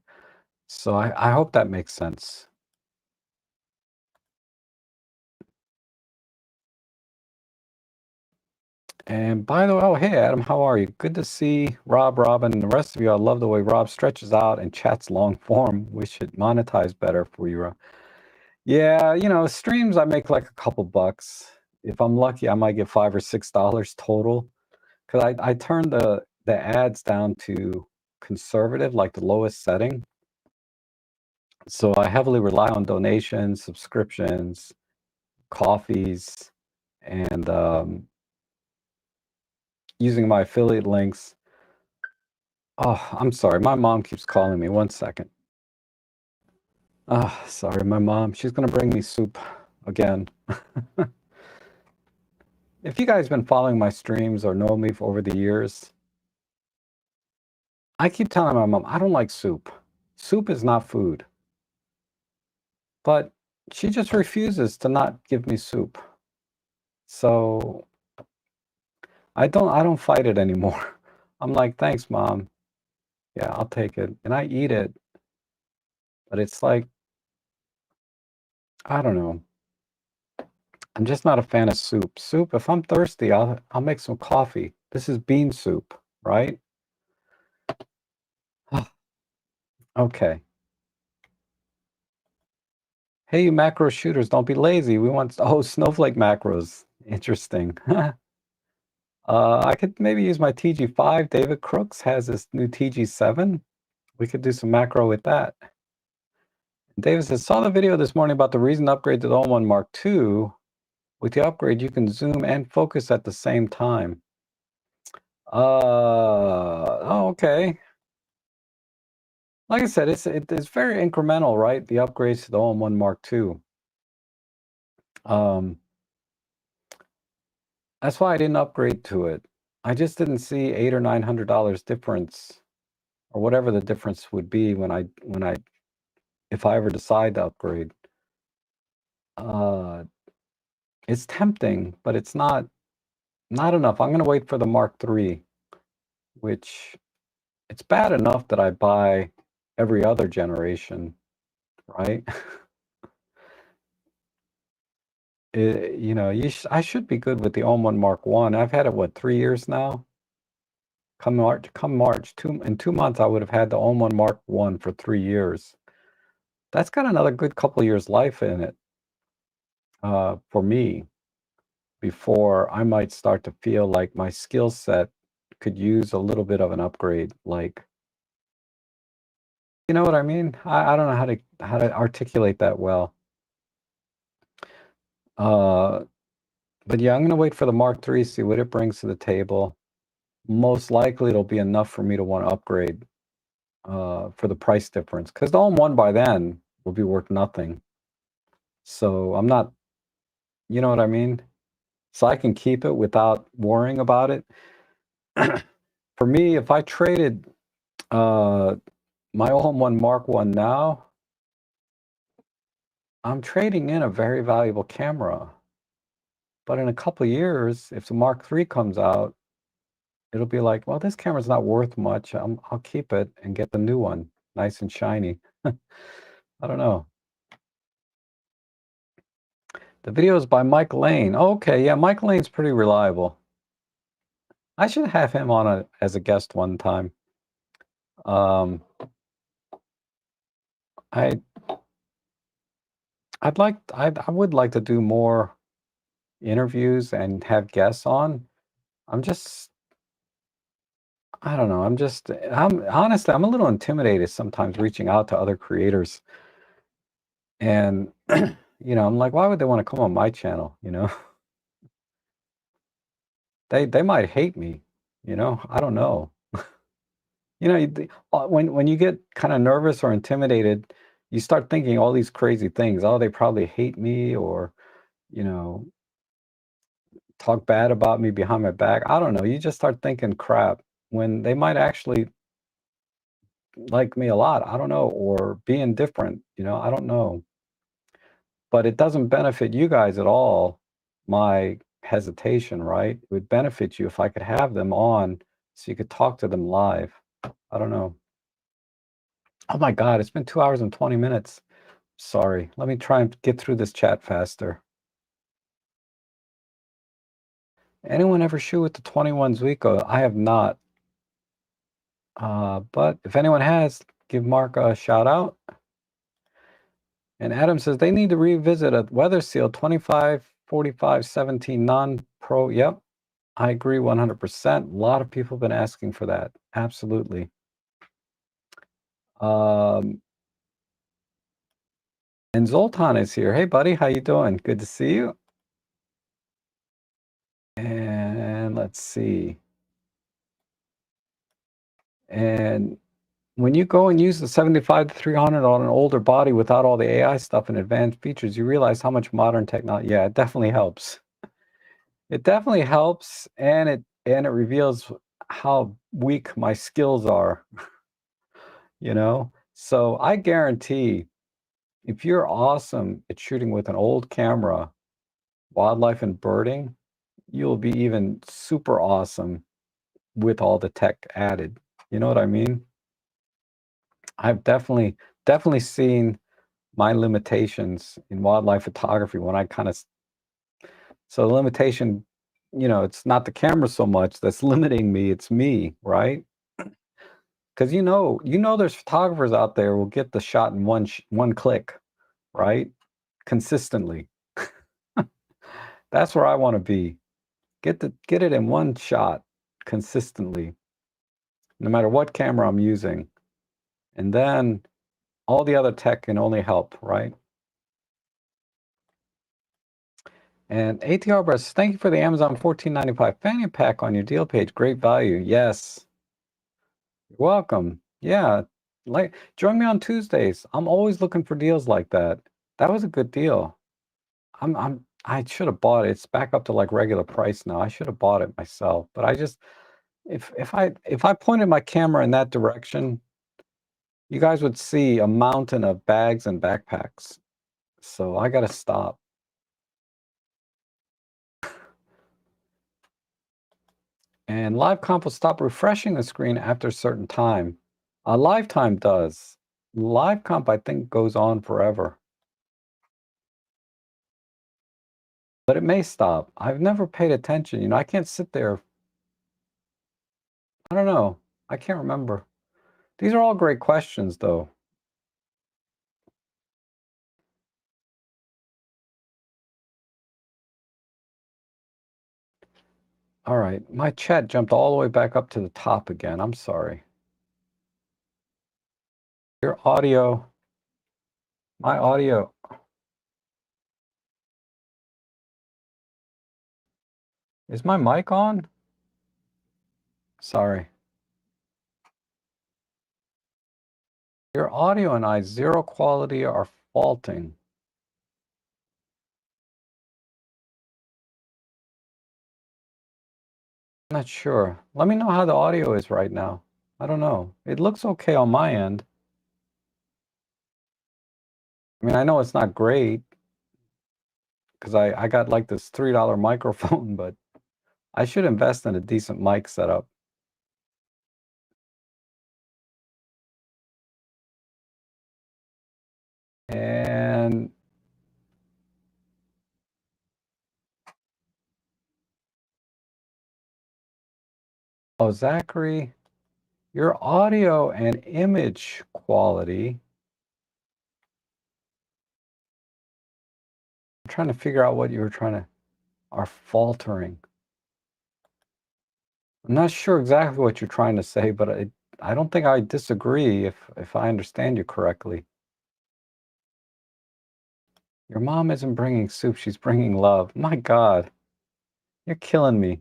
So I hope that makes sense. And by the way, oh, hey, Adam, how are you? Good to see Rob, Robin, and the rest of you. I love the way Rob stretches out and chats long form. We should monetize better for you, Rob. Yeah, streams, I make like a couple bucks. If I'm lucky, I might get $5 or $6 total. Because I turn the ads down to conservative, like the lowest setting. So I heavily rely on donations, subscriptions, coffees, and using my affiliate links. Oh, I'm sorry. My mom keeps calling me. One second. Oh, sorry, my mom. She's gonna bring me soup again. If you guys been following my streams or know me over the years, I keep telling my mom, I don't like soup. Soup is not food. But she just refuses to not give me soup. So I don't fight it anymore. I'm like, thanks, mom. Yeah, I'll take it. And I eat it. But it's like, I don't know. I'm just not a fan of soup. Soup, if I'm thirsty, I'll make some coffee. This is bean soup, right? Okay. Hey, you macro shooters, don't be lazy. We want snowflake macros. Interesting. I could maybe use my TG5. David Crooks has this new TG7. We could do some macro with that. David says, saw the video this morning about the recent upgrade to the All-in-One Mark II. With the upgrade, you can zoom and focus at the same time. Oh, okay. Like I said, it's very incremental, right? The upgrades to the All-in-One Mark II. That's why I didn't upgrade to it. I just didn't see $800 or $900 difference, or whatever the difference would be if I ever decide to upgrade. It's tempting, but it's not enough. I'm gonna wait for the Mark III, which it's bad enough that I buy every other generation, right? I should be good with the All-in-One Mark I. I've had it, what, 3 years now? Come March, in 2 months, I would have had the All-in-One Mark I for 3 years. That's got another good couple years life in it, for me, before I might start to feel like my skill set could use a little bit of an upgrade, like, you know what I mean? I don't know how to articulate that well. But yeah, I'm going to wait for the Mark III, see what it brings to the table. Most likely it'll be enough for me to want to upgrade for the price difference, because the all-in-one by then will be worth nothing. So I'm not, you know what I mean? So I can keep it without worrying about it. For me, if I traded my all-in-one Mark I now, I'm trading in a very valuable camera. But in a couple of years, if the Mark III comes out, it'll be like, well, this camera's not worth much. I'll keep it and get the new one, nice and shiny. I don't know. The video is by Mike Lane. Okay, yeah, Mike Lane's pretty reliable. I should have him on as a guest one time. Um, I I would like to do more interviews and have guests on. I'm just I don't know. I'm honestly I'm a little intimidated sometimes reaching out to other creators. And I'm like, why would they want to come on my channel, They might hate me, I don't know. When you get kind of nervous or intimidated, you start thinking all these crazy things. Oh, they probably hate me, or, you know, talk bad about me behind my back. I don't know. You just start thinking crap when they might actually like me a lot. I don't know, or be indifferent, I don't know. But it doesn't benefit you guys at all, my hesitation, right? It would benefit you if I could have them on so you could talk to them live. I don't know. Oh my God, it's been 2 hours and 20 minutes. Sorry. Let me try and get through this chat faster. Anyone ever shoot with the 21 Zuiko? I have not. But if anyone has, give Mark a shout out. And Adam says they need to revisit a Weather Seal 254517 non-pro. Yep, I agree 100%. A lot of people have been asking for that. Absolutely. And Zoltan is here. Hey, buddy, how you doing? Good to see you. And let's see. And when you go and use the 75 to 300 on an older body without all the AI stuff and advanced features, you realize how much modern technology. Yeah, it definitely helps. It definitely helps, and it reveals how weak my skills are. So I guarantee if you're awesome at shooting with an old camera, wildlife and birding, you'll be even super awesome with all the tech added. You know what I mean? I've definitely seen my limitations in wildlife photography when I kind of so the limitation, it's not the camera so much that's limiting me, it's me, right? Because there's photographers out there will get the shot in one click, right? Consistently. That's where I want to be. Get it in one shot consistently, no matter what camera I'm using. And then all the other tech can only help, right? And ATR Breast, thank you for the Amazon $14.95 fanny pack on your deal page. Great value. Yes. You're welcome. Yeah. Join me on Tuesdays. I'm always looking for deals like that. That was a good deal. I should have bought it. It's back up to like regular price now. I should have bought it myself. But I just if I pointed my camera in that direction, you guys would see a mountain of bags and backpacks. So I gotta stop. And live comp will stop refreshing the screen after a certain time. A lifetime does. Live comp, I think, goes on forever. But it may stop. I've never paid attention. I can't sit there. I don't know. I can't remember. These are all great questions, though. All right. My chat jumped all the way back up to the top again. I'm sorry. Your audio. My audio. Is my mic on? Sorry. Your audio and I zero quality are faulting. I'm not sure. Let me know how the audio is right now. I don't know. It looks okay on my end. I mean, I know it's not great because I got like this $3 microphone, but I should invest in a decent mic setup. And oh, Zachary, your audio and image quality. I'm trying to figure out what you were trying to are faltering. I'm not sure exactly what you're trying to say, but I don't think I disagree if I understand you correctly. Your mom isn't bringing soup, she's bringing love. My God, you're killing me.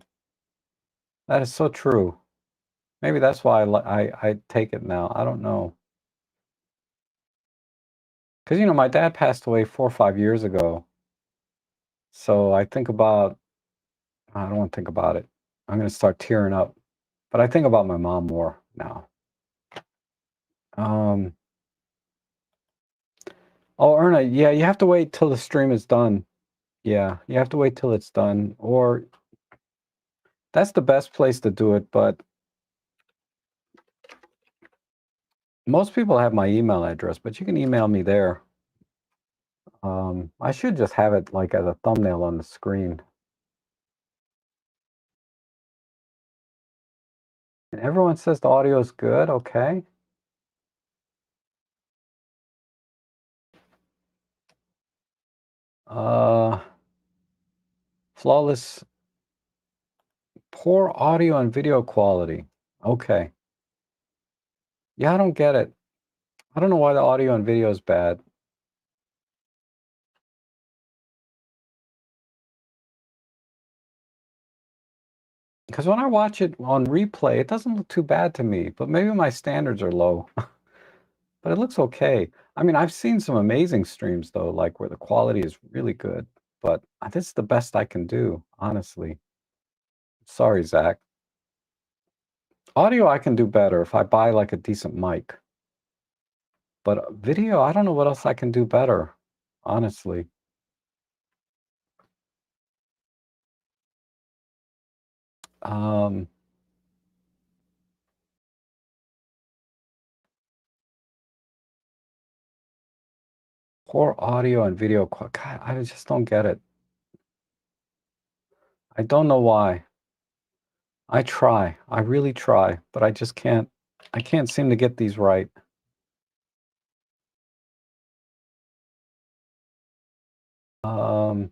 That is so true. Maybe that's why I take it now. I don't know. Because, my dad passed away 4 or 5 years ago. So I think about, I don't want to think about it. I'm going to start tearing up. But I think about my mom more now. Um, oh, Erna, yeah, you have to wait till the stream is done. Yeah, you have to wait till it's done. Or that's the best place to do it. But most people have my email address, but you can email me there. I should just have it like as a thumbnail on the screen. And everyone says the audio is good. Okay. Uh, flawless, poor audio and video quality. Okay. Yeah, I don't get it. I don't know why the audio and video is bad. Because when I watch it on replay, it doesn't look too bad to me, but maybe my standards are low. But it looks okay. I mean, I've seen some amazing streams though, like where the quality is really good, but this is the best I can do, honestly. Sorry, Zach. Audio I can do better if I buy like a decent mic. But video, I don't know what else I can do better, honestly. Um, poor audio and video. God, I just don't get it. I don't know why. I try. I really try, but I just can't. I can't seem to get these right. Um,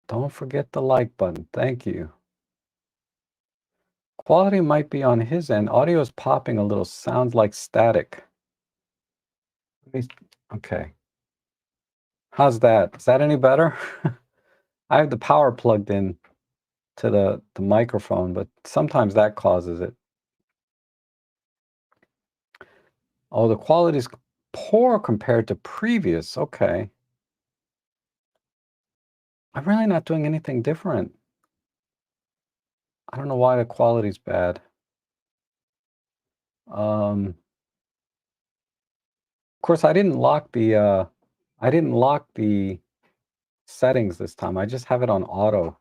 don't forget the like button. Thank you. Quality might be on his end. Audio is popping a little. Sounds like static. Okay. How's that? Is that any better? I have the power plugged in to the microphone, but sometimes that causes it. Oh, the quality is poor compared to previous. Okay. I'm really not doing anything different. I don't know why the quality's bad. Of course, I didn't lock the settings this time. I just have it on auto.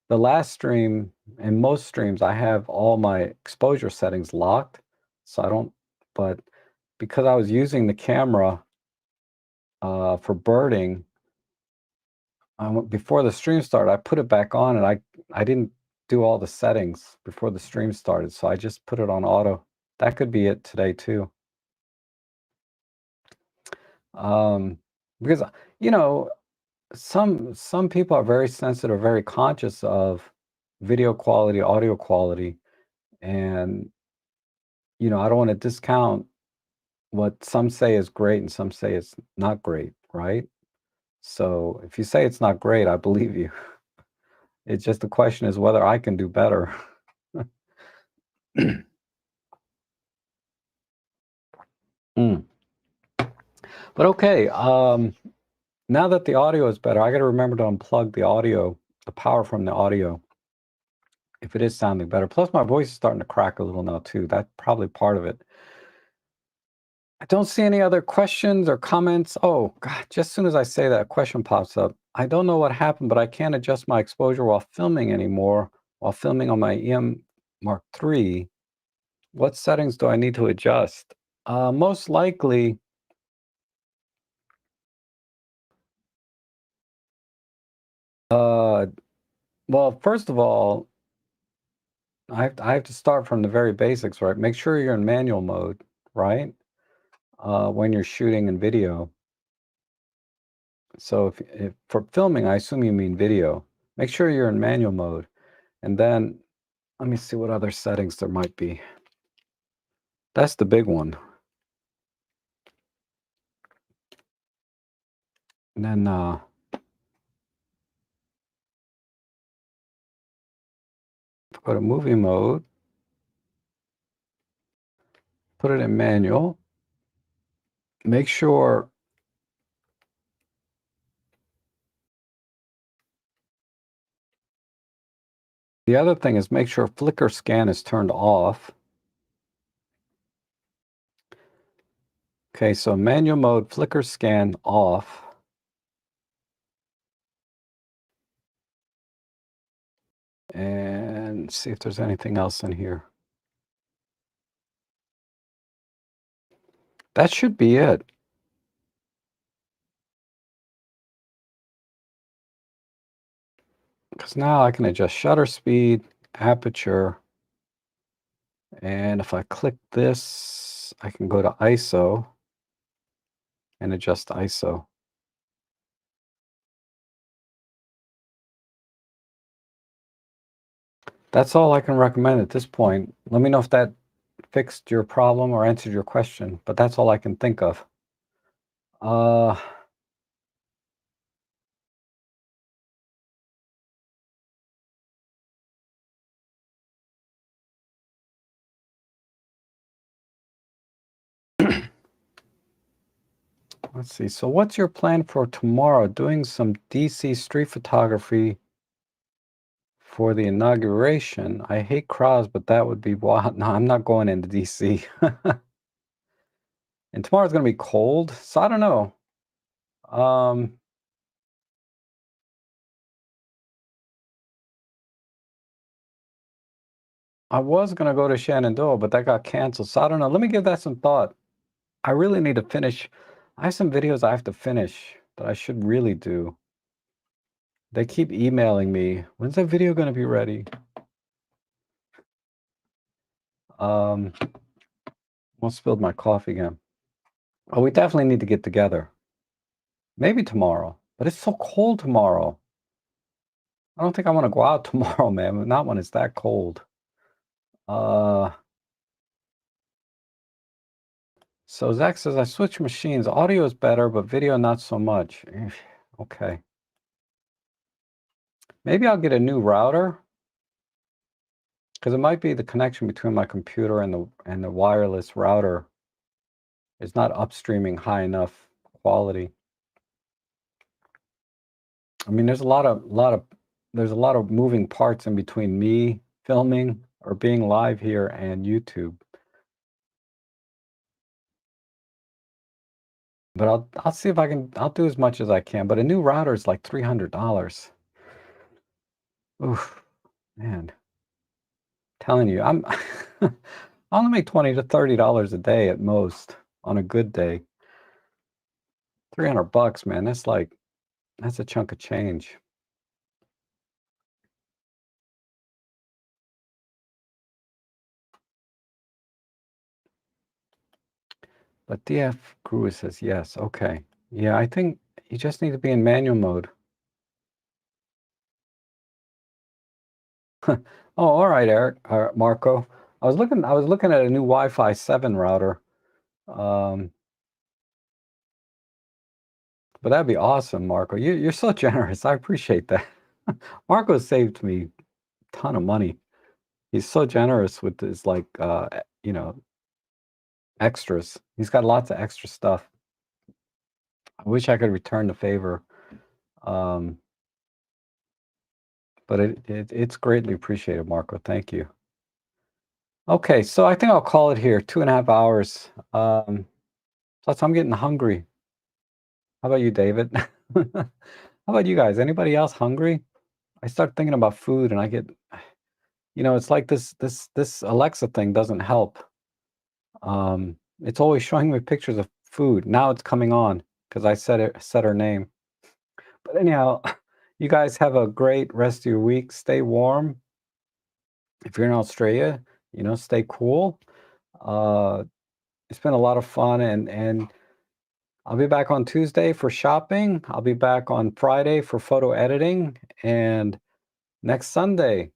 The last stream and most streams, I have all my exposure settings locked, so I don't. But because I was using the camera for birding, before the stream started, I put it back on, and I didn't do all the settings before the stream started, so I just put it on auto. That could be it today too. Because you know some people are very sensitive, very conscious of video quality, audio quality, and I don't want to discount what some say is great and some say it's not great, right? So if you say it's not great, I believe you. It's just the question is whether I can do better. Mm. But okay, now that the audio is better, I got to remember to unplug the audio, the power from the audio, if it is sounding better. Plus, my voice is starting to crack a little now too. That's probably part of it. I don't see any other questions or comments. Oh, God, just as soon as I say that, a question pops up. I don't know what happened, but I can't adjust my exposure while filming anymore, while filming on my EM Mark III. What settings do I need to adjust? Most likely, uh, well, first of all, I have to start from the very basics, right? Make sure you're in manual mode, right? When you're shooting in video. So if for filming, I assume you mean video. Make sure you're in manual mode. And then let me see what other settings there might be. That's the big one. And then go to movie mode, put it in manual. Make sure the other thing is make sure flicker scan is turned off. Okay, so manual mode, flicker scan off. And see if there's anything else in here. That should be it. Because now I can adjust shutter speed, aperture, and if I click this, I can go to ISO and adjust ISO. That's all I can recommend at this point. Let me know if that fixed your problem or answered your question, but that's all I can think of. Uh, let's see. So what's your plan for tomorrow? Doing some DC street photography for the inauguration. I hate crowds, but that would be wild. No, I'm not going into DC. And tomorrow's going to be cold, so I don't know. Um, I was going to go to Shenandoah, but that got canceled, so I don't know. Let me give that some thought. I really need to finish. I have some videos I have to finish that I should really do. They keep emailing me, when's that video going to be ready? Almost spilled my coffee again. Oh, we definitely need to get together. Maybe tomorrow, but it's so cold tomorrow. I don't think I want to go out tomorrow, man. Not when it's that cold. Uh, so Zach says I switched machines. Audio is better, but video not so much. Okay. Maybe I'll get a new router because it might be the connection between my computer and the wireless router is not upstreaming high enough quality. I mean, there's a lot of moving parts in between me filming or being live here and YouTube. But I'll see if I'll do as much as I can. But a new router is like $300. Oof, man. Telling you, I only make $20 to $30 a day at most on a good day. $300, man. That's a chunk of change. But DF Crew says yes. Okay. Yeah, I think you just need to be in manual mode. Oh, all right, Eric, Marco. I was looking at a new Wi-Fi 7 router. But that'd be awesome, Marco. You're so generous. I appreciate that. Marco saved me a ton of money. He's so generous with his like you know, extras. He's got lots of extra stuff. I wish I could return the favor. Um, but it's greatly appreciated, Marco. Thank you. Okay, so I think I'll call it here. 2.5 hours. Plus I'm getting hungry. How about you, David? How about you guys? Anybody else hungry? I start thinking about food and I get, it's like this Alexa thing doesn't help. It's always showing me pictures of food. Now it's coming on because I said her name. But anyhow, you guys have a great rest of your week. Stay warm. If you're in Australia, stay cool. Uh, it's been a lot of fun, and I'll be back on Tuesday for shopping. I'll be back on Friday for photo editing, and next Sunday,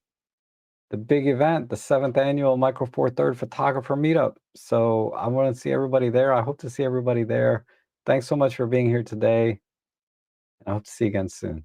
the big event, the 7th annual Micro Four Third Photographer Meetup. So I want to see everybody there. I hope to see everybody there. Thanks so much for being here today. I hope to see you again soon.